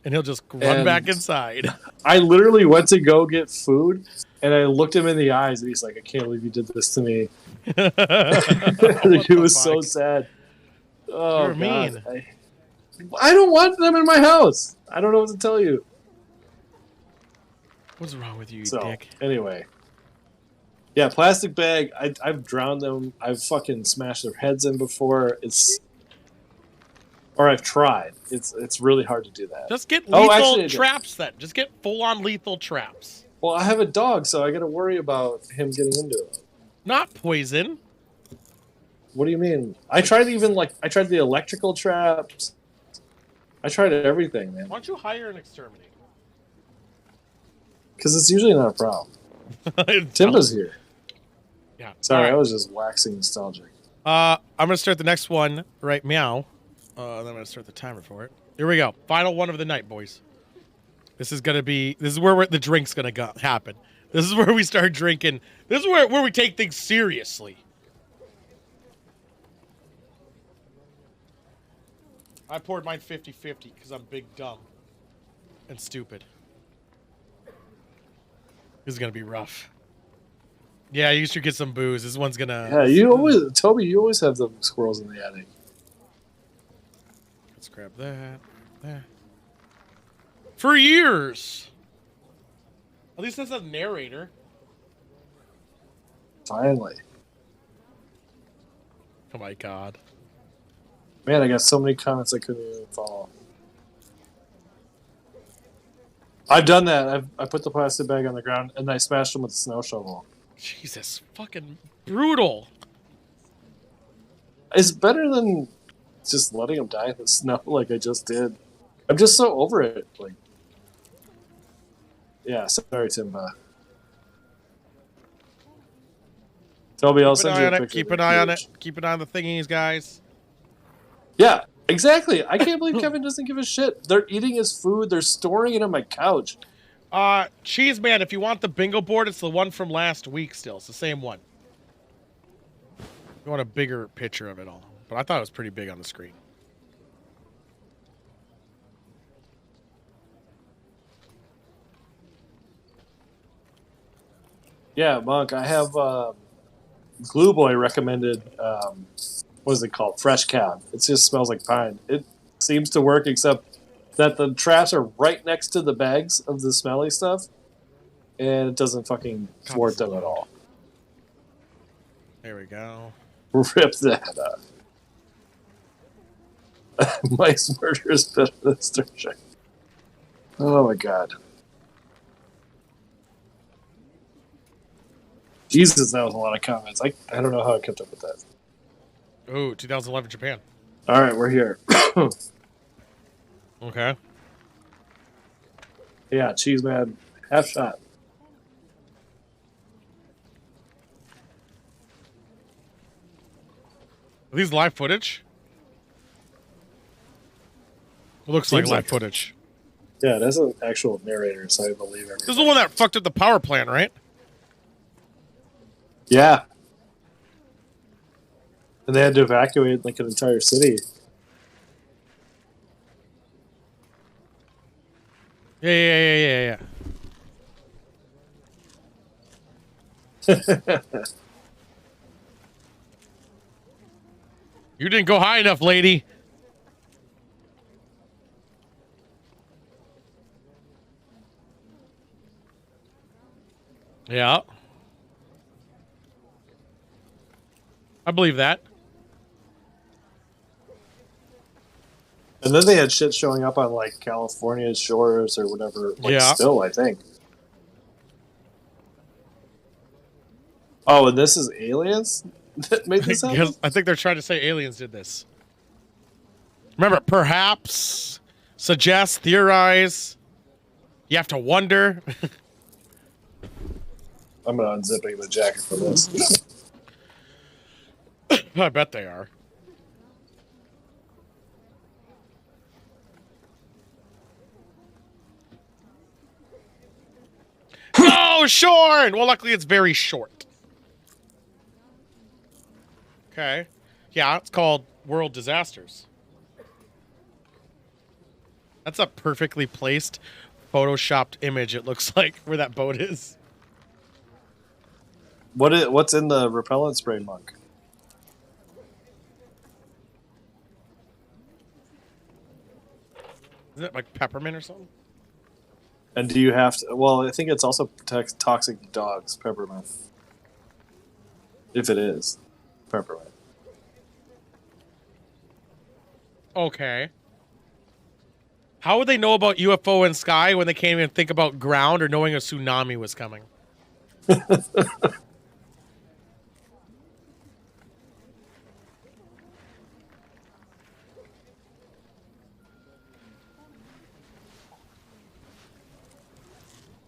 And he'll just run back inside. I literally went to go get food, and I looked him in the eyes, and he's like, I can't believe you did this to me. It was so sad. Oh, You're mean. I don't want them in my house. I don't know what to tell you. What's wrong with you, dick? Anyway. Yeah, plastic bag. I've drowned them. I've fucking smashed their heads in before. Or I've tried. It's really hard to do that. Just get lethal traps then. Just get full-on lethal traps. Well, I have a dog, so I got to worry about him getting into it. Not poison. What do you mean? I tried the electrical traps. I tried everything, man. Why don't you hire an exterminator? Because it's usually not a problem. Timba's here. Yeah. Sorry, I was just waxing nostalgic. I'm gonna start the next one right meow. Then I'm gonna start the timer for it. Here we go. Final one of the night, boys. This is where the drink's gonna happen. This is where we start drinking. This is where we take things seriously. I poured mine 50-50 because I'm big, dumb, and stupid. This is gonna be rough. Yeah, you should get some booze. This one's gonna... Yeah, you always... Toby, you always have the squirrels in the attic. Let's grab that. There. For years! At least that's a narrator. Finally. Oh my god. Man, I got so many comments I couldn't even follow. I've done that. I put the plastic bag on the ground and I smashed them with a snow shovel. Jesus, fucking brutal. It's better than just letting them die in the snow like I just did. I'm just so over it. Like, yeah, sorry, Timba. Toby, I'll send you a picture. Keep an eye on it. Keep an eye on the thingies, guys. Yeah, exactly. I can't believe Kevin doesn't give a shit. They're eating his food. They're storing it on my couch. Cheese Man, if you want the bingo board, it's the one from last week still. It's the same one. You want a bigger picture of it all. But I thought it was pretty big on the screen. Yeah, Monk, I have Glue Boy recommended, what is it called? Fresh Cab. It just smells like pine. It seems to work, except that the traps are right next to the bags of the smelly stuff, and it doesn't fucking thwart them at all. There we go. Rip that up. Mike's murder is better than Sturgeon. Oh my god. Jesus, that was a lot of comments. I don't know how I kept up with that. Ooh, 2011 Japan. All right, we're here. Okay. Yeah, Cheese Man, half shot. Are these live footage? It looks like live footage. Yeah, that's an actual narrator, so I believe everything. This is the one that fucked up the power plant, right? Yeah. And they had to evacuate like an entire city. Yeah. You didn't go high enough, lady. Yeah. I believe that. And then they had shit showing up on like California's shores or whatever. Like, yeah. Still, I think. Oh, and this is aliens that made this happen? I think they're trying to say aliens did this. Remember, perhaps, suggest, theorize. You have to wonder. I'm gonna unzipping the jacket for this. I bet they are. No, Shorn! Well, luckily it's very short. Okay. Yeah, it's called World Disasters. That's a perfectly placed, photoshopped image, it looks like, where that boat is. What's in the repellent spray, Monk? Is it like peppermint or something? And do you have to... Well, I think it's also protects toxic dogs, peppermint. If it is peppermint. Okay. How would they know about UFO and sky when they can't even think about ground or knowing a tsunami was coming?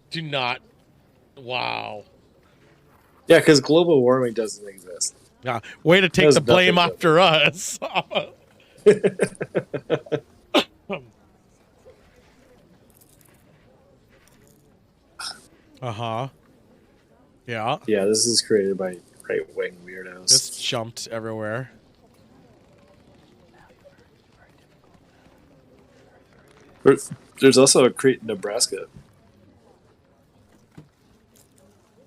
Do not. Wow. Yeah, because global warming doesn't exist. Yeah, way to take the blame after us. Uh-huh. Yeah. Yeah, this is created by right-wing weirdos. Just jumped everywhere. There's also a Crete in Nebraska.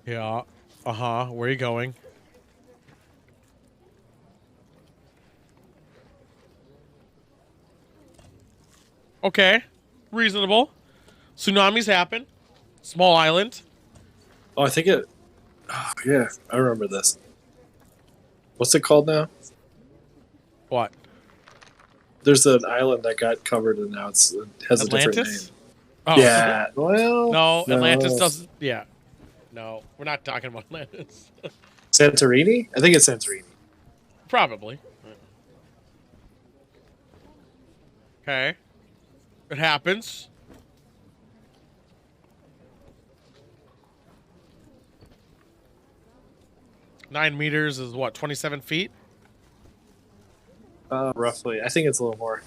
Yeah. Where are you going? Okay. Reasonable. Tsunamis happen. Small island. Oh, I think it. Oh, yeah, I remember this. What's it called now? What? There's an island that got covered and now it has a different name. Atlantis? Oh. Yeah. Well, no, Atlantis doesn't. Yeah. No, we're not talking about Atlantis. Santorini? I think it's Santorini. Probably. Okay. It happens. Nine meters is what, 27 feet? Roughly. I think it's a little more.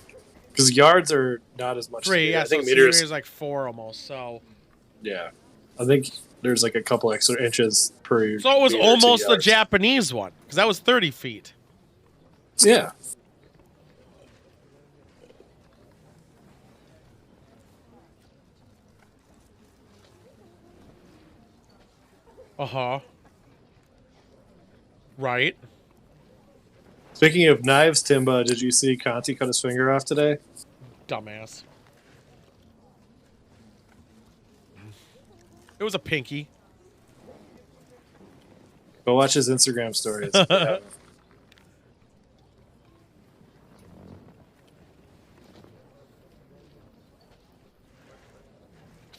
Because yards are not as much. 3, yeah, I think so meters is like 4 almost, so. Yeah. I think there's like a couple extra inches per. So it was almost the Japanese one, because that was 30 feet. Yeah. Right. Speaking of knives, Timba, did you see Conti cut his finger off today? Dumbass. It was a pinky. Go watch his Instagram stories.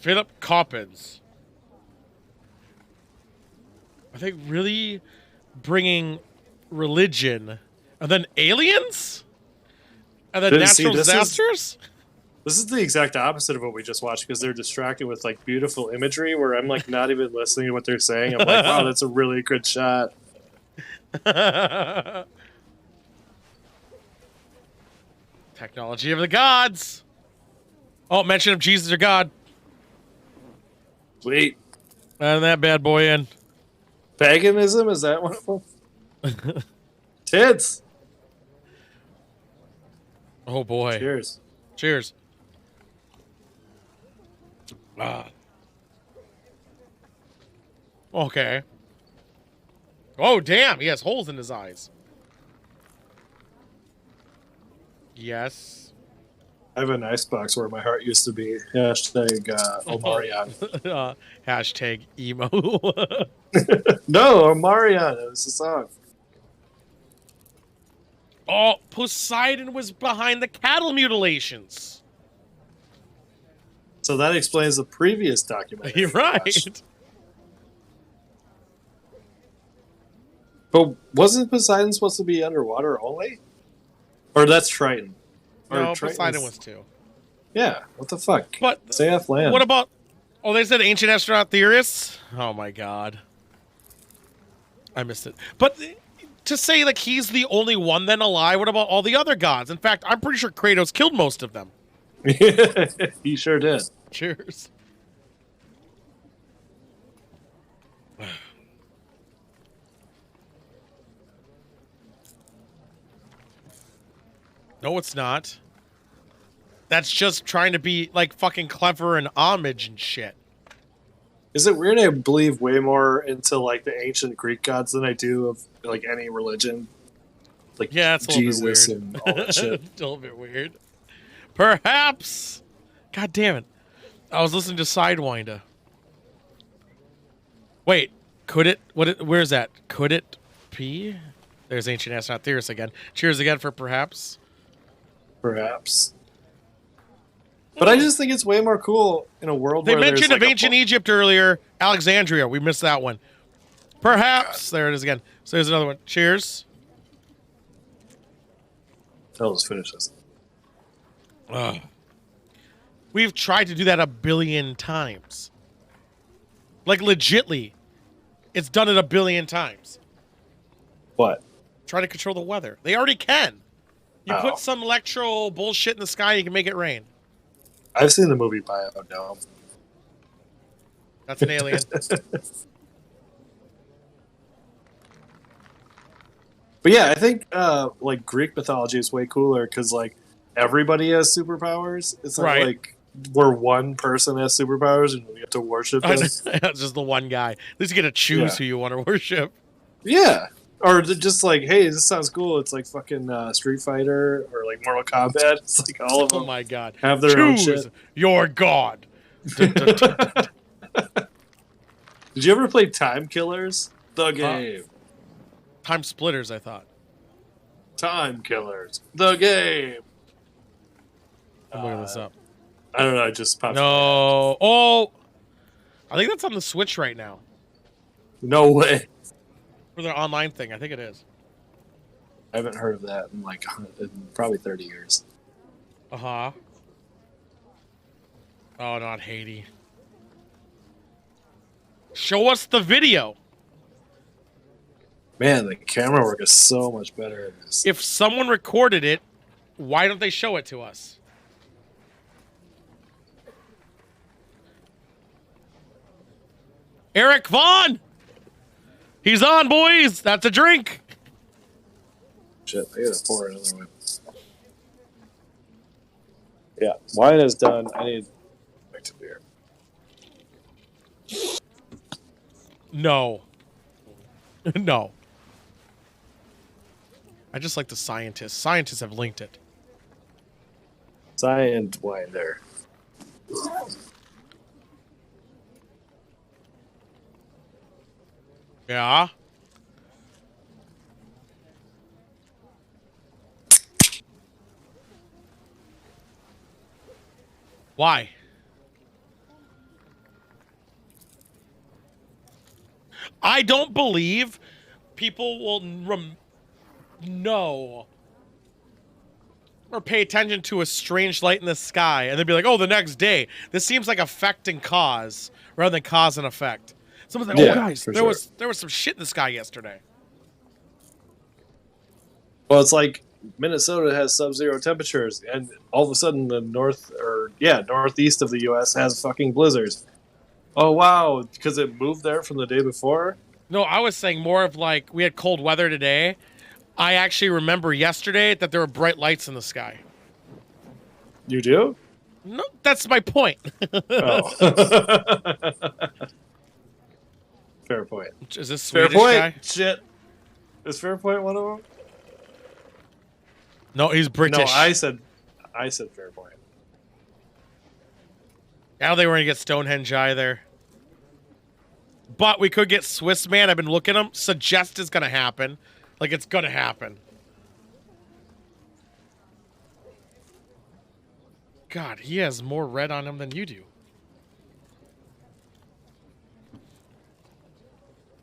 Philip Coppens. Are they really bringing religion and then aliens and then natural disasters? This is the exact opposite of what we just watched because they're distracted with like beautiful imagery where I'm like not even listening to what they're saying. I'm like, wow, that's a really good shot. Technology of the gods. Oh, mention of Jesus or God. Sweet. And that bad boy in. Paganism? Is that one of them? Tits. Oh boy. Cheers. Cheers. Ah. Okay. Oh, damn. He has holes in his eyes. Yes. I have an icebox where my heart used to be. Hashtag Omarion. Hashtag emo. No, Omarion. It was a song. Oh, Poseidon was behind the cattle mutilations. So that explains the previous documentary. You're right. But wasn't Poseidon supposed to be underwater only? Or that's Triton? No, Poseidon was too. Yeah, what the fuck? But stay off land. What about... Oh, they said ancient astronaut theorists? Oh my god. I missed it. But to say like he's the only one then alive, what about all the other gods? In fact, I'm pretty sure Kratos killed most of them. He sure did. Cheers. No, it's not. That's just trying to be like fucking clever and homage and shit. Is it weird? I believe way more into like the ancient Greek gods than I do of like any religion. Like yeah, it's a Jesus little bit weird. And all that shit. It's a little bit weird. Perhaps. God damn it! I was listening to Sidewinder. Wait, could it? Where's that? Could it be? There's ancient astronaut theorists again. Cheers again for perhaps. Perhaps. But I just think it's way more cool in a world where they mentioned like of ancient Egypt earlier. Alexandria, we missed that one. Perhaps. There it is again. So there's another one. Cheers. I'll just finish this. Ugh. We've tried to do that 1 billion times. Like legitly. It's done it 1 billion times. What? Try to control the weather. They already can. You put some electro bullshit in the sky, you can make it rain. I've seen the movie Biodome. That's an alien. But yeah, I think like Greek mythology is way cooler because like everybody has superpowers. It's not right. like where one person has superpowers and we have to worship them. It's just the one guy. At least you get to choose who you want to worship. Yeah. Or just like, hey, this sounds cool. It's like fucking Street Fighter or like Mortal Kombat. It's like all of them. Oh my god! Have their own shit. Your god. Did you ever play Time Killers? The game. Time Splitters, I thought. Time Killers. The game. I'm looking this up. I don't know. It just popped. No. Oh, I think that's on the Switch right now. No way. For their online thing, I think it is. I haven't heard of that in like probably 30 years. Uh-huh. Oh, not Haiti. Show us the video. Man, the camera work is so much better in this. If someone recorded it, why don't they show it to us? Eric Vaughn! He's on, boys! That's a drink! Shit, I gotta pour another one. Yeah, wine is done. I need back to beer. No. No. I just like the scientists. Scientists have linked it. Science wine there. Yeah? Why? I don't believe people will know or pay attention to a strange light in the sky and they'd be like, oh, the next day. This seems like effect and cause rather than cause and effect. Someone's like, oh, guys, there was some shit in the sky yesterday. Well, it's like Minnesota has sub-zero temperatures, and all of a sudden the northeast of the U.S. has fucking blizzards. Oh, wow, because it moved there from the day before? No, I was saying more of like, we had cold weather today. I actually remember yesterday that there were bright lights in the sky. You do? No, that's my point. Oh. Fair point. Is this Swedish guy? Shit. Is Fairpoint one of them? No, he's British. No, I said Fairpoint. I don't think we're going to get Stonehenge either. But we could get Swiss Man. I've been looking at him. Suggest is going to happen. Like, it's going to happen. God, he has more red on him than you do.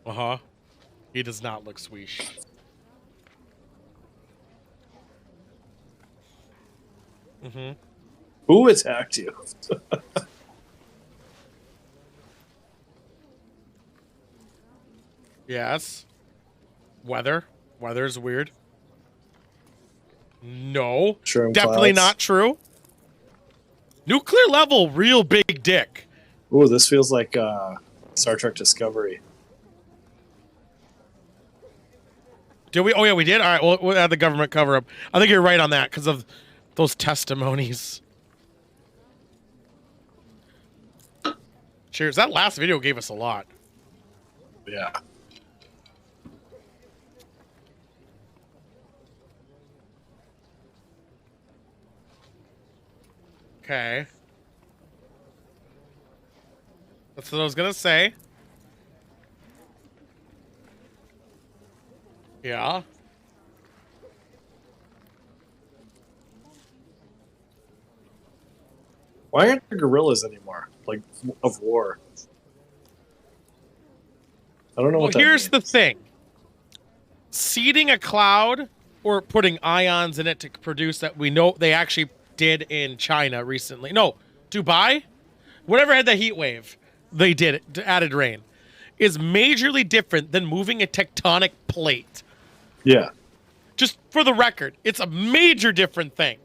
Uh-huh. He does not look Swedish. Mm-hmm. Who attacked you? Yes. Weather. Weather's weird. No. Definitely not true. Nuclear level, real big dick. Ooh, this feels like Star Trek Discovery. Did we? Oh, yeah, we did? All right, we'll add the government cover-up. I think you're right on that because of those testimonies. Cheers. That last video gave us a lot. Yeah. Okay. That's what I was going to say. Yeah. Why aren't there gorillas anymore? Like, of war. I don't know what that here's means. the thing. Seeding a cloud or putting ions in it to produce that we know they actually did in China recently. No, Dubai? Whatever had the heat wave, they did it, added rain. Is majorly different than moving a tectonic plate. Yeah. Just for the record, it's a major different thing.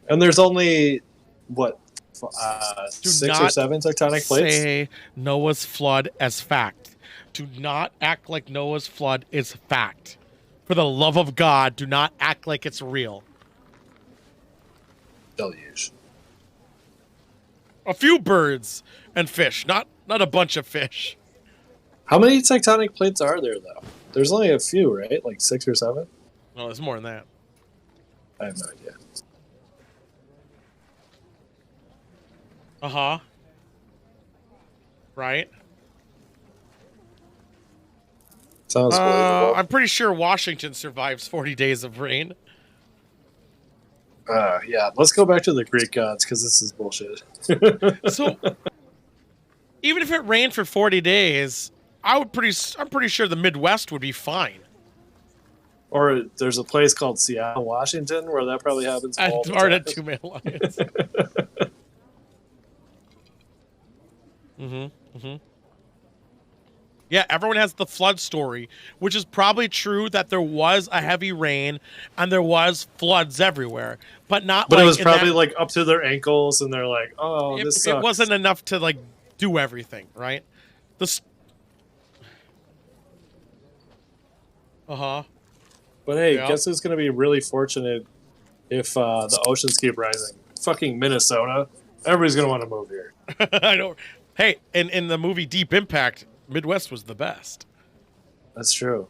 And there's only, what, 6 or 7 tectonic plates? Say Noah's flood as fact. Do not act like Noah's flood is fact. For the love of God, do not act like it's real. Deluge. A few birds and fish, not a bunch of fish. How many tectonic plates are there, though? There's only a few, right? Like 6 or 7? No, there's more than that. I have no idea. Uh-huh. Right? Sounds believable. I'm pretty sure Washington survives 40 days of rain. Yeah, let's go back to the Greek gods, because this is bullshit. So, even if it rained for 40 days, I'm pretty sure the Midwest would be fine. Or there's a place called Seattle, Washington, where that probably happens all the Or time. at 2-man alliance. Yeah, everyone has the flood story, which is probably true that there was a heavy rain and there was floods everywhere, but not. But like it was in probably that, like up to their ankles, and they're like, "Oh, this sucks." it wasn't enough to like do everything, right? Uh-huh. But hey, Yeah. guess who's going to be really fortunate if the oceans keep rising? Fucking Minnesota. Everybody's going to want to move here. I don't. Hey, in the movie Deep Impact, Midwest was the best. That's true.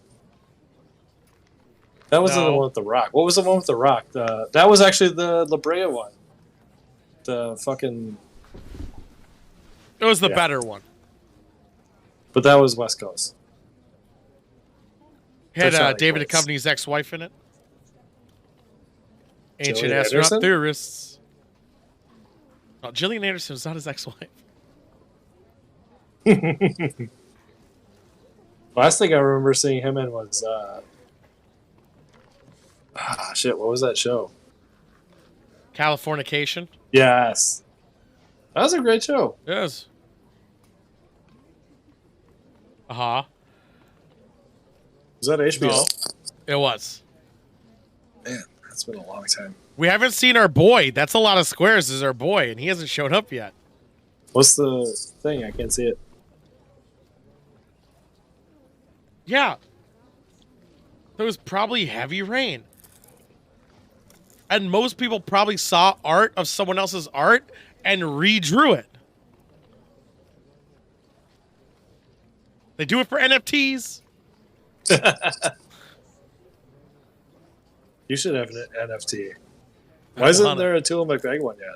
That wasn't No. the one with the rock. What was the one with the rock? That was actually the La Brea one. The fucking. It was the better one. But that was West Coast. Had Titanic David plates. Duchovny's ex-wife in it. Ancient Gillian astronaut Anderson? theorists. No, Gillian Anderson was not his ex-wife. Last thing I remember seeing him in was shit, what was that show? Californication. Yes. That was a great show. Yes. Uh-huh. Was that HBO? No, it was. Man, that's been a long time. We haven't seen our boy. That's a lot of squares is our boy, and he hasn't shown up yet. What's the thing? I can't see it. Yeah. There was probably heavy rain. And most people probably saw art of someone else's art and redrew it. They do it for NFTs. You should have an NFT. Why isn't there a Tula McVeigh one yet?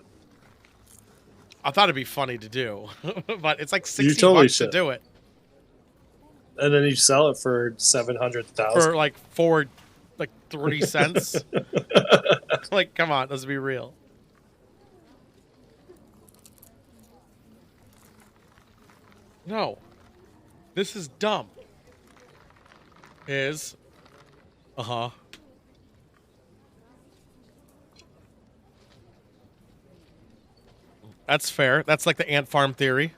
I thought it'd be funny to do, but it's like $60 You totally to should. do it. And then you sell it for 700,000 For like 30 cents. Like, come on, let's be real. No. This is dumb. Uh-huh. That's fair. That's like the ant farm theory.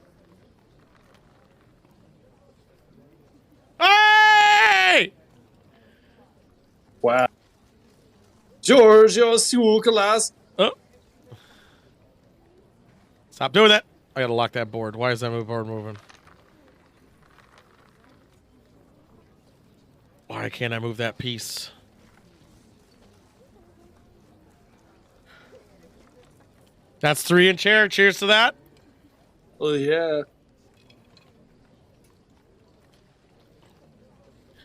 Hey! Wow. Giorgio Tsoukalas. Oh. Stop doing that. I gotta lock that board. Why is that board moving? Why can't I move that piece? That's 3 in chair. Cheers to that. Oh, yeah.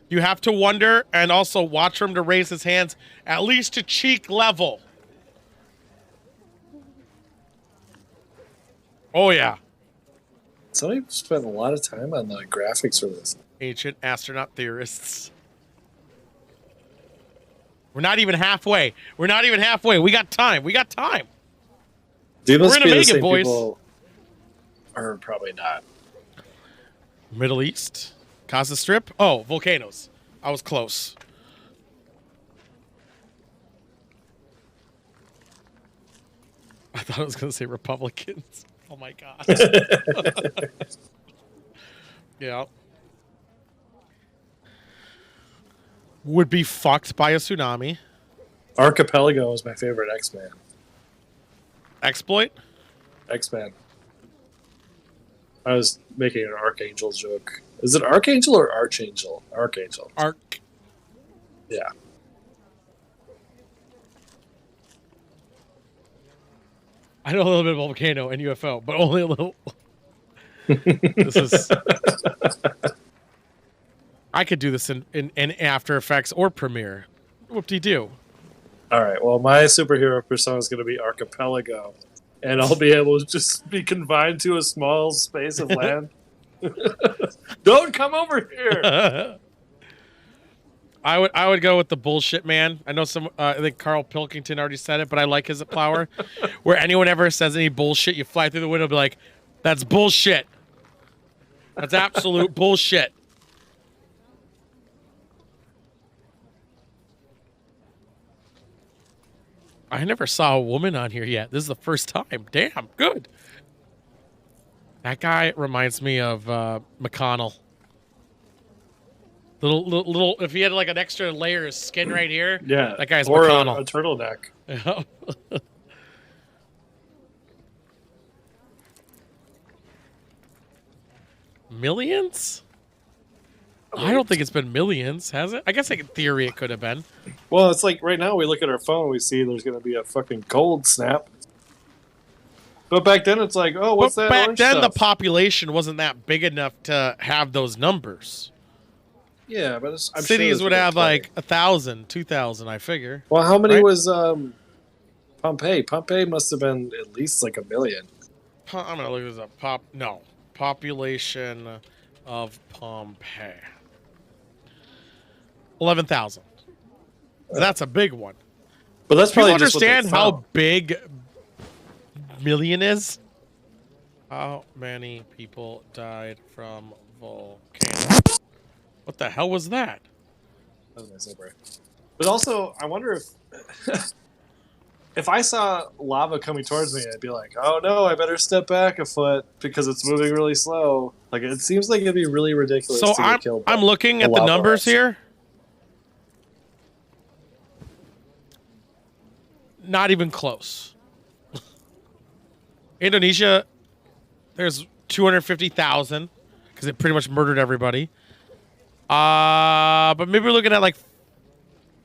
You have to wonder and also watch for him to raise his hands at least to cheek level. Oh, yeah. Somebody spent a lot of time on the graphics for this. Ancient astronaut theorists. We're not even halfway. We got time. They must We're gonna be the make it, same boys. people, or probably not. Middle East. Gaza Strip. Oh, volcanoes. I was close. I thought I was going to say Republicans. Oh, my God. Yeah. Would be fucked by a tsunami. Archipelago is my favorite X-Man. Exploit? X-Man. I was making an Archangel joke. Is it Archangel or Archangel? Archangel. Arc. Yeah. I know a little bit about volcano and UFO, but only a little. This is. I could do this in After Effects or Premiere. Whoop-de-doo. All right. Well, my superhero persona is going to be Archipelago, and I'll be able to just be confined to a small space of land. Don't come over here. I would go with the bullshit man. I know I think Carl Pilkington already said it, but I like his power. Where anyone ever says any bullshit, you fly through the window and be like, that's bullshit. That's absolute bullshit. I never saw a woman on here yet. This is the first time. Damn, good. That guy reminds me of McConnell. Little. If he had like an extra layer of skin right here, Yeah, that guy's or McConnell. a turtleneck. Millions? I don't think it's been millions, has it? I guess in theory it could have been. Well, it's like right now we look at our phone, we see there's going to be a fucking cold snap. But back then it's like, oh, what's that? Back then stuff? the population wasn't that big enough to have those numbers. Yeah, but I'm cities sure would have like 1,000, 2,000, I figure. Well, how many right? was Pompeii? Pompeii must have been at least like 1 million. I'm gonna look this up. Population of Pompeii. 11,000. That's a big one. But that's Do you probably just understand what they how found. big million is? How many people died from volcano? What the hell was that? That was my zipper. But also, I wonder if if I saw lava coming towards me, I'd be like, "Oh no, I better step back a foot because it's moving really slow." Like it seems like it'd be really ridiculous So to get killed. I'm looking at the lava numbers rats. here. Not even close. Indonesia, there's 250,000 because it pretty much murdered everybody. But maybe we're looking at like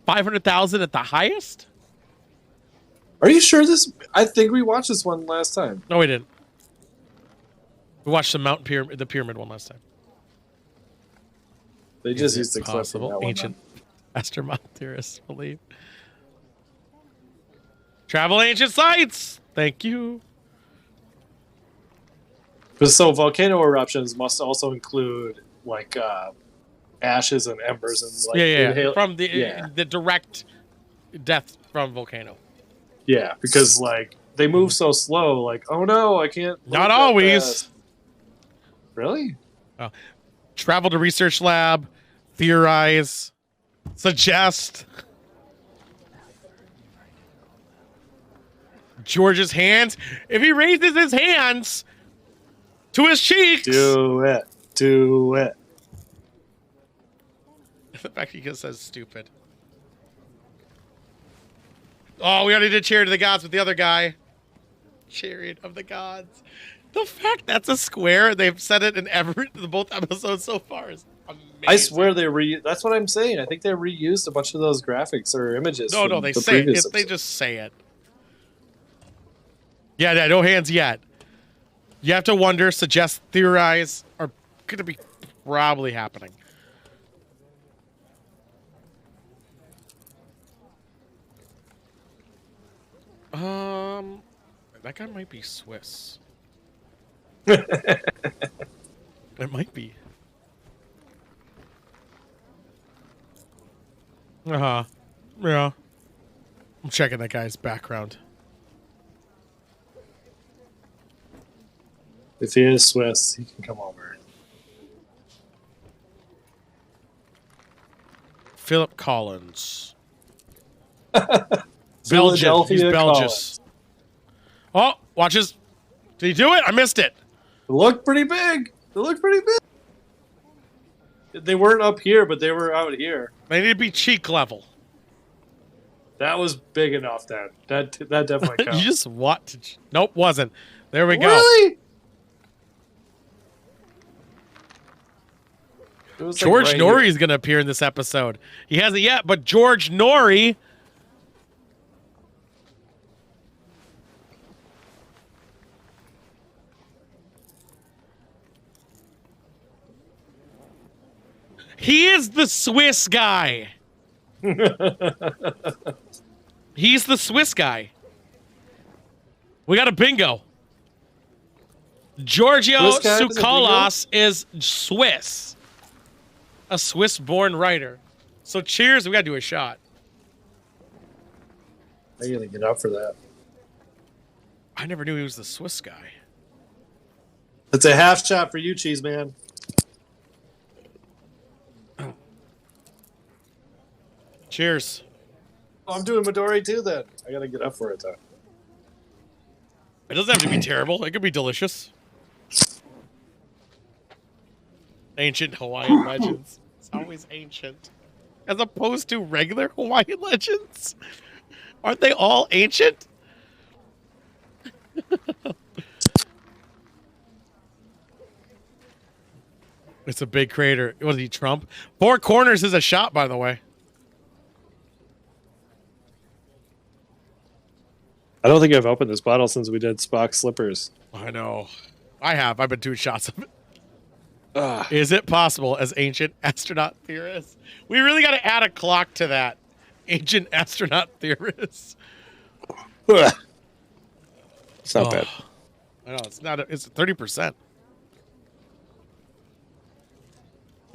500,000 at the highest. Are you sure this? I think we watched this one last time. No, we didn't. We watched the pyramid one last time. They just Is used it the clip from possible? that one. Ancient astronaut theorists believe. Travel ancient sites. Thank you. But so volcano eruptions must also include like ashes and embers and like Yeah. From the yeah. the direct death from volcano. Yeah, because like they move so slow. Like, oh no, I can't. move Not that always. fast. Really? Travel to research lab, theorize, suggest. George's hands. If he raises his hands to his cheeks. Do it. Do it. The fact he just says stupid. Oh, we already did Chariot of the Gods with the other guy. Chariot of the Gods. The fact that's a square, they've said it in both episodes so far is amazing. I swear that's what I'm saying. I think they reused a bunch of those graphics or images. No, from they the say it. previous They episode. just say it. Yeah, no hands yet. You have to wonder, suggest, theorize, are going to be probably happening. That guy might be Swiss. It might be. Yeah. I'm checking that guy's background. If he is Swiss, he can come over. Philip Collins. Belgian. He's Philadelphia Belgian. Oh, watch his. Did he do it? I missed it. It looked pretty big. It looked pretty big. They weren't up here, but they were out here. They need to be cheek level. That was big enough then. That definitely counts. You just want to. Nope, wasn't. There we go. Really? It was like George right Norrie here. is going to appear in this episode. He hasn't yet, but George Norrie. He is the Swiss guy. He's the Swiss guy. We got a bingo. Giorgio Swiss guy is a Tsoukalos is Swiss. A Swiss-born writer. So cheers, we gotta do a shot. I gotta get up for that. I never knew he was the Swiss guy. It's a half shot for you, Cheese Man. Cheers. Oh, I'm doing Midori too then. I gotta get up for it though. It doesn't have to be terrible. It could be delicious. Ancient Hawaiian legends. It's always ancient. As opposed to regular Hawaiian legends. Aren't they all ancient? It's a big crater. Was he Trump? Four Corners is a shot, by the way. I don't think I've opened this bottle since we did Spock Slippers. I know. I have. I've been doing shots of it. Is it possible as ancient astronaut theorists? We really got to add a clock to that. Ancient astronaut theorists. It's not bad. I know. It's not. It's 30%.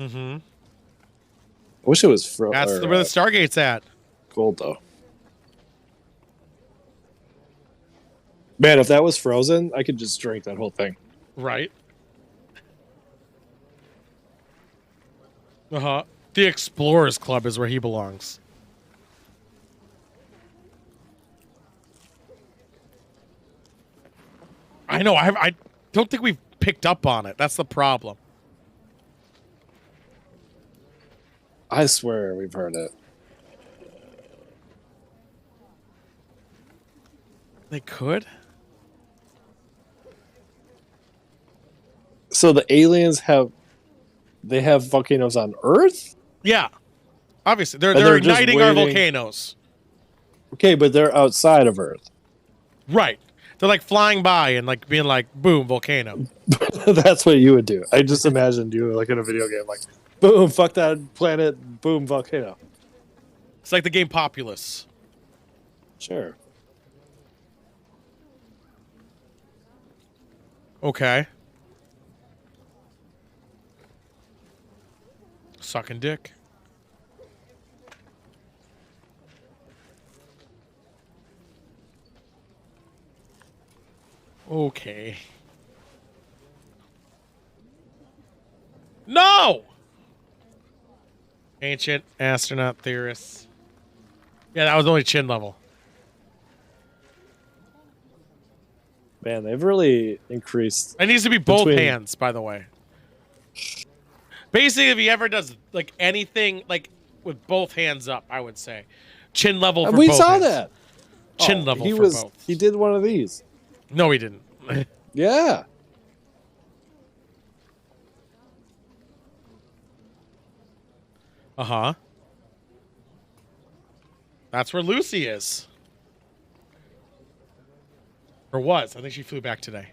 Mm-hmm. I wish it was That's where the Stargate's at. gold, though. Man, if that was frozen, I could just drink that whole thing. Right. Uh-huh. The Explorers Club is where he belongs. I know. I don't think we've picked up on it. That's the problem. I swear we've heard it. They could. So the aliens have volcanoes on Earth? Yeah. Obviously. They're they're just igniting our waiting- volcanoes. Okay, but they're outside of Earth. Right. They're like flying by and like being like, boom, volcano. That's what you would do. I just imagined you like in a video game, like, boom, fuck that planet, boom, volcano. It's like the game Populous. Sure. Okay. Sucking dick. Okay. No! Ancient astronaut theorists. Yeah, that was only chin level. Man, they've really increased. It needs to be both Between- hands, by the way. Basically, if he ever does like anything like with both hands up, I would say chin level. For We both saw hands. that. Chin level he for was. both. He did one of these. No, he didn't. Yeah. Uh-huh. That's where Lucy is. Or was. I think she flew back today.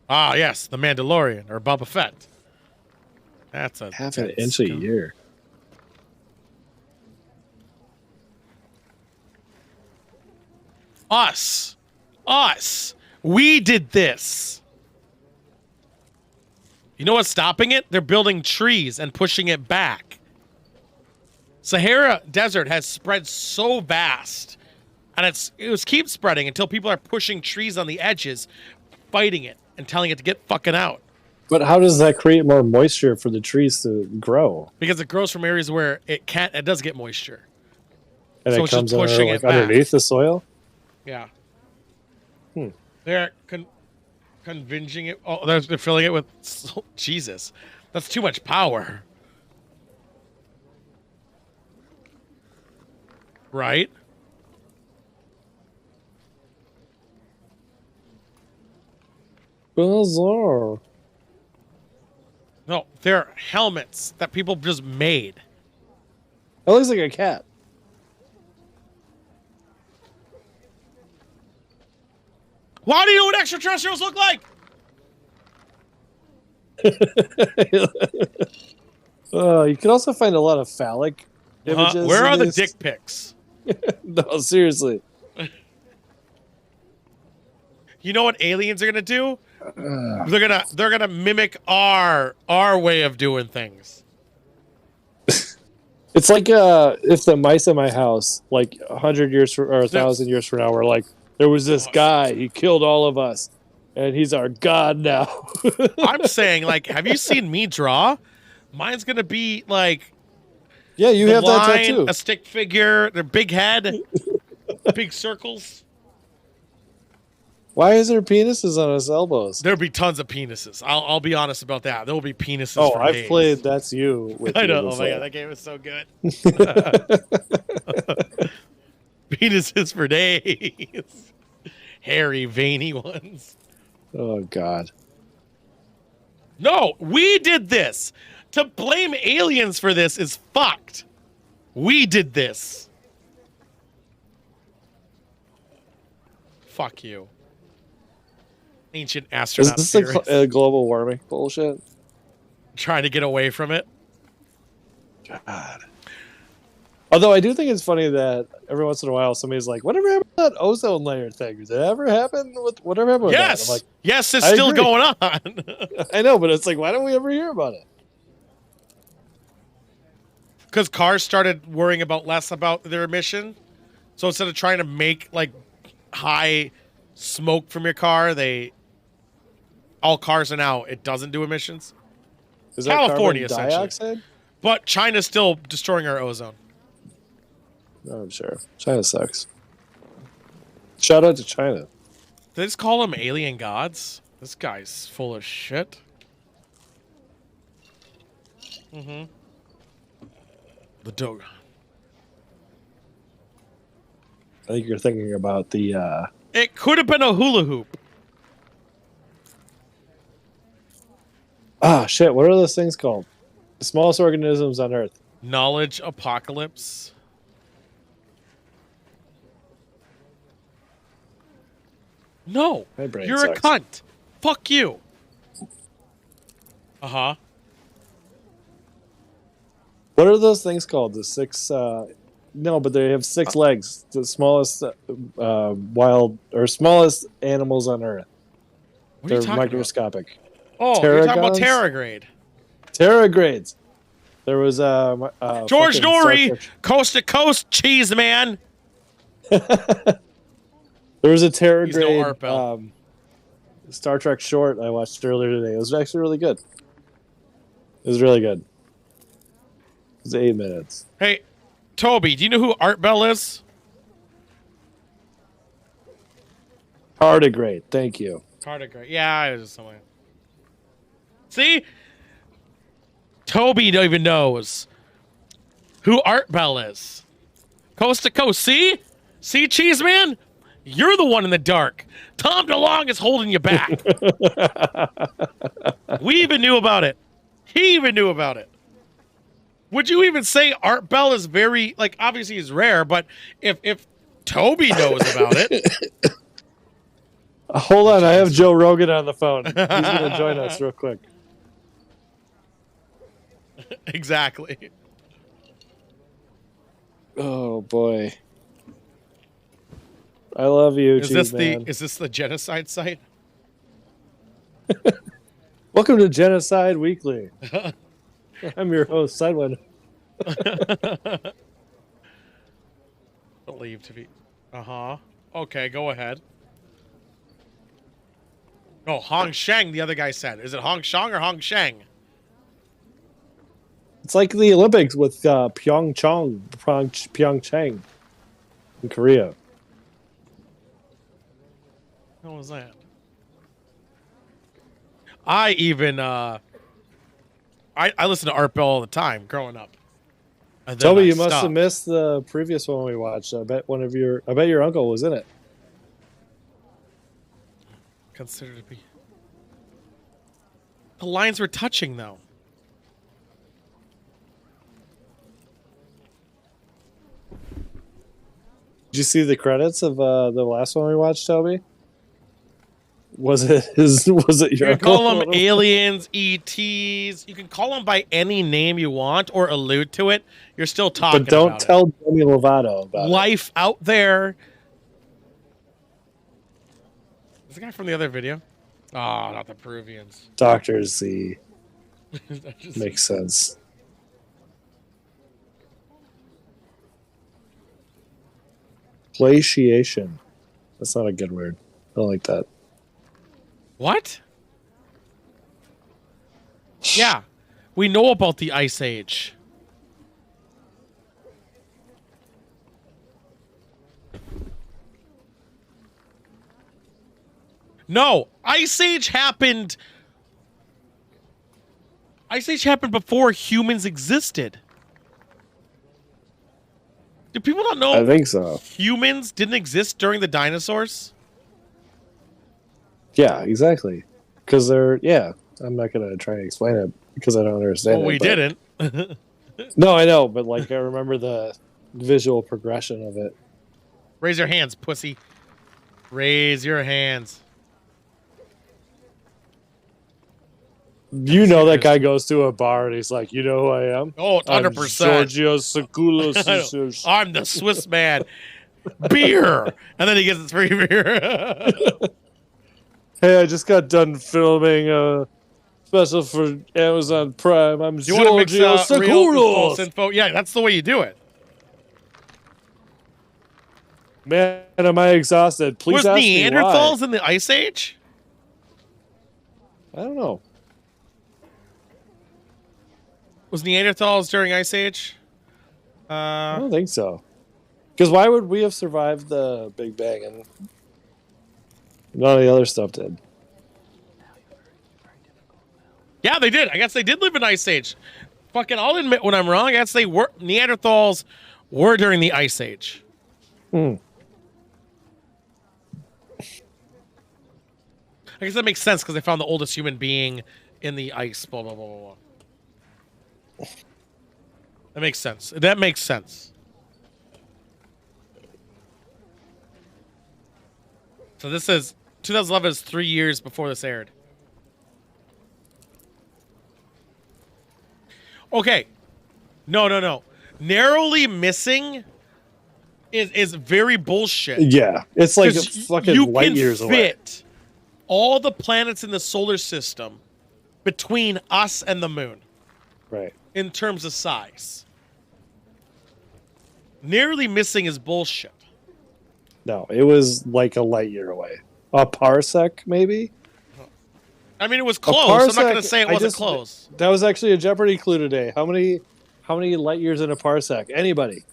Ah, yes, the Mandalorian, or Boba Fett. That's a Half an that's inch a good. year. Us. We did this. You know what's stopping it? They're building trees and pushing it back. Sahara Desert has spread so vast, and it keeps spreading until people are pushing trees on the edges, fighting it, and telling it to get fucking out. But how does that create more moisture for the trees to grow? Because it grows from areas where it does get moisture. And So it it's just comes under, pushing like it back. underneath the soil? Yeah. Hmm. They're convincing it. Oh, they're filling it with Jesus. That's too much power. Right? Bizarre. No, they're helmets that people just made. That looks like a cat. Why do you know what extraterrestrials look like? You can also find a lot of phallic images. Where in are the these. dick pics? No, seriously. You know what aliens are gonna do? They're gonna mimic our way of doing things. It's like if the mice in my house, like 100 years or 1,000 years from now, were like, there was this guy, he killed all of us, and he's our god now. I'm saying, like, have you seen me draw? Mine's gonna be like, yeah, you the have line, that tattoo. a stick figure, their big head, big circles. Why is there penises on his elbows? There'll be tons of penises. I'll be honest about that. There will be penises. Oh, for I've days. played That's You. With I you know. Oh before. my god, that game is so good. Penises for days. Hairy, veiny ones. Oh God. No, we did this. To blame aliens for this is fucked. We did this. Fuck you. Ancient astronaut. Is this a global warming bullshit? Trying to get away from it. God. Although I do think it's funny that every once in a while somebody's like, "Whatever happened to that ozone layer thing? Did it ever happen? Whatever happened with that?" I'm like, yes, it's I still agree. going on. I know, but it's like, why don't we ever hear about it? Because cars started worrying less about their emission. So instead of trying to make like high smoke from your car, all cars are now, it doesn't do emissions. Is that California, carbon dioxide? But China's still destroying our ozone. Oh, I'm sure. China sucks. Shout out to China. Did they just call them alien gods? This guy's full of shit. Mm-hmm. The dog. I think you're thinking about the. It could have been a hula hoop. Ah, shit. What are those things called? The smallest organisms on Earth. Knowledge apocalypse. No, My brain you're sucks. a cunt. Fuck you. Uh-huh. What are those things called? The six. No, but they have 6 legs. The smallest wild or smallest animals on Earth. What are you They're talking microscopic. about? Oh, you're talking about Pteragons? Terragrade. Pterogrades. There was George fucking Norrie, coast to coast, cheese man. There was a He's no pterograde Art Bell. Star Trek short I watched earlier today. It was actually really good. It was really good. It was 8 minutes. Hey, Toby, do you know who Art Bell is? Tardigrade. Thank you. Tardigrade. Yeah, I was just somewhere. See? Toby don't even knows who Art Bell is. Coast to coast. See? See, cheese man? You're the one in the dark. Tom DeLonge is holding you back. We even knew about it. He even knew about it. Would you even say Art Bell is very, like, obviously he's rare, but if Toby knows about it. Hold on, I have Joe Rogan on the phone. He's going to join us real quick. Exactly. Oh boy. I love you, Is this the genocide site? Welcome to Genocide Weekly. I'm your host, Sidewinder. Believe to be. Uh-huh. Okay, go ahead. No, Hong Sheng, the other guy said. Is it Hong Shang or Hong Sheng? It's like the Olympics with Pyeongchang in Korea. What was that? I even I listen to Art Bell all the time growing up. And then Toby, I you must have stopped. missed the previous one we watched. I bet your uncle was in it. Consider to be. The lines were touching though. Did you see the credits of the last one we watched, Toby? Was it You your can call them uncle? aliens, ETs. You can call them by any name you want or allude to it. You're still talking But don't about tell Demi Lovato about it. life out there. Is the guy from the other video? Oh, not the Peruvians. Dr. Z. That just- Makes sense. Glaciation. That's not a good word. I don't like that. What? Yeah, we know about the Ice Age. No, Ice Age happened. Ice Age happened before humans existed. Do people not know I think so. humans didn't exist during the dinosaurs? Yeah, exactly. Because they're, yeah. I'm not going to try and explain it because I don't understand Well, it. we but- didn't. No, I know, but like I remember the visual progression of it. Raise your hands, pussy. Raise your hands. You know that guy goes to a bar and he's like, you know who I am? Oh, I'm 100%. Georgios Sakoulos. I'm the Swiss man. Beer. And then he gets his free beer. Hey, I just got done filming a special for Amazon Prime. I'm You want to mix Georgios real and false Sakoulos. info? Yeah, that's the way you do it. Man, am I exhausted? Please Was ask me Neanderthals why. in the Ice Age? I don't know. Was Neanderthals during Ice Age? I don't think so. Because why would we have survived the Big Bang and none of the other stuff did? Yeah, they did. I guess they did live in Ice Age. Fucking, I'll admit when I'm wrong. I guess they were Neanderthals were during the Ice Age. Hmm. I guess that makes sense because they found the oldest human being in the ice. Blah blah blah blah blah. That makes sense. That makes sense. So this is 2011 is 3 years before this aired. Okay. No. Narrowly missing is very bullshit. Yeah, it's like 'Cause fucking you light can years away. fit all the planets in the solar system between us and the moon Right. in terms of size. Nearly missing is bullshit. No, it was like a light year away. A parsec, maybe? I mean, it was close. I'm not going to parsec, say it I wasn't just- close. That was actually a Jeopardy clue today. How many light years in a parsec? Anybody?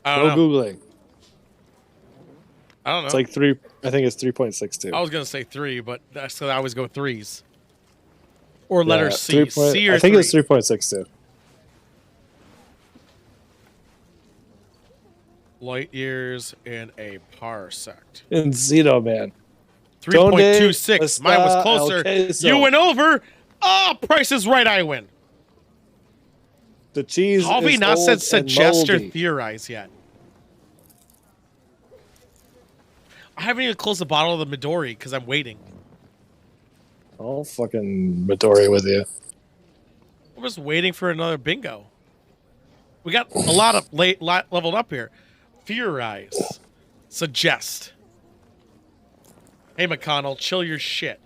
I No don't know. Googling. I don't know. It's like 3, I think it's 3.62. I was going to say 3, but that's because I always go 3s. Or letter C. 3 point- C or I think 3. it's 3.62. Light years in a parsec. In Zeno, man. 3.26. Mine was está closer. el queso. You went over. Ah, Price is Right. I win. The cheese Harvey is not old said and suggest or moldy. theorize yet. I haven't even closed the bottle of the Midori because I'm waiting. I'll fucking Midori with you. I'm just waiting for another bingo. We got a lot of leveled up here. Theorize. Suggest. Hey, McConnell, chill your shit.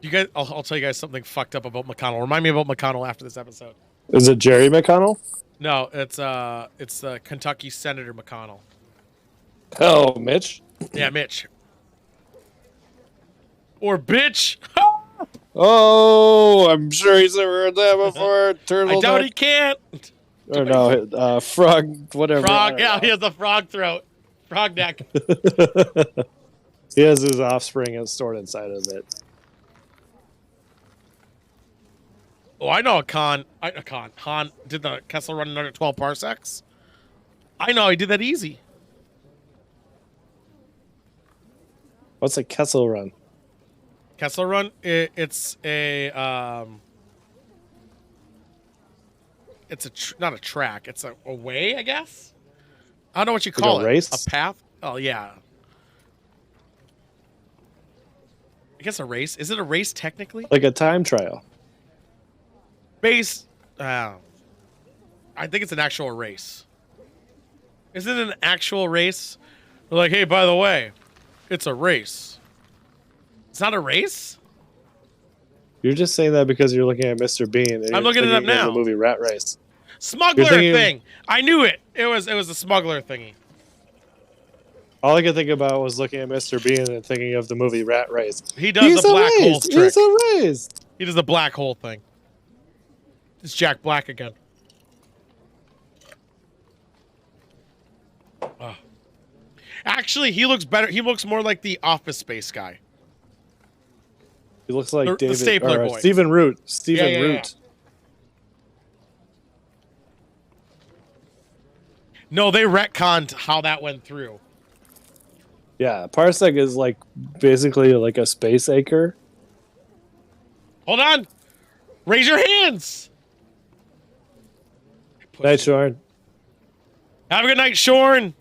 You guys, I'll tell you guys something fucked up about McConnell. Remind me about McConnell after this episode. Is it Jerry McConnell? No, it's Kentucky Senator McConnell. Oh, Mitch? Yeah, Mitch. Or bitch. Oh, I'm sure he's never heard that before. Turtle. I doubt he can't. Or no, frog, whatever. Frog. I Yeah, don't he has the frog throat. Frog neck. know. He has his offspring stored inside of it. Oh, I know Han did the Kessel Run in under 12 parsecs. I know he did that easy. What's a Kessel Run? Kessel Run, it's a not a track. It's a way, I guess. I don't know what you call Like a it. race? A path. Oh yeah, I guess a race. Is it a race technically? Like a time trial. Base. I think it's an actual race. Isn't it an actual race? They're like, hey, by the way, it's a race. It's not a race? You're just saying that because you're looking at Mr. Bean. And I'm you're looking it up thinking of now. The movie Rat Race. Smuggler thinking- thing. I knew it. It was a smuggler thingy. All I could think about was looking at Mr. Bean and thinking of the movie Rat Race. He does the black hole trick. He's a race. He does the black hole thing. It's Jack Black again. Oh. Actually, he looks better. He looks more like the Office Space guy. He looks like The David Stapler or, boy. Stephen Root. Stephen Yeah. Root. No, they retconned how that went through. Yeah, Parsec is like basically like a space acre. Hold on. Raise your hands. Night, Shorn. Have a good night, Shorn.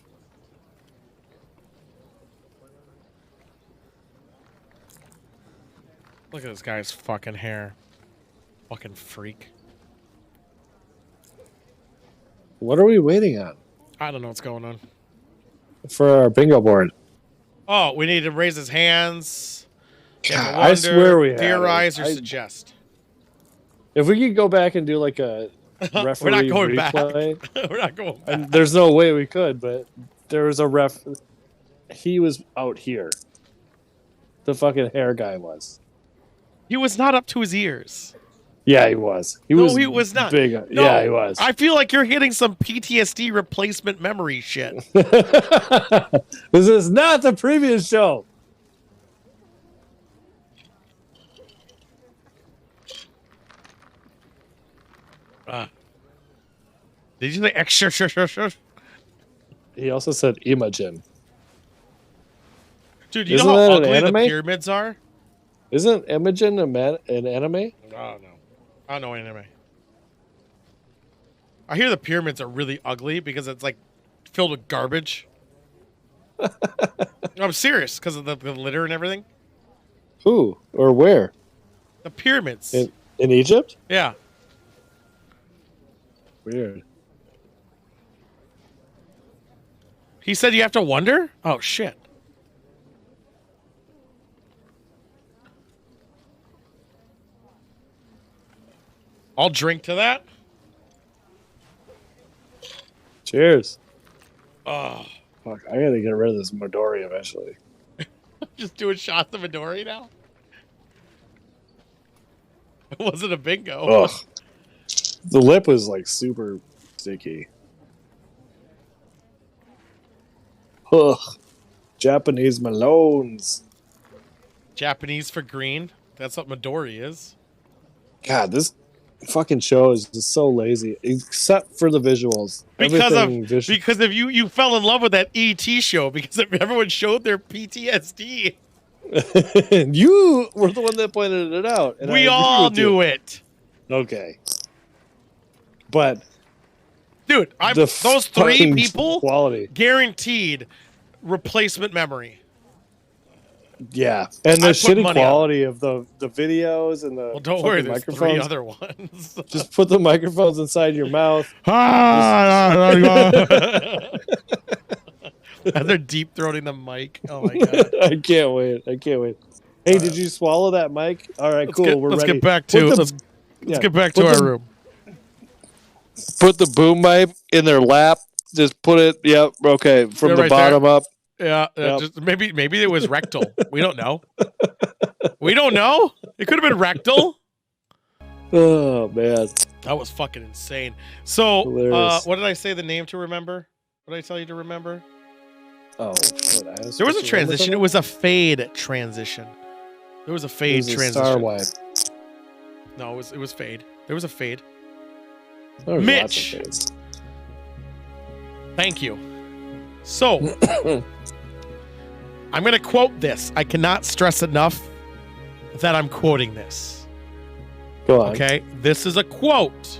Look at this guy's fucking hair. Fucking freak. What are we waiting on I don't know what's going on. for our bingo board? Oh, we need to raise his hands. God, I swear we have. Theorize or I- suggest. If we could go back and do like a referee We're not going replay, back. We're not going back. and there's no way we could, but there was a ref. He was out here. The fucking hair guy was. He was not up to his ears. Yeah, he was. No, he was not. Big. No, Yeah, he was. I feel like you're hitting some PTSD replacement memory shit. This is not the previous show. Did you say extra? He also said Imogen. Dude, you Isn't know how that an ugly the anime? pyramids are? Isn't Imogen an anime? I don't know. I don't know anime. I hear the pyramids are really ugly because it's like filled with garbage. I'm serious because of the litter and everything. Who or where? The pyramids. In Egypt? Yeah. Weird. He said you have to wonder? Oh, shit. I'll drink to that. Cheers. Oh, Fuck, I gotta get rid of this Midori eventually. just doing shots of Midori now? It wasn't a bingo. Ugh. The lip was like super sticky. Ugh. Japanese Malones. Japanese for green. That's what Midori is. God, this fucking show is just so lazy, except for the visuals. Everything Because if you fell in love with that ET show because everyone showed their PTSD. You were the one that pointed it out. And We all knew it. Okay. But Dude, the those three fucking people quality. guaranteed replacement memory. Yeah. And the I put shitty money on quality of the videos and the Well, don't worry, fucking there's three microphones. other ones. Just put the microphones inside your mouth. And they're deep throating the mic. Oh my god. I can't wait. I can't wait. Hey, did you swallow that mic? All right, cool. We're let's ready. get back Put to the- let's yeah, get back put to our the- room. Put the boom mic in their lap. Just put it. Yep. Okay. From Yeah, the right bottom up. Yeah, Yep. just maybe it was rectal. We don't know. We don't know. It could have been rectal. Oh man. That was fucking insane. So, Hilarious. what did I say the name to remember? What did I tell you to remember? Oh. There was a transition. It was a fade transition. There was a fade transition. Star Wipe. No, it was fade. There was a fade. There was Mitch. lots of fades. Thank you. So, I'm going to quote this. I cannot stress enough that I'm quoting this. Go on. Okay? This is a quote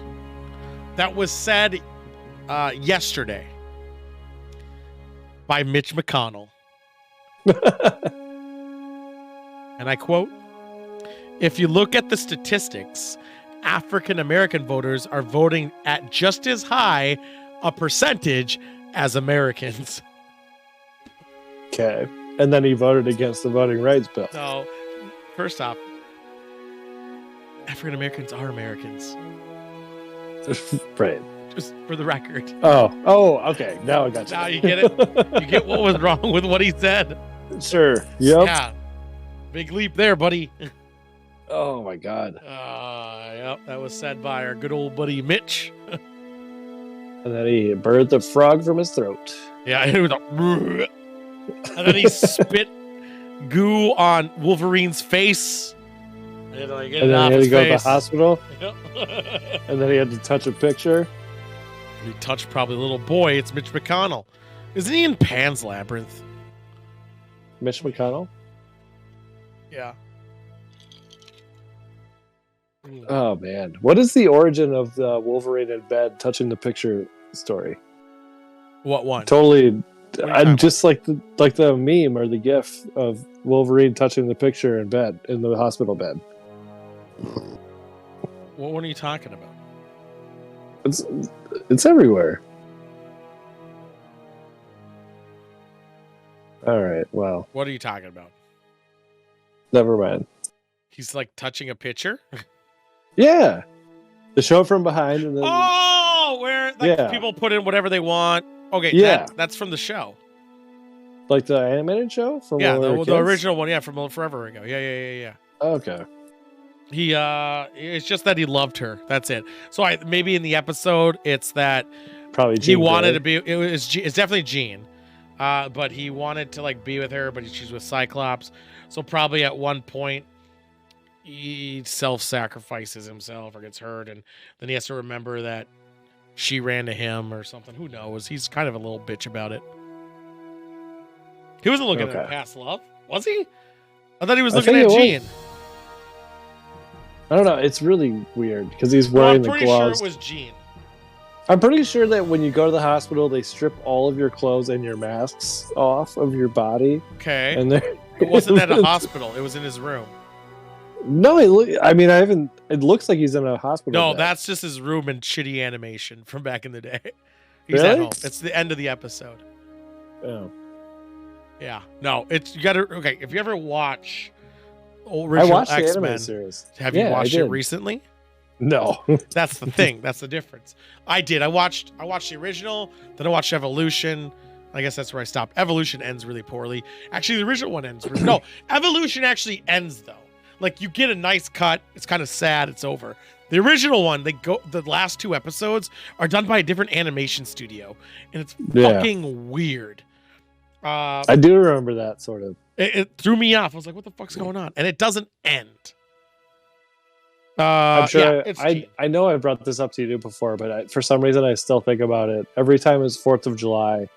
that was said yesterday by Mitch McConnell. and I quote, "If you look at the statistics, African American voters are voting at just as high a percentage as Americans." Okay. And then he voted against the voting rights bill. So, first off, African Americans are Americans. Right. Just for the record. Oh, okay. Now I got you. Now you get it? You get what was wrong with what he said? Sure. Yep. Yeah. Big leap there, buddy. Oh my God. Yep. That was said by our good old buddy Mitch. And then he birthed a frog from his throat. Yeah, it was a... And then he spit goo on Wolverine's face. And then he had to go to the hospital. Yep. And then he had to touch a picture. He touched probably a little boy. It's Mitch McConnell. Isn't he in Pan's Labyrinth? Mitch McConnell? Yeah. Oh, man. What is the origin of the Wolverine in bed touching the picture story? What one? Totally. I'm talking just like the meme or the gif of Wolverine touching the picture in bed, in the hospital bed. What one are you talking about? It's everywhere. All right. Well, What are you talking about? never mind. He's like touching a picture? Yeah. The show from behind. And then, Where like people put in whatever they want. Okay, Yeah. that's from the show. Like the animated show? From Yeah, when we were the kids? original one, yeah, from forever ago. Yeah. Okay. He it's just that he loved her. That's it. So maybe in the episode it's that Probably he Jean wanted Grey. to be it's definitely Jean. But he wanted to like be with her, but she's with Cyclops. So probably at one point he self-sacrifices himself or gets hurt, and then he has to remember that she ran to him or something. Who knows? He's kind of a little bitch about it. He wasn't looking at past love, was he? I thought he was looking at Jean. I don't know. It's really weird because he's wearing the gloves. I'm pretty sure it was Jean. I'm pretty sure that when you go to the hospital, they strip all of your clothes and your masks off of your body. Okay. And it wasn't at a hospital. It was in his room. No, it looks like he's in a hospital. No, bed. that's just his room and shitty animation from back in the day. He's Really? at home. It's the end of the episode. Oh. Yeah. No, you gotta, okay, if you ever watch I original watched the X-Men, anime series. have you Yeah, I watched it did. recently? No. That's the thing. That's the difference. I did. I watched the original, then I watched Evolution. I guess that's where I stopped. Evolution ends really poorly. Actually, the original one ends really, no, Evolution actually ends though. Like you get a nice cut. It's kind of sad. It's over. The original one, the last two episodes are done by a different animation studio, and it's fucking weird. I do remember that sort of. It threw me off. I was like, "What the fuck's going on?" And it doesn't end. I'm sure yeah, I know I brought this up to you before, but for some reason I still think about it every time it's 4th of July.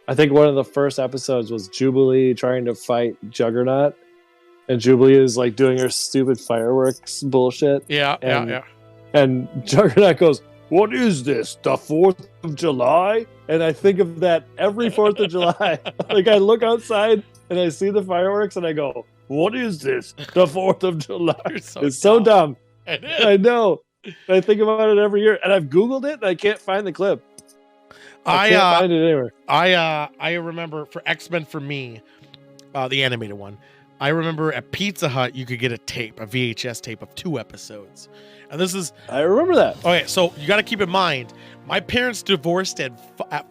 I think one of the first episodes was Jubilee trying to fight Juggernaut, and Jubilee is like doing her stupid fireworks bullshit. Yeah. And Juggernaut goes, "What is this? The 4th of July?" And I think of that every 4th of July. Like I look outside and I see the fireworks and I go, "What is this? The 4th of July?" It's so dumb. It is. I know. I think about it every year, and I've Googled it and I can't find the clip. I can't find it anywhere. I remember for X-Men for me, the animated one. I remember at Pizza Hut you could get a VHS tape of 2 episodes. And this is... I remember that. Okay, so you got to keep in mind, my parents divorced at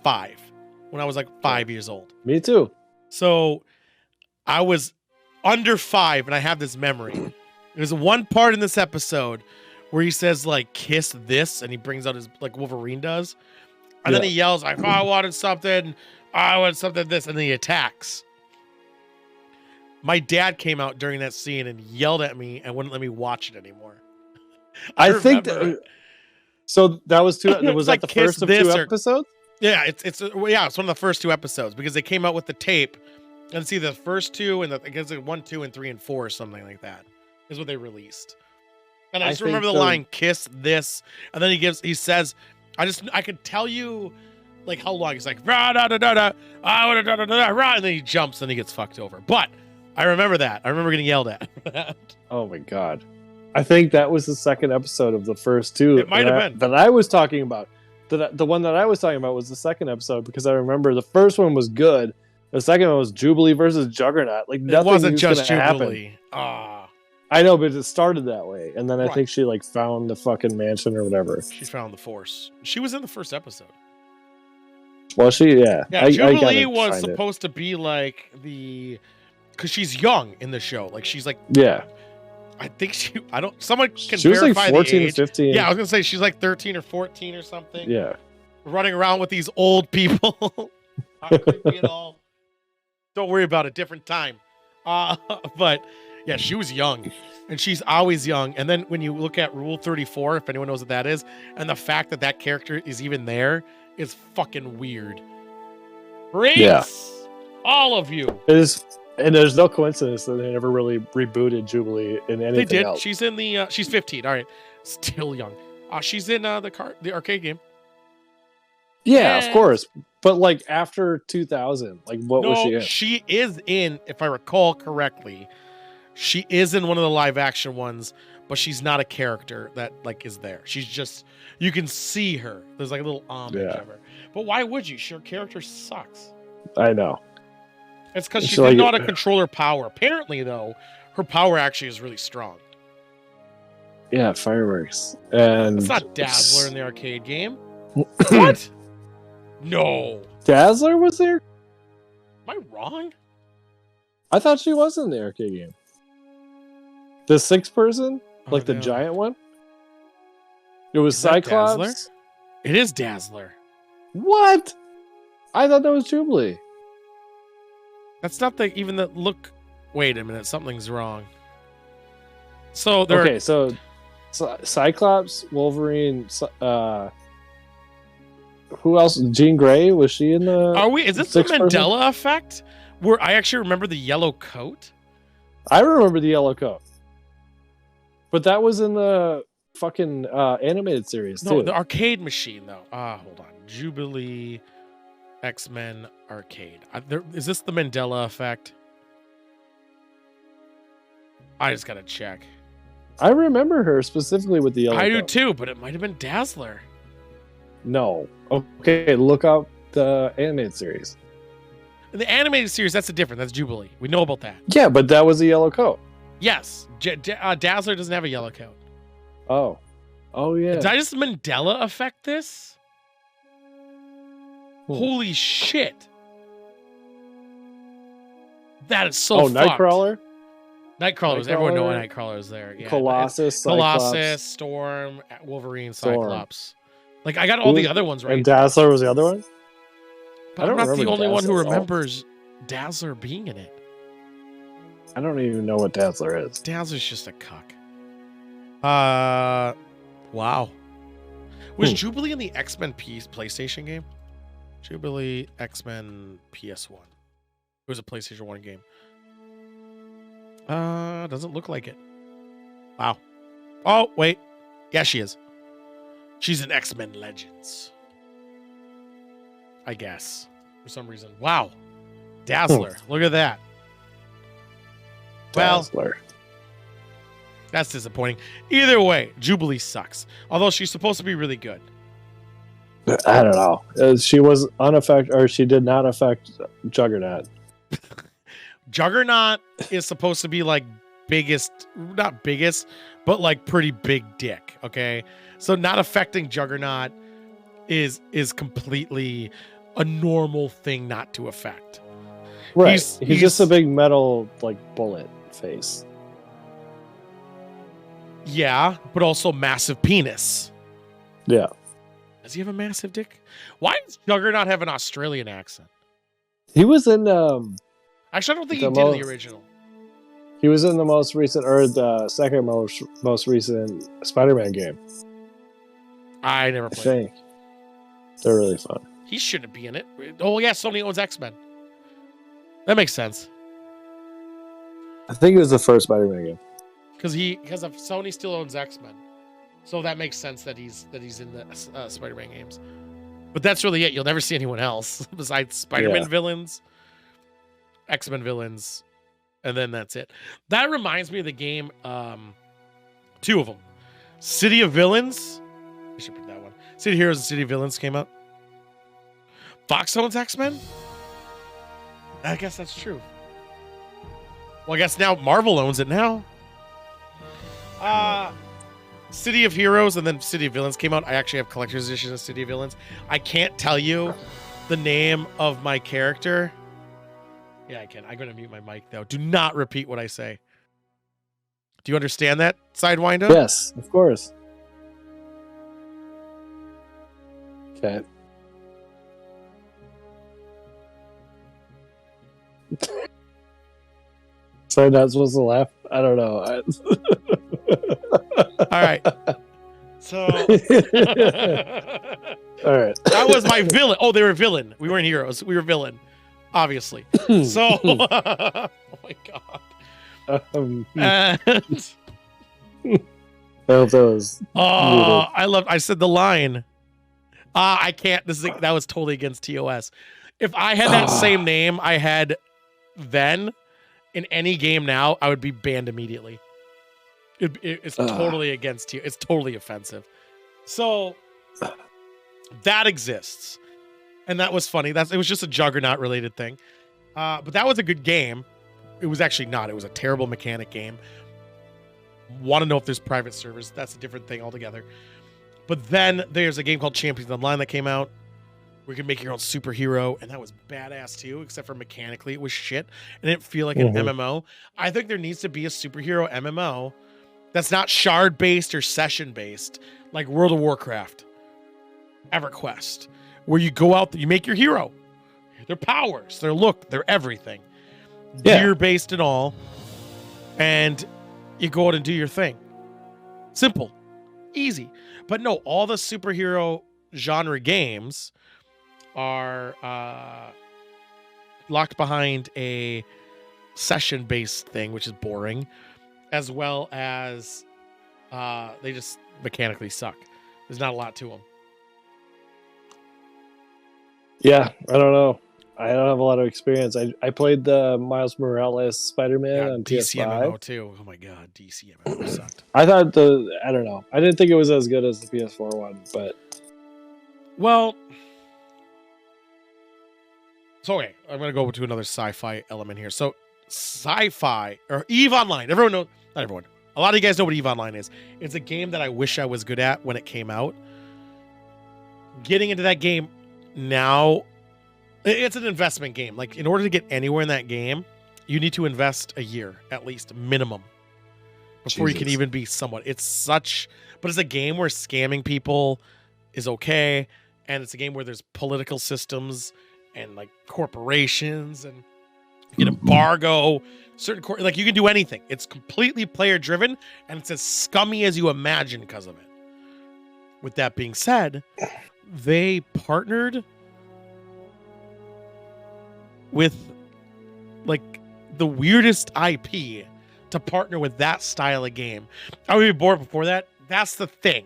5, when I was like 5 years old. Me too. So I was under 5, and I have this memory. There's one part in this episode where he says, like, kiss this, and he brings out his, like Wolverine does. And then he yells, like, "Oh, I wanted something, I want something this," and then he attacks. My dad came out during that scene and yelled at me and wouldn't let me watch it anymore. I think so. That was 2. Was that like the first of 2 episodes? Yeah, it's one of the first 2 episodes because they came out with the tape, and it's either the first 2 and I guess 1, 2, and 3, and 4 or something like that is what they released. And I just remember the line "kiss this," and then he says, I could tell you like how long he's like rah, da, da, da, da, ah, da, da, da, da, rah, and then he jumps and he gets fucked over. But I remember that. I remember getting yelled at. Oh my god. I think that was the second episode of the first two. It might have been. That I was talking about. The one that I was talking about was the second episode because I remember the first one was good. The second one was Jubilee versus Juggernaut. Like nothing It wasn't just Jubilee. Ah. I know, but it started that way, and then I Right. think she like found the fucking mansion or whatever. She found the Force. She was in the first episode. Well, yeah. Yeah, I Jubilee gotta was find it. supposed to be like because she's young in the show. Like she's like, Yeah. I think someone can She was like verify 14 the or age. 15. Yeah, I was gonna say she's like 13 or 14 or something. Yeah. Running around with these old people. Not creepy at all. Don't worry about it. Different time. But yeah, she was young, and she's always young. And then when you look at Rule 34, if anyone knows what that is, and the fact that that character is even there is fucking weird. Freaks! Yeah. All of you. It is, and there's no coincidence that they never really rebooted Jubilee in anything They did. else. She's in the. She's 15. All right, still young. She's in the arcade game. Yeah, And- of course. But like after 2000, like what was she in? She is in, if I recall correctly, she is in one of the live action ones, but she's not a character that like is there. She's just, you can see her. There's like a little homage Yeah. of her. But why would you? Her character sucks. I know. It's because she She's didn't like- know how to control her power. Apparently, though, her power actually is really strong. Yeah, fireworks. And It's not Dazzler in the arcade game. What? No. Dazzler was there? Am I wrong? I thought she was in the arcade game. The 6-person? Like Oh, the no. giant one? It was Is that Cyclops? Dazzler? It is Dazzler. What? I thought that was Jubilee. That's not even the look. Wait a minute, something's wrong. So there. Okay, so Cyclops, Wolverine, who else? Jean Grey? Was she in the... Are we? Is this the 6-person? Mandela effect? Where I actually remember the yellow coat. I remember the yellow coat. But that was in the fucking animated series, No, too. the arcade machine though. Hold on. Jubilee, X-Men arcade. Is this the Mandela effect? I just gotta check. I remember her specifically with the yellow I do coat. too, but it might have been Dazzler. No. Okay, look up the animated series. In the animated series, that's different. That's Jubilee. We know about that. Yeah, but that was a yellow coat. Yes, Dazzler doesn't have a yellow coat. Oh. Oh, yeah. Did I just Mandela affect this? Hmm. Holy shit. That is so fucked. Nightcrawler? Nightcrawler. Everyone know Nightcrawler, Nightcrawler is there. Yeah, Colossus, Colossus, Storm, Wolverine, Storm. Cyclops. Like, I got all the Who- other ones right. And Dazzler was the other one? But I I'm don't not the remember only one who Dazzler at all. remembers Dazzler being in it. I don't even know what Dazzler is. Dazzler's just a cuck. Wow. Was Jubilee in the X-Men PlayStation game? Jubilee X-Men PS1. It was a PlayStation 1 game. Doesn't look like it. Wow. Oh, wait. Yeah, she is. She's in X-Men Legends. I guess. For some reason. Wow. Dazzler. Look at that. Well, Dazzler. that's disappointing. Either way, Jubilee sucks. Although she's supposed to be really good. I don't know. She was unaffected, or she did not affect Juggernaut. Juggernaut is supposed to be like not biggest, but like pretty big dick. Okay. So not affecting Juggernaut is completely a normal thing not to affect. Right. He's- He's just a big metal, like, bullet face. Yeah, but also massive penis. Yeah. Does he have a massive dick? Why does Juggernaut have an Australian accent? He was in Actually, I don't think he The did in the most- original. he was in the most recent, or the second most recent Spider-Man game. I never I played. think they're really fun. He shouldn't be in it. Oh yeah, Sony owns X-Men. That makes sense. I think it was the first Spider-Man game. Because Sony still owns X-Men, so that makes sense that he's in the Spider-Man games. But that's really it. You'll never see anyone else besides Spider-Man Yeah. villains, X-Men villains, and then that's it. That reminds me of the game. Two of them. City of Villains. I should put that one. City of Heroes and City of Villains came out. Fox owns X-Men? I guess that's true. Well, I guess now Marvel owns it now. City of Heroes and then City of Villains came out. I actually have collector's edition of City of Villains. I can't tell you the name of my character. Yeah, I can. I'm going to mute my mic, though. Do not repeat what I say. Do you understand that, Sidewinder? Yes, of course. Okay. So I'm not supposed to laugh? I don't know. All right. So All right. that was my villain. Oh, they were villain. We weren't heroes. We were villain, obviously. So, oh my god. I hope that was. I said the line. I can't. That was totally against TOS. If I had that same name I had then in any game now, I would be banned immediately. It's totally against you. It's totally offensive. So that exists, and that was funny. It was just a Juggernaut related thing, but that was a good game. It was actually not. It was a terrible mechanic game. Want to know if there's private servers? That's a different thing altogether. But then there's a game called Champions Online that came out where you can make your own superhero, and that was badass too, except for mechanically it was shit and it didn't feel like an MMO. I think there needs to be a superhero MMO that's not shard based or session based, like World of Warcraft, EverQuest, where you go out, you make your hero, their powers, their look, their everything, gear based and all, and you go out and do your thing. Simple, easy. But no, all the superhero genre games are locked behind a session-based thing, which is boring, as well as they just mechanically suck. There's not a lot to them. Yeah, I don't know. I don't have a lot of experience. I played the Miles Morales Spider-Man on DC PS5. MMO too. Oh my god, DC MMO sucked. I thought I don't know. I didn't think it was as good as the PS4 one, but well, so okay, I'm gonna go to another sci-fi element here. So sci-fi or EVE Online. Everyone knows, not everyone. A lot of you guys know what EVE Online is. It's a game that I wish I was good at when it came out. Getting into that game now, it's an investment game. Like, in order to get anywhere in that game, you need to invest a year, at least, minimum, before you can even be somewhat. But it's a game where scamming people is okay, and it's a game where there's political systems and, like, corporations, and you can embargo certain, like, you can do anything. It's completely player-driven, and it's as scummy as you imagine because of it. With that being said, they partnered with like the weirdest IP to partner with that style of game. I would be bored before that. That's the thing.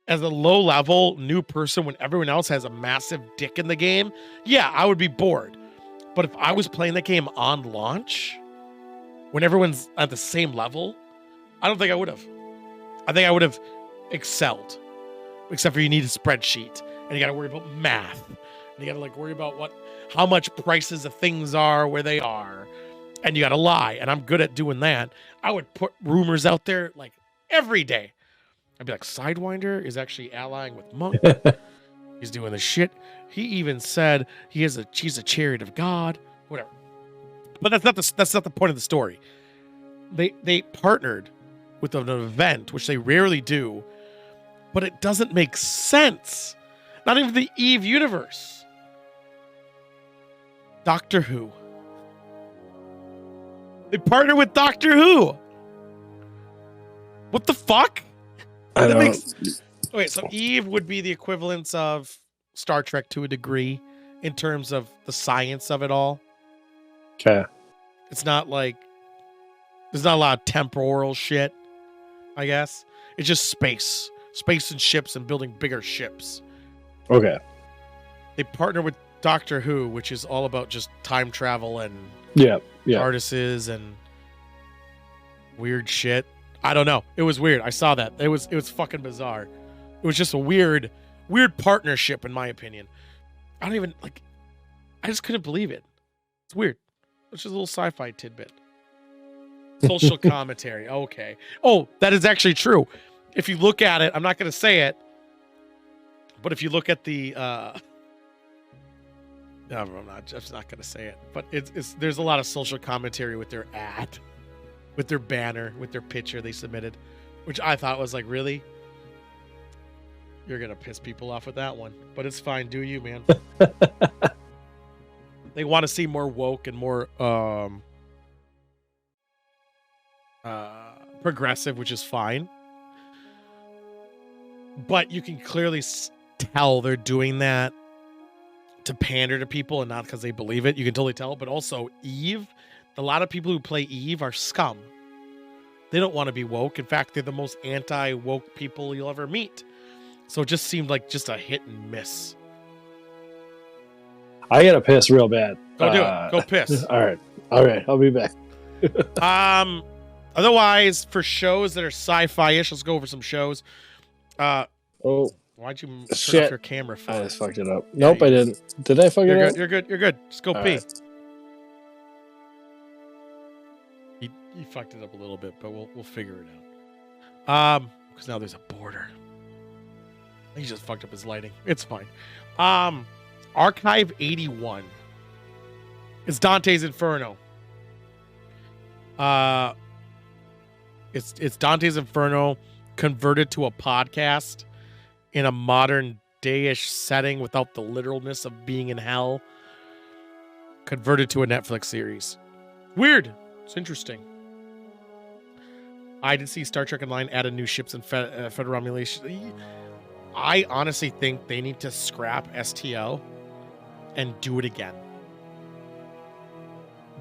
As a low level new person, when everyone else has a massive dick in the game, yeah, I would be bored. But if I was playing that game on launch, when everyone's at the same level, I don't think I would have. I think I would have excelled. Except for you need a spreadsheet and you got to worry about math. And you got to like worry about how much prices of things are where they are, and you got to lie. And I'm good at doing that. I would put rumors out there like every day. I'd be like, Sidewinder is actually allying with Monk. He's doing the shit. He even said she's a chariot of God. Whatever. But that's not the point of the story. They partnered with an event, which they rarely do, but it doesn't make sense. Not even the EVE universe. Doctor Who. They partner with Doctor Who. What the fuck? I don't. Okay, so EVE would be the equivalence of Star Trek to a degree in terms of the science of it all. Okay. It's not like there's not a lot of temporal shit, I guess. It's just space and ships and building bigger ships. Okay. They partner with Doctor Who, which is all about just time travel and Yeah. artists and weird shit. I don't know. It was weird. I saw that. It was fucking bizarre. It was just a weird partnership, in my opinion. I don't even like. I just couldn't believe it. It's weird. It's just a little sci-fi tidbit. Social commentary. Okay. Oh, that is actually true. If you look at it, I'm not going to say it, but if you look at the, no, I'm just not going to say it. But it's there's a lot of social commentary with their ad, with their banner, with their picture they submitted, which I thought was like, really? You're going to piss people off with that one. But it's fine. Do you, man? They want to see more woke and more progressive, which is fine. But you can clearly tell they're doing that to pander to people and not because they believe it. You can totally tell. But also, Eve, a lot of people who play Eve are scum. They don't want to be woke. In fact, they're the most anti-woke people you'll ever meet. So it just seemed like just a hit and miss. I gotta piss real bad. Go do it. Go piss. All right. I'll be back. Otherwise, for shows that are sci-fi-ish, let's go over some shows. Why'd you turn off your camera for? I just fucked it up. Nope, I didn't. Did I fuck it up? You're good. Just go pee. Right. He fucked it up a little bit, but we'll figure it out. Because now there's a border. He just fucked up his lighting. It's fine. Archive 81. It's Dante's Inferno. It's Dante's Inferno converted to a podcast in a modern day-ish setting without the literalness of being in hell. Converted to a Netflix series. Weird. It's interesting. I did see Star Trek Online added new ships and Federal emulation. I honestly think they need to scrap STO and do it again.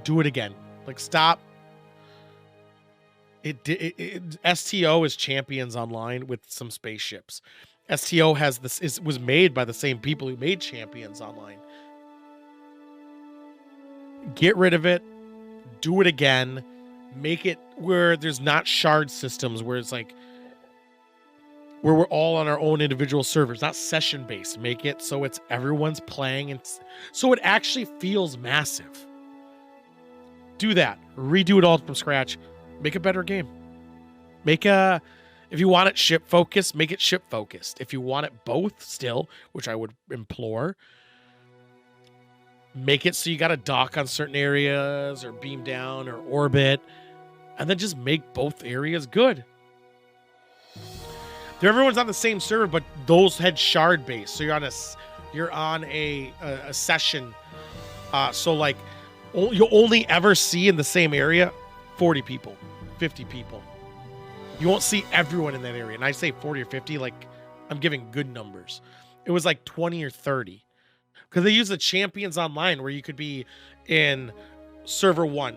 Do it again. Like, stop. STO is Champions Online with some spaceships. STO has this was made by the same people who made Champions Online. Get rid of it. Do it again. Make it where there's not shard systems, where it's like where we're all on our own individual servers, not session based. Make it so it's everyone's playing, and so it actually feels massive. Do that. Redo it all from scratch. Make a better game. If you want it ship focused, make it ship focused. If you want it both still, which I would implore, make it so you got to dock on certain areas or beam down or orbit, and then just make both areas good. Everyone's on the same server, but those had shard base, so you're on a session. So like you'll only ever see in the same area 40 people, 50 people. You won't see everyone in that area. And I say 40 or 50, like I'm giving good numbers. It was like 20 or 30. Because they use the Champions Online where you could be in server 1,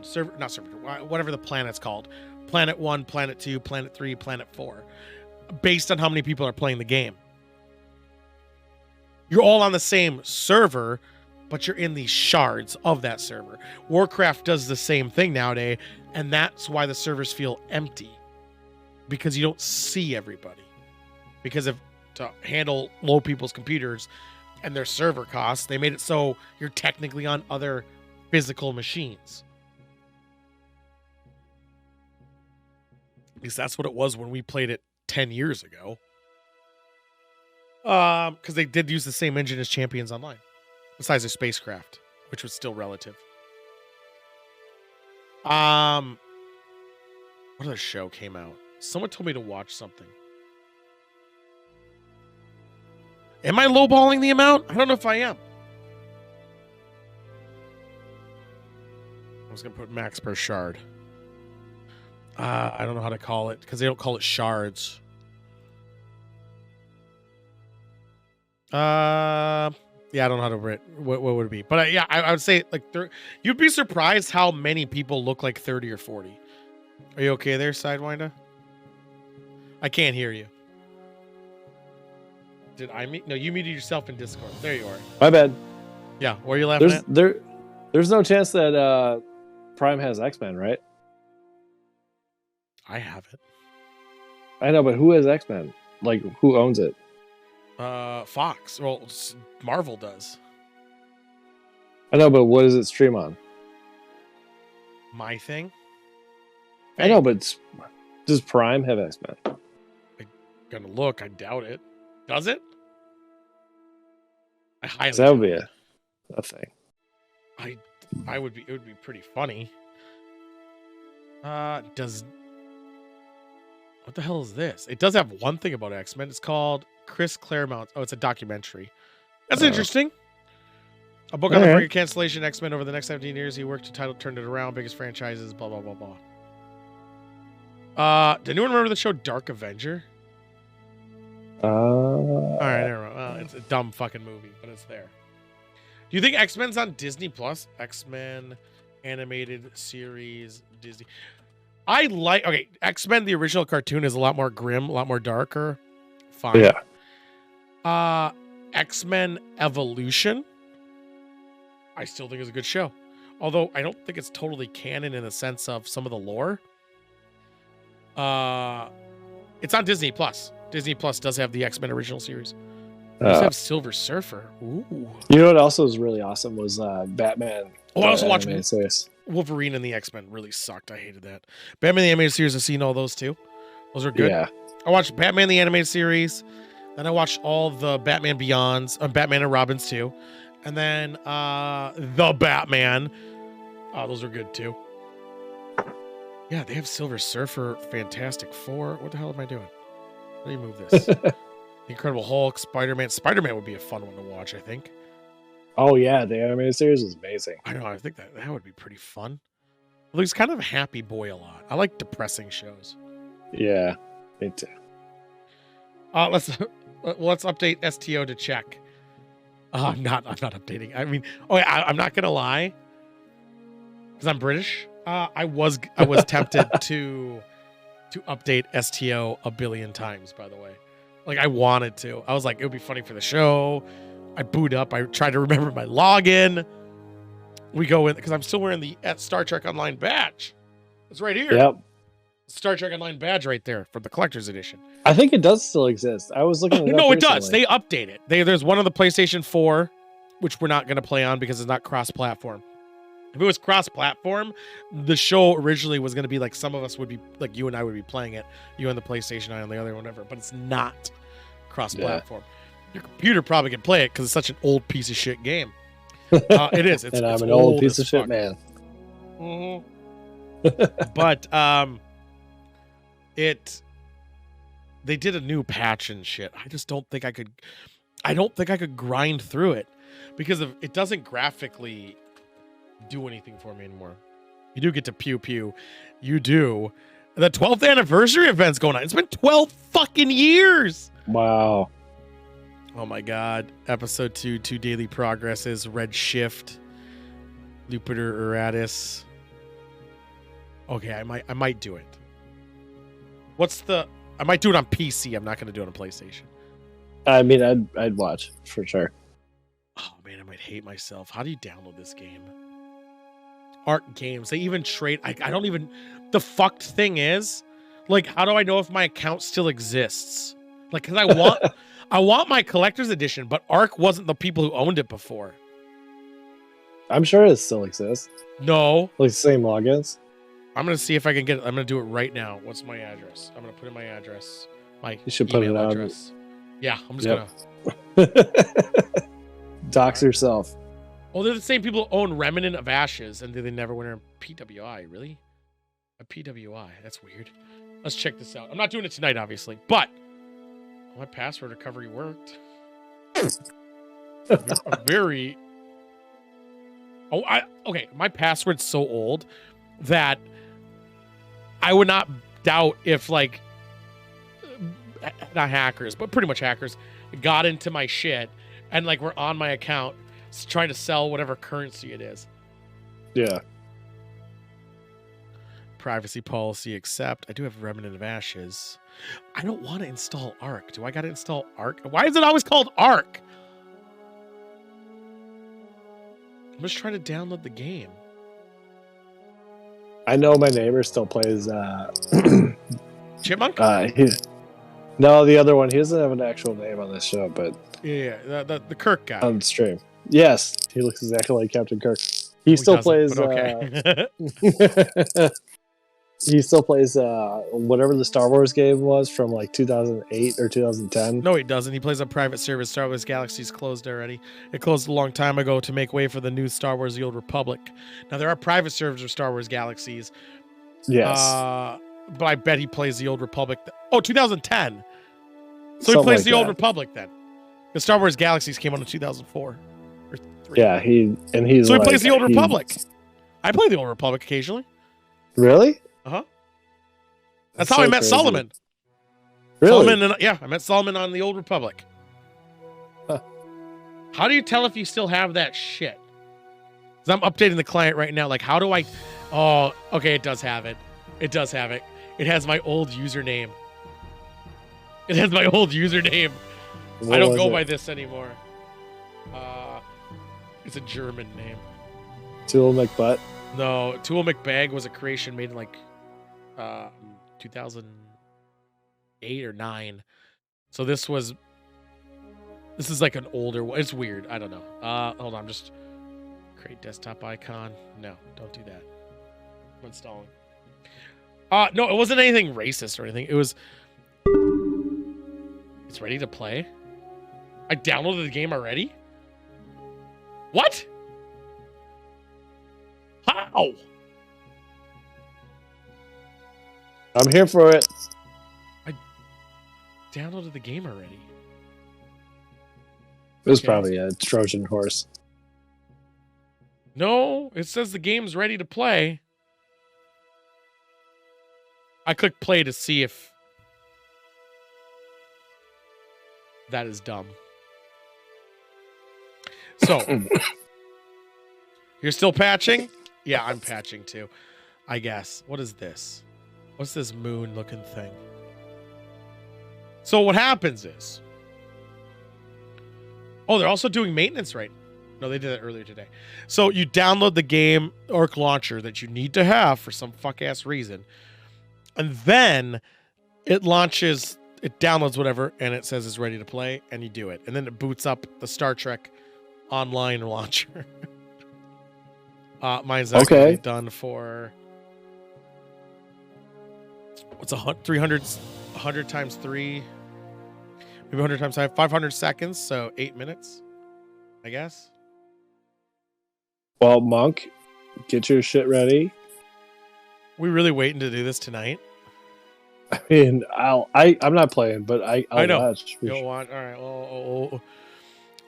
whatever the planet's called. Planet 1, Planet 2, Planet 3, Planet 4. Based on how many people are playing the game. You're all on the same server, but you're in these shards of that server. Warcraft does the same thing nowadays, and that's why the servers feel empty. Because you don't see everybody. Because to handle low people's computers and their server costs, they made it so you're technically on other physical machines. At least that's what it was when we played it 10 years ago. Because they did use the same engine as Champions Online. Besides their spacecraft, which was still relative. What other show came out? Someone told me to watch something. Am I lowballing the amount? I don't know if I am. I was going to put max per shard. I don't know how to call it because they don't call it shards. Yeah, I don't know how to write. What would it be? But yeah, I would say like you'd be surprised how many people look like 30 or 40. Are you okay there, Sidewinder? I can't hear you. Did I mute? No, you muted yourself in Discord. There you are. My bad. Yeah, where are you laughing at? There's no chance that Prime has X-Men, right? I have it. I know, but who has X-Men? Like, who owns it? Fox. Well, Marvel does. I know, but what does it stream on? My thing. I know, but does Prime have X-Men? I'm gonna look. I doubt it. Does it? I highly. That would be doubt a thing. I would be. It would be pretty funny. Does. What the hell is this? It does have one thing about X-Men. It's called Chris Claremont. Oh, it's a documentary. That's interesting. A book on the brink of cancellation. X-Men over the next 17 years. He worked to turn it around. Biggest franchises. Blah blah blah blah. Did anyone remember the show Dark Avenger? All right, never mind. Well, it's a dumb fucking movie, but it's there. Do you think X-Men's on Disney Plus? X-Men animated series Disney. Okay, X-Men, the original cartoon, is a lot more grim, a lot more darker. Fine. Yeah. X-Men Evolution, I still think is a good show. Although I don't think it's totally canon in the sense of some of the lore. It's on Disney Plus. Disney Plus does have the X-Men original series. It does have Silver Surfer. Ooh. You know what also was really awesome was Batman. Oh, I also watched series. Wolverine and the X-Men. Really sucked. I hated that. Batman the Animated Series, I've seen all those too. Those are good. Yeah. I watched Batman the Animated Series. Then I watched all the Batman Beyonds, Batman and Robins too. And then The Batman. Those are good too. Yeah, they have Silver Surfer, Fantastic Four. What the hell am I doing? Let me move this. The Incredible Hulk, Spider-Man. Spider-Man would be a fun one to watch, I think. Oh, yeah. The animated series was amazing. I know. I think that would be pretty fun. Well, he's kind of a happy boy a lot. I like depressing shows. Yeah, me too. Let's update STO to check. I'm not updating. I mean, I'm not gonna lie, because I'm British. I was tempted to update STO a billion times. By the way, like I wanted to. I was like, it would be funny for the show. I boot up. I tried to remember my login. We go in because I'm still wearing the Star Trek Online badge. It's right here. Yep. Star Trek Online badge right there for the collector's edition. I think it does still exist. I was looking at it. No, it recently. does. They update it. There's one on the PlayStation 4, which we're not going to play on because it's not cross-platform. If it was cross-platform, the show originally was going to be like some of us would be, like you and I would be playing it, you on the PlayStation, I on the other, whatever. But it's not cross-platform. Yeah. Your computer probably can play it because it's such an old piece of shit game. It is. And I'm an old piece of shit man. Mm-hmm. But they did a new patch and shit. I just don't think I could. I don't think I could grind through it because it doesn't graphically do anything for me anymore. You do get to pew pew. You do. The 12th anniversary event's going on. It's been 12 fucking years. Wow. Oh my god. Episode 2 daily progresses. Red Shift. Lupiter Eratus. Okay, I might do it. I might do it on PC. I'm not going to do it on PlayStation. I mean, I'd watch for sure. Oh man, I might hate myself. How do you download this game? Art Games. They even trade. I don't even. The fucked thing is, like, how do I know if my account still exists? Like, because I want my collector's edition, but Arc wasn't the people who owned it before. I'm sure it still exists. No, like the same logins. I'm gonna see if I can get it. I'm gonna do it right now. What's my address? I'm gonna put in my address. My you should put it on. Address. Yeah, I'm just gonna dox yourself. Well, they're the same people who own Remnant of Ashes, and they never went on PWI. Really? A PWI? That's weird. Let's check this out. I'm not doing it tonight, obviously, but my password recovery worked. Very. Oh, okay. My password's so old that I would not doubt if, like, not hackers, but pretty much hackers got into my shit and, like, were on my account trying to sell whatever currency it is. Yeah. Privacy policy accept. I do have Remnant of Ashes. I don't want to install Arc. Do I got to install Arc? Why is it always called Arc? I'm just trying to download the game. I know my neighbor still plays. Chipmunk? No, the other one. He doesn't have an actual name on this show, but Yeah, the Kirk guy. on stream. Yes, he looks exactly like Captain Kirk. He still plays. But okay. He still plays whatever the Star Wars game was from like 2008 or 2010. No, he doesn't. He plays on private service. Star Wars Galaxy's closed already. It closed a long time ago to make way for the new Star Wars: The Old Republic. Now there are private servers of Star Wars Galaxies. Yes. But I bet he plays the Old Republic. 2010. So Something he plays like the Old that. Republic then. The Star Wars Galaxies came out in 2004 or 3. Yeah, he's So he like, plays the Old Republic. I play the Old Republic occasionally. Really? That's how I met Solomon. Really? I met Solomon on the Old Republic. Huh. How do you tell if you still have that shit? 'Cause I'm updating the client right now. Like, how do I? Oh, okay, it does have it. It does have it. It has my old username. It has my old username. I don't go by this anymore. It's a German name. Tool McButt. No, Tool McBag was a creation made in like 2008 or 9. So this is like an older one. It's weird. I don't know. Hold on, just create desktop icon. No, don't do that. I'm installing. No, it wasn't anything racist or anything. It was it's ready to play. I downloaded the game already? What? How? I'm here for it. Downloaded the game already. It was Okay. probably a Trojan horse. No, it says the game's ready to play. I clicked play to see if that is dumb. So, you're still patching? Yeah, I'm patching too, I guess. What is this? What's this moon-looking thing? So what happens is... Oh, they're also doing maintenance right now. No, they did that earlier today. So you download the game Orc launcher that you need to have for some fuck-ass reason. And then it launches, it downloads whatever, and it says it's ready to play, and you do it. And then it boots up the Star Trek online launcher. Mine's not gonna be done for... What's 300 times 3? Maybe 100 times 5, 500 seconds, so 8 minutes, I guess. Well, Monk, get your shit ready. We really waiting to do this tonight? I mean, I'm not playing, but I'll I know. watch. You'll watch. All right. Well,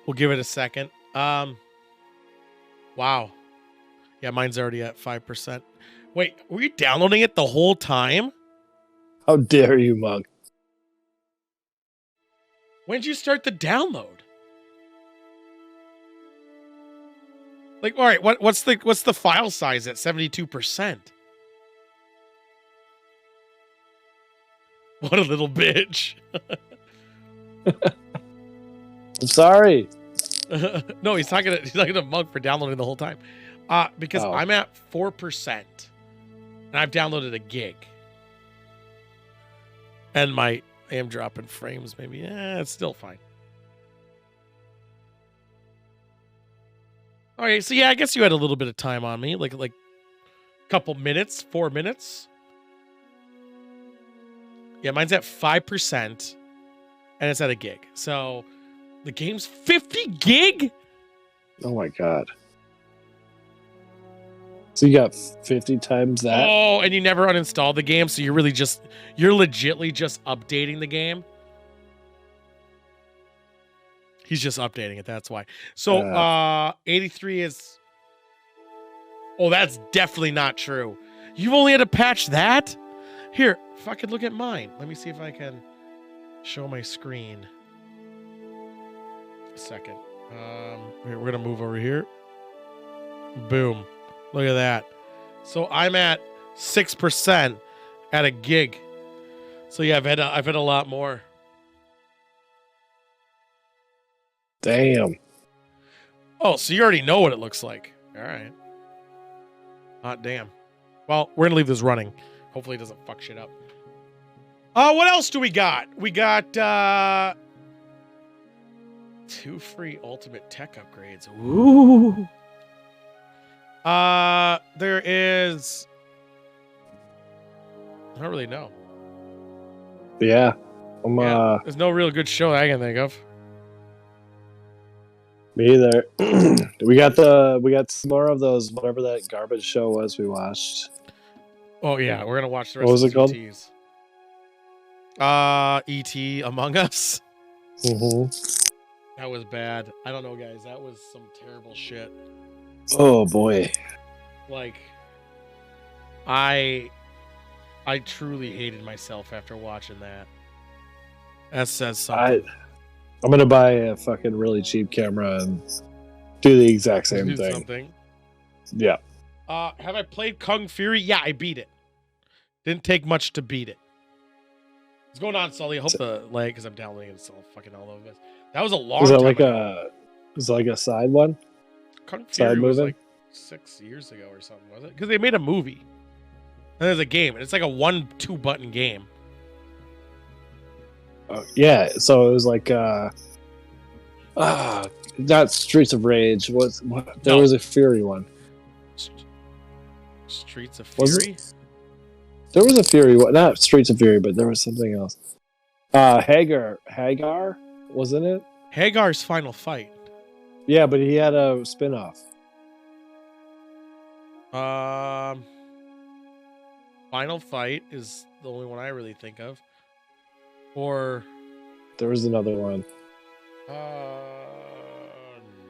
we'll give it a second. Wow. Yeah, mine's already at 5%. Wait, were you downloading it the whole time? How dare you, Monk? When did you start the download? Like, all right, what's the file size at 72%? What a little bitch. I'm sorry. No, he's talking to Monk for downloading the whole time. Because I'm at 4%. And I've downloaded a gig. And I am dropping frames, maybe. It's still fine. All right, so yeah, I guess you had a little bit of time on me, like a couple minutes, 4 minutes. Yeah, mine's at 5%, and it's at a gig. So the game's 50 gig? Oh my god. So you got 50 times that? Oh, and you never uninstalled the game, so you're legitly just updating the game? He's just updating it, that's why. So 83 is... Oh, that's definitely not true. You've only had to patch that? Here, if I could look at mine. Let me see if I can show my screen. A second. We're going to move over here. Boom. Look at that. So I'm at 6% at a gig. So yeah, I've had a lot more. Damn. Oh, so you already know what it looks like. All right. Hot damn. Well, we're gonna leave this running. Hopefully it doesn't fuck shit up. What else do we got? We got 2 free ultimate tech upgrades. Ooh. There is. I don't really know. Yeah. There's no real good show I can think of. Me either. we got some more of those, whatever that garbage show was we watched. Oh yeah, we're gonna watch the What rest was of it the called? ETs. E.T. Among Us. Mm-hmm. That was bad. I don't know, guys. That was some terrible shit. Oh boy. Like, I truly hated myself after watching that. That says something. I'm gonna buy a fucking really cheap camera and do the exact same Do thing. something. Yeah. Have I played Kung Fury? Yeah, I beat it. Didn't take much to beat it. What's going on, Sully? I hope the lag, because I'm downloading it, it's all fucking all over this. That was a long time ago. Was it like a side one? Kung Fury Side was moving? like 6 years ago or something, was it? Because they made a movie. And there's a game, and it's like a 1-2 button game. Yeah, so it was like not Streets of Rage. There was a Fury one. Streets of Was Fury? There was a Fury one, not Streets of Fury, but there was something else. Hagar wasn't it? Hagar's Final Fight. Yeah, but he had a spin-off. Final Fight is the only one I really think of. Or There was another one.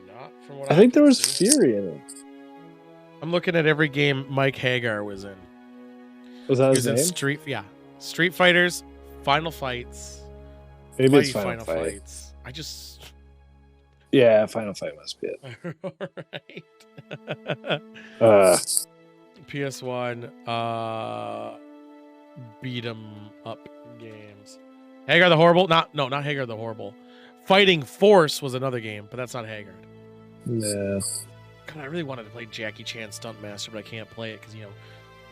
not from what I think can there was see. Fury in it. I'm looking at every game Mike Hagar was in. Was that He his was name? in Street Fighters, Final Fights, Maybe it's Mighty Final Fight. Fights. I just Yeah, Final Fight must be it. Alright. PS1 beat 'em up games. Hagar the Horrible? Not Hagar the Horrible. Fighting Force was another game, but that's not Hagar. Nah. God, I really wanted to play Jackie Chan Stuntmaster, but I can't play it because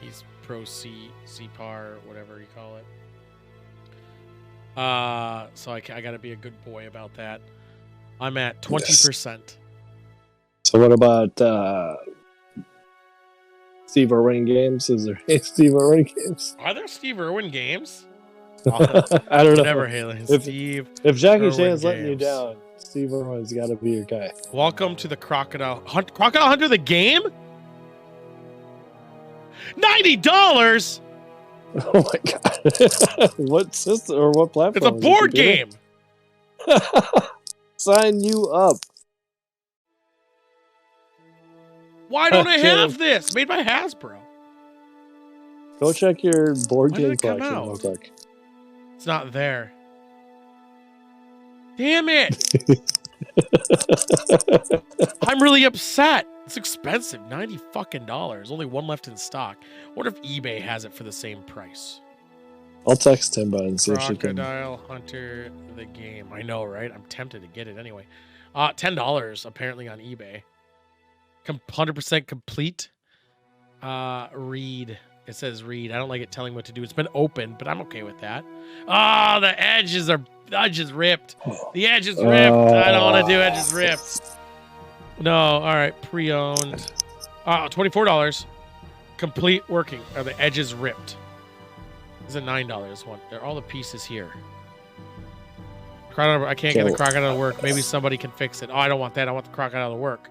he's Pro C par, whatever you call it. So I got to be a good boy about that. I'm at 20%. So what about Steve Irwin games? Is there any Steve Irwin games? Are there Steve Irwin games? I don't know. Whatever, Halen. Steve. If Jackie Irwin Chan's letting you games. down, Steve Irwin's got to be your guy. Welcome to the Crocodile Hunter the game? $90? Oh my god! What system or what platform? It's a board game. Sign you up. Why don't I Can't- have this? Made by Hasbro. Go check your board When did game it come collection out? real quick. It's not there. Damn it. I'm really upset. It's expensive. $90 fucking dollars. Only one left in stock. What if eBay has it for the same price? I'll text Timba and see if she can. Crocodile Hunter the game. I know, right? I'm tempted to get it anyway. $10 apparently on eBay. 100% complete. Read. It says read. I don't like it telling me what to do. It's been open, but I'm okay with that. Oh, the edges ripped. The edge is ripped. I don't want to do edges ripped. No. All right. Pre-owned. $24. Complete working. Are the edges ripped? This is a $9 one. Are all the pieces here? Crocodile. I can't get the crocodile to work. Maybe somebody can fix it. Oh, I don't want that. I want the crocodile to work.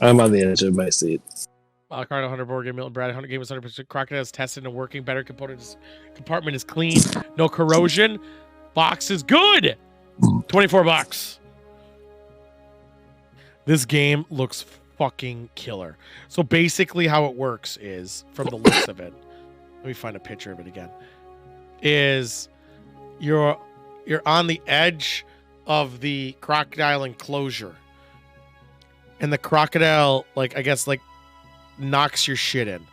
I'm on the edge of my seat. Crocodile Hunter board game, Milton Brad. 100 game was 100%. Crocodile is tested and working. Better compartment is clean. No corrosion. Box is good. $24. This game looks fucking killer. So basically, how it works is, from the looks of it, let me find a picture of it again. Is you're on the edge of the crocodile enclosure, and the crocodile, like, I guess, like, knocks your shit in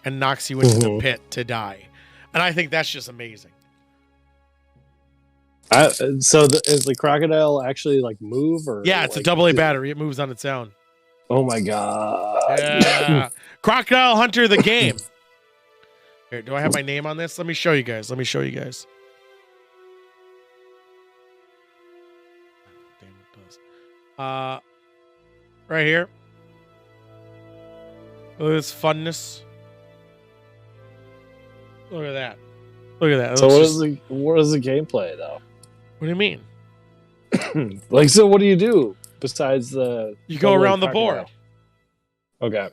and knocks you into the pit to die. And I think that's just amazing. Is the crocodile actually like move or? Yeah, it's like, a AA battery. It moves on its own. Oh my god! Yeah. Crocodile Hunter the game. Here, do I have my name on this? Let me show you guys. Damn, it does. Right here. Look at this funness. Look at that. So what is the gameplay though? What do you mean? Like, so what do you do besides the? You go around the board. Okay.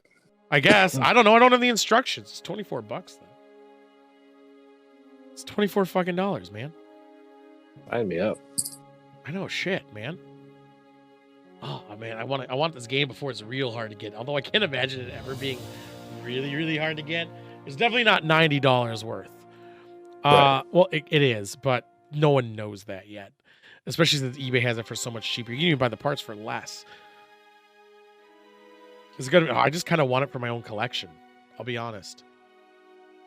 I guess. I don't know. I don't have the instructions. It's $24 though. It's $24 fucking dollars, man. Sign me up. I know, shit, man. Oh man, I want this game before it's real hard to get. Although I can't imagine it ever being really, really hard to get. It's definitely not $90 worth. Right. Well, it is, but no one knows that yet. Especially since eBay has it for so much cheaper. You can even buy the parts for less. It's gonna. I just kind of want it for my own collection. I'll be honest.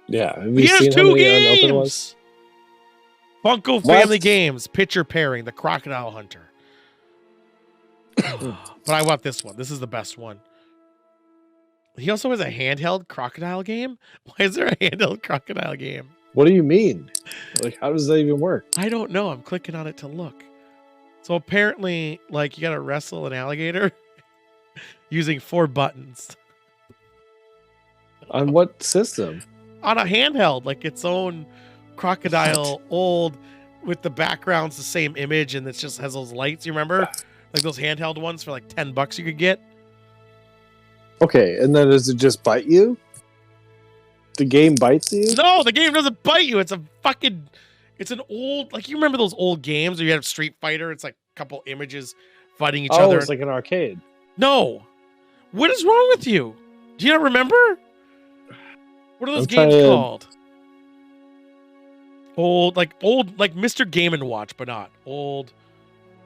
Yeah. Have He you has seen how 2 many unopened games. ones? Funko Family Games, picture pairing, the Crocodile Hunter. But I want this one. This is the best one. He also has a handheld crocodile game. Why is there a handheld crocodile game? What do you mean? Like, how does that even work? I don't know. I'm clicking on it to look. So apparently, like, you got to wrestle an alligator using 4 buttons. On what system? On a handheld, like its own crocodile, old, with the background's the same image, and it just has those lights. You remember? Like those handheld ones for like $10 you could get. Okay, and then does it just bite you? The game bites you? No, the game doesn't bite you. It's an old, like, you remember those old games where you have Street Fighter? It's like a couple images fighting each other. It's like an arcade. No. What is wrong with you? Do you not remember? What are those I'm games trying to- called? Old, like Mr. Game and Watch, but not old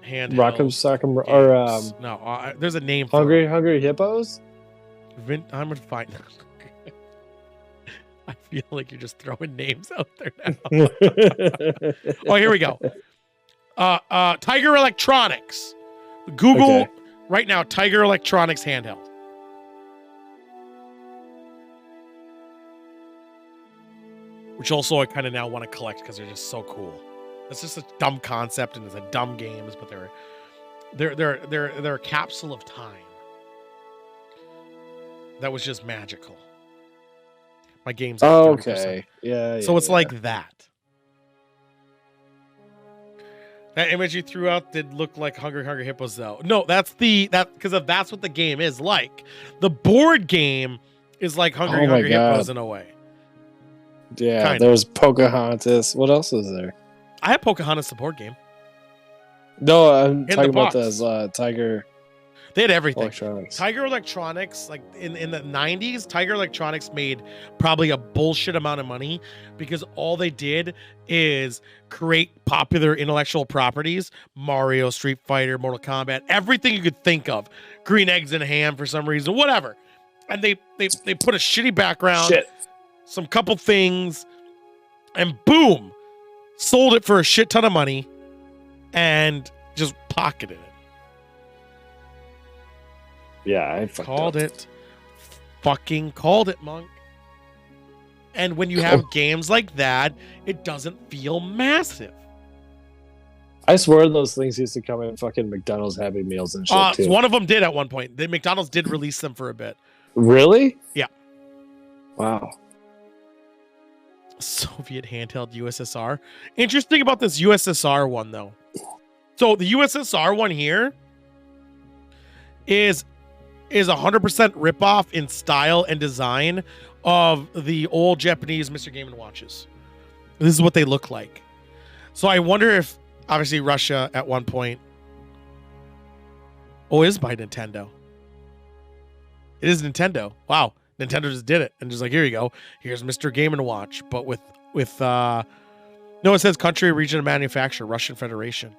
handheld. Rock'em Sock'em games. or No, there's a name for Hungry Hippos? it. I'm gonna find. I feel like you're just throwing names out there now. Oh, here we go. Tiger Electronics. Google Okay. right now. Tiger Electronics handheld. Which also I kind of now want to collect because they're just so cool. It's just a dumb concept and it's a dumb games, but they're a capsule of time. That was just magical. My game's at 30%. Okay. Yeah. So it's like that. That image you threw out did look like Hungry Hippos, though. No, that's because that's what the game is like. The board game is like Hungry Hippos in a way. Yeah, Kinda. there's Pocahontas. What else is there? I have Pocahontas, the board game. No, I'm the talking about box. those Tiger They had everything. Electronics. Tiger Electronics, like in the 90s, Tiger Electronics made probably a bullshit amount of money because all they did is create popular intellectual properties, Mario, Street Fighter, Mortal Kombat, everything you could think of. Green Eggs and Ham for some reason, whatever. And they put a shitty background, Shit. some couple things, and boom, sold it for a shit ton of money and just pocketed it. Yeah, I fucked Called up. it. Fucking called it, Monk. And when you have games like that, it doesn't feel massive. I swear those things used to come in fucking McDonald's Happy Meals and shit too. One of them did at one point. The McDonald's did release them for a bit. Really? Yeah. Wow. Soviet handheld USSR. Interesting about this USSR one, though. So the USSR one here is 100% ripoff in style and design of the old Japanese Mr. Game & Watches. This is what they look like. So I wonder if, obviously, Russia at one point... Oh, it is by Nintendo. It is Nintendo. Wow. Nintendo just did it. And just like, here you go. Here's Mr. Game & Watch. But with no, it says country, region, and manufacturer, Russian Federation.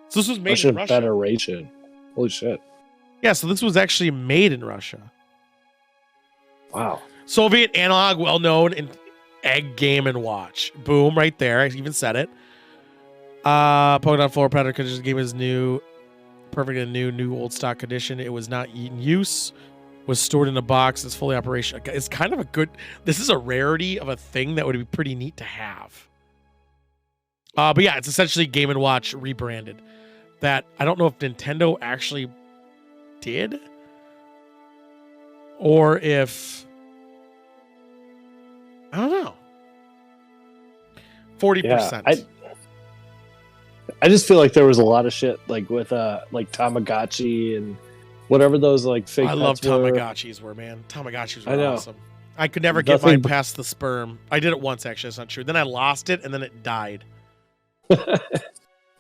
So this was made in Russian Russia. Federation. Holy shit. Yeah, so this was actually made in Russia. Wow. Soviet analog, well-known in Egg Game and Watch. Boom, right there. I even said it. Pokemon 4 Predator condition game is new. Perfect in new old stock condition. It was not in use was stored in a box. It's fully operational. It's kind of a good. This is a rarity of a thing that would be pretty neat to have. But yeah, it's essentially Game & Watch rebranded. That I don't know if Nintendo actually did, or if I don't know. 40%. I just feel like there was a lot of shit like with like Tamagotchi and whatever those like fake. I love Tamagotchis man. Tamagotchis were awesome. I could never get mine past the sperm. I did it once actually, that's not true. Then I lost it and then it died.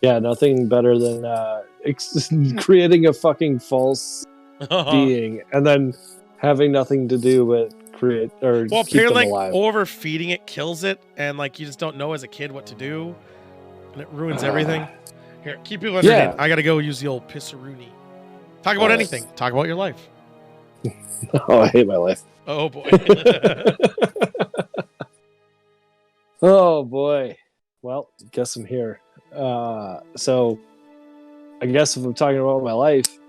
Yeah, nothing better than creating a fucking false being and then having nothing to do but create or keep them alive. Overfeeding it kills it, and like you just don't know as a kid what to do, and it ruins everything. Here, keep people entertained. I gotta go use the old pissaroony. Talk about anything. Talk about your life. Oh, I hate my life. Oh boy. Oh boy. Well, guess I'm here. So I guess if I'm talking about my life,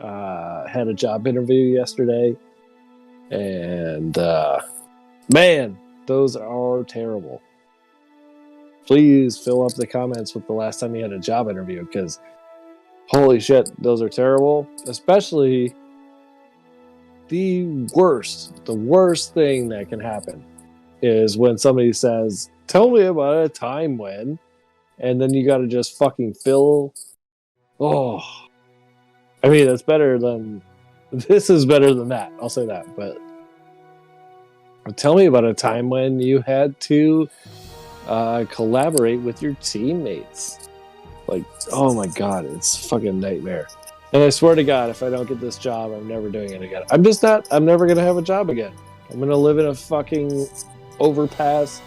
had a job interview yesterday, and man, those are terrible. Please fill up the comments with the last time you had a job interview, because holy shit, those are terrible. Especially the worst thing that can happen is when somebody says, "Tell me about a time when," and then you got to just fucking fill. Oh, I mean, it's better than this is better than that. I'll say that. But tell me about a time when you had to collaborate with your teammates. Like, oh my god, it's a fucking nightmare. And I swear to God, if I don't get this job, I'm never doing it again. I'm never gonna have a job again. I'm gonna live in a fucking overpass.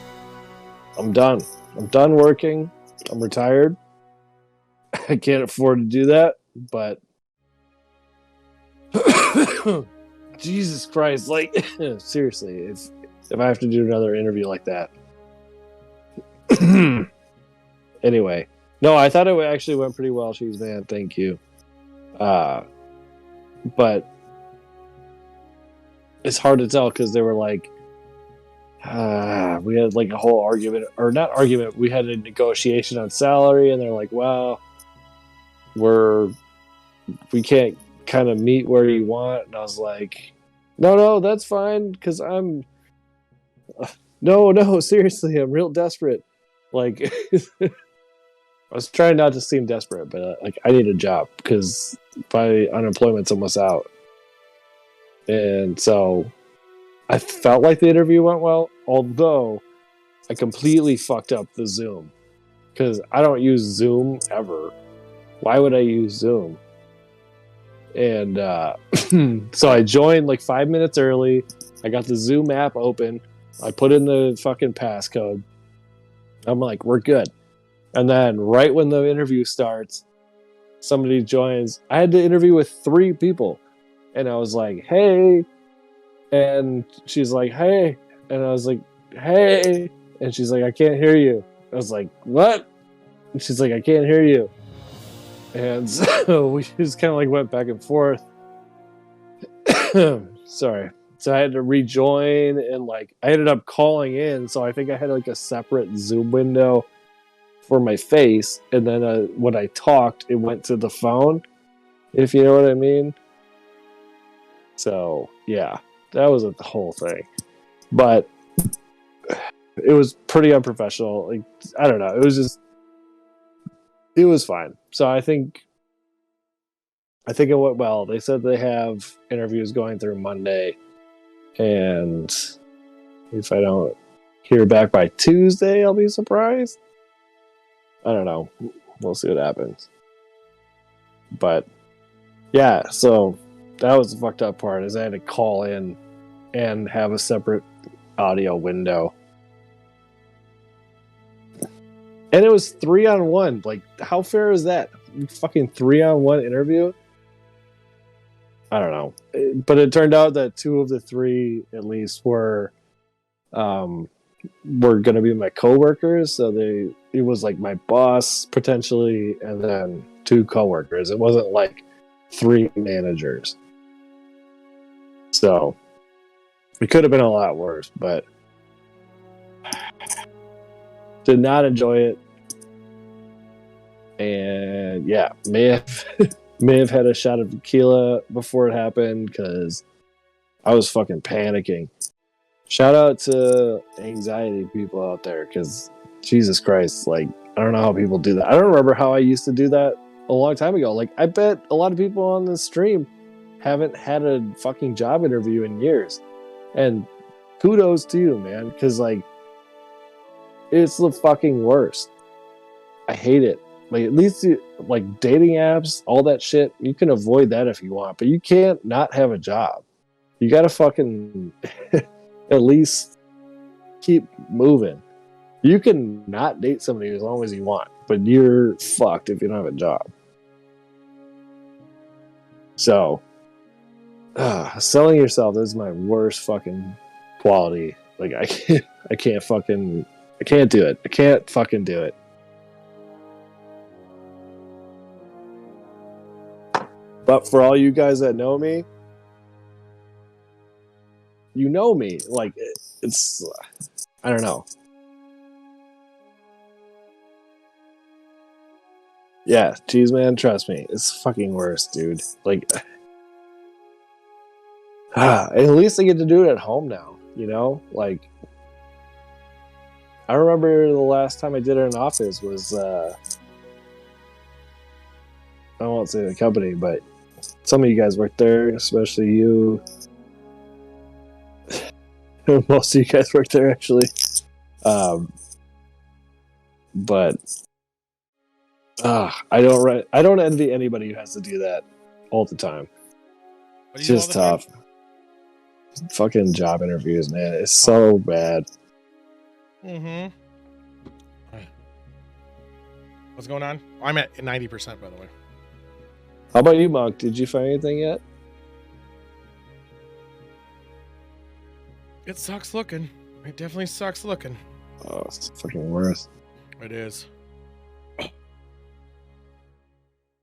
I'm done. I'm done working. I'm retired. I can't afford to do that, but Jesus Christ, like seriously, if I have to do another interview like that. Anyway, no, I thought it actually went pretty well. She's man, thank you. But it's hard to tell because they were like, we had like a whole argument, or not argument. We had a negotiation on salary, and they're like, "Well, we can't kind of meet where you want." And I was like, "No, that's fine, because I'm no, seriously, I'm real desperate." Like, I was trying not to seem desperate, but like I need a job because my unemployment's almost out, and so I felt like the interview went well, although I completely fucked up the Zoom because I don't use Zoom ever. Why would I use Zoom? And so I joined like 5 minutes early. I got the Zoom app open. I put in the fucking passcode. I'm like, we're good. And then right when the interview starts, somebody joins. I had to interview with 3 people. And I was like, hey. And she's like, hey. And I was like, hey. And she's like, I can't hear you. I was like, what? And she's like, I can't hear you. And so we just kind of like went back and forth. Sorry. So I had to rejoin, and like I ended up calling in. So I think I had like a separate Zoom window for my face. And then when I talked, it went to the phone, if you know what I mean. So yeah, that was the whole thing. But it was pretty unprofessional. Like, I don't know. It was fine. So I think it went well. They said they have interviews going through Monday, and if I don't hear back by Tuesday, I'll be surprised. I don't know. We'll see what happens. But yeah, so that was the fucked up part, is I had to call in and have a separate audio window. And it was 3-on-1. Like, how fair is that? Fucking 3-on-1 interview? I don't know. But it turned out that 2 of the 3, at least, were going to be my coworkers. So it was like my boss, potentially, and then 2 coworkers. It wasn't like 3 managers. So it could have been a lot worse, but did not enjoy it. And yeah, may have had a shot of tequila before it happened because I was fucking panicking. Shout out to anxiety people out there because Jesus Christ, like, I don't know how people do that. I don't remember how I used to do that a long time ago. Like, I bet a lot of people on this stream haven't had a fucking job interview in years. And kudos to you, man, because, like, it's the fucking worst. I hate it. Like, at least, like, dating apps, all that shit, you can avoid that if you want, but you can't not have a job. You gotta fucking at least keep moving. You can not date somebody as long as you want, but you're fucked if you don't have a job. So, selling yourself is my worst fucking quality. Like, I can't do it. I can't fucking do it. But for all you guys that know me, you know me. Like, it's, I don't know. Yeah, Cheese Man, trust me, it's fucking worse, dude. Like, at least I get to do it at home now, you know? Like, I remember the last time I did it in office was, I won't say the company, but some of you guys work there, especially you. Most of you guys work there, actually. But I don't envy anybody who has to do that all the time. It's just tough. Fucking job interviews, man. It's so bad. Mm-hmm. What's going on? I'm at 90%, by the way. How about you, Monk? Did you find anything yet? It sucks looking. It definitely sucks looking. Oh, it's fucking worse. It is.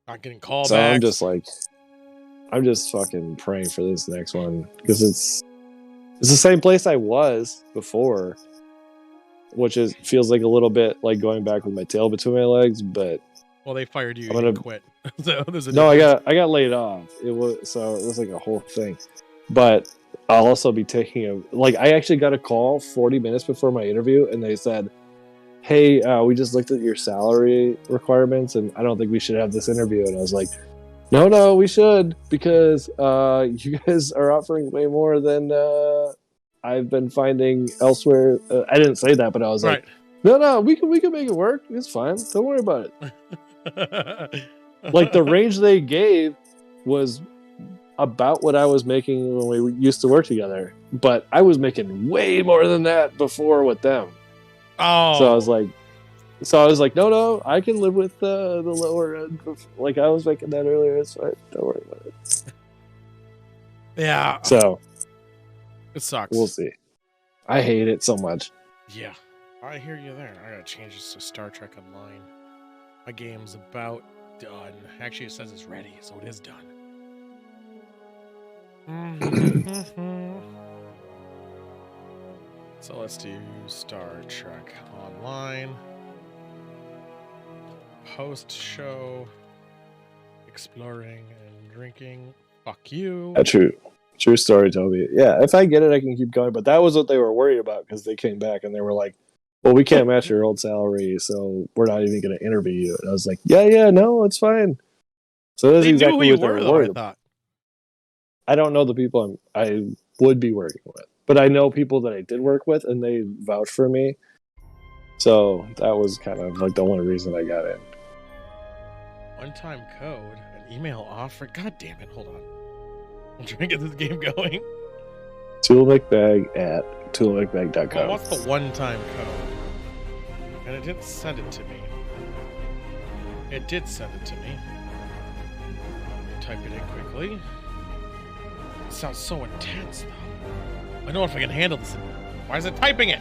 Not getting called So back. I'm just fucking praying for this next one because it's the same place I was before, which feels like a little bit like going back with my tail between my legs. But well, they fired you. You quit. So there's a no, I got laid off. It was like a whole thing. But I'll also be taking I actually got a call 40 minutes before my interview, and they said, hey, we just looked at your salary requirements, and I don't think we should have this interview. And I was like, no, we should, because you guys are offering way more than I've been finding elsewhere. I didn't say that, but I was like, no, we can make it work. It's fine. Don't worry about it. Like, the range they gave was about what I was making when we used to work together, but I was making way more than that before with them. Oh, so I was like, no, I can live with the lower end. Like, I was making that earlier. It's fine. Don't worry about it. Yeah. So it sucks. We'll see. I hate it so much. Yeah, I hear you there. I gotta change this to Star Trek Online. My game's about done. Actually, it says it's ready, so it is done. So let's do Star Trek Online. Post-show. Exploring and drinking. Fuck you. True story, Toby. Yeah, if I get it, I can keep going. But that was what they were worried about, because they came back and they were like, well, we can't match your old salary, so we're not even going to interview you. And I was like, yeah, no, it's fine. So that's exactly what they were worried about. I don't know the people I would be working with, but I know people that I did work with, and they vouched for me. So that was kind of like the only reason I got in. One-time code, an email offer. God damn it! Hold on. I'm trying to get this game going. ToolMcBag@toolMcBag.com. Well, what's the one-time code? And it didn't send it to me. It did send it to me. Type it in quickly. It sounds so intense, though. I don't know if I can handle this. Why is it typing it?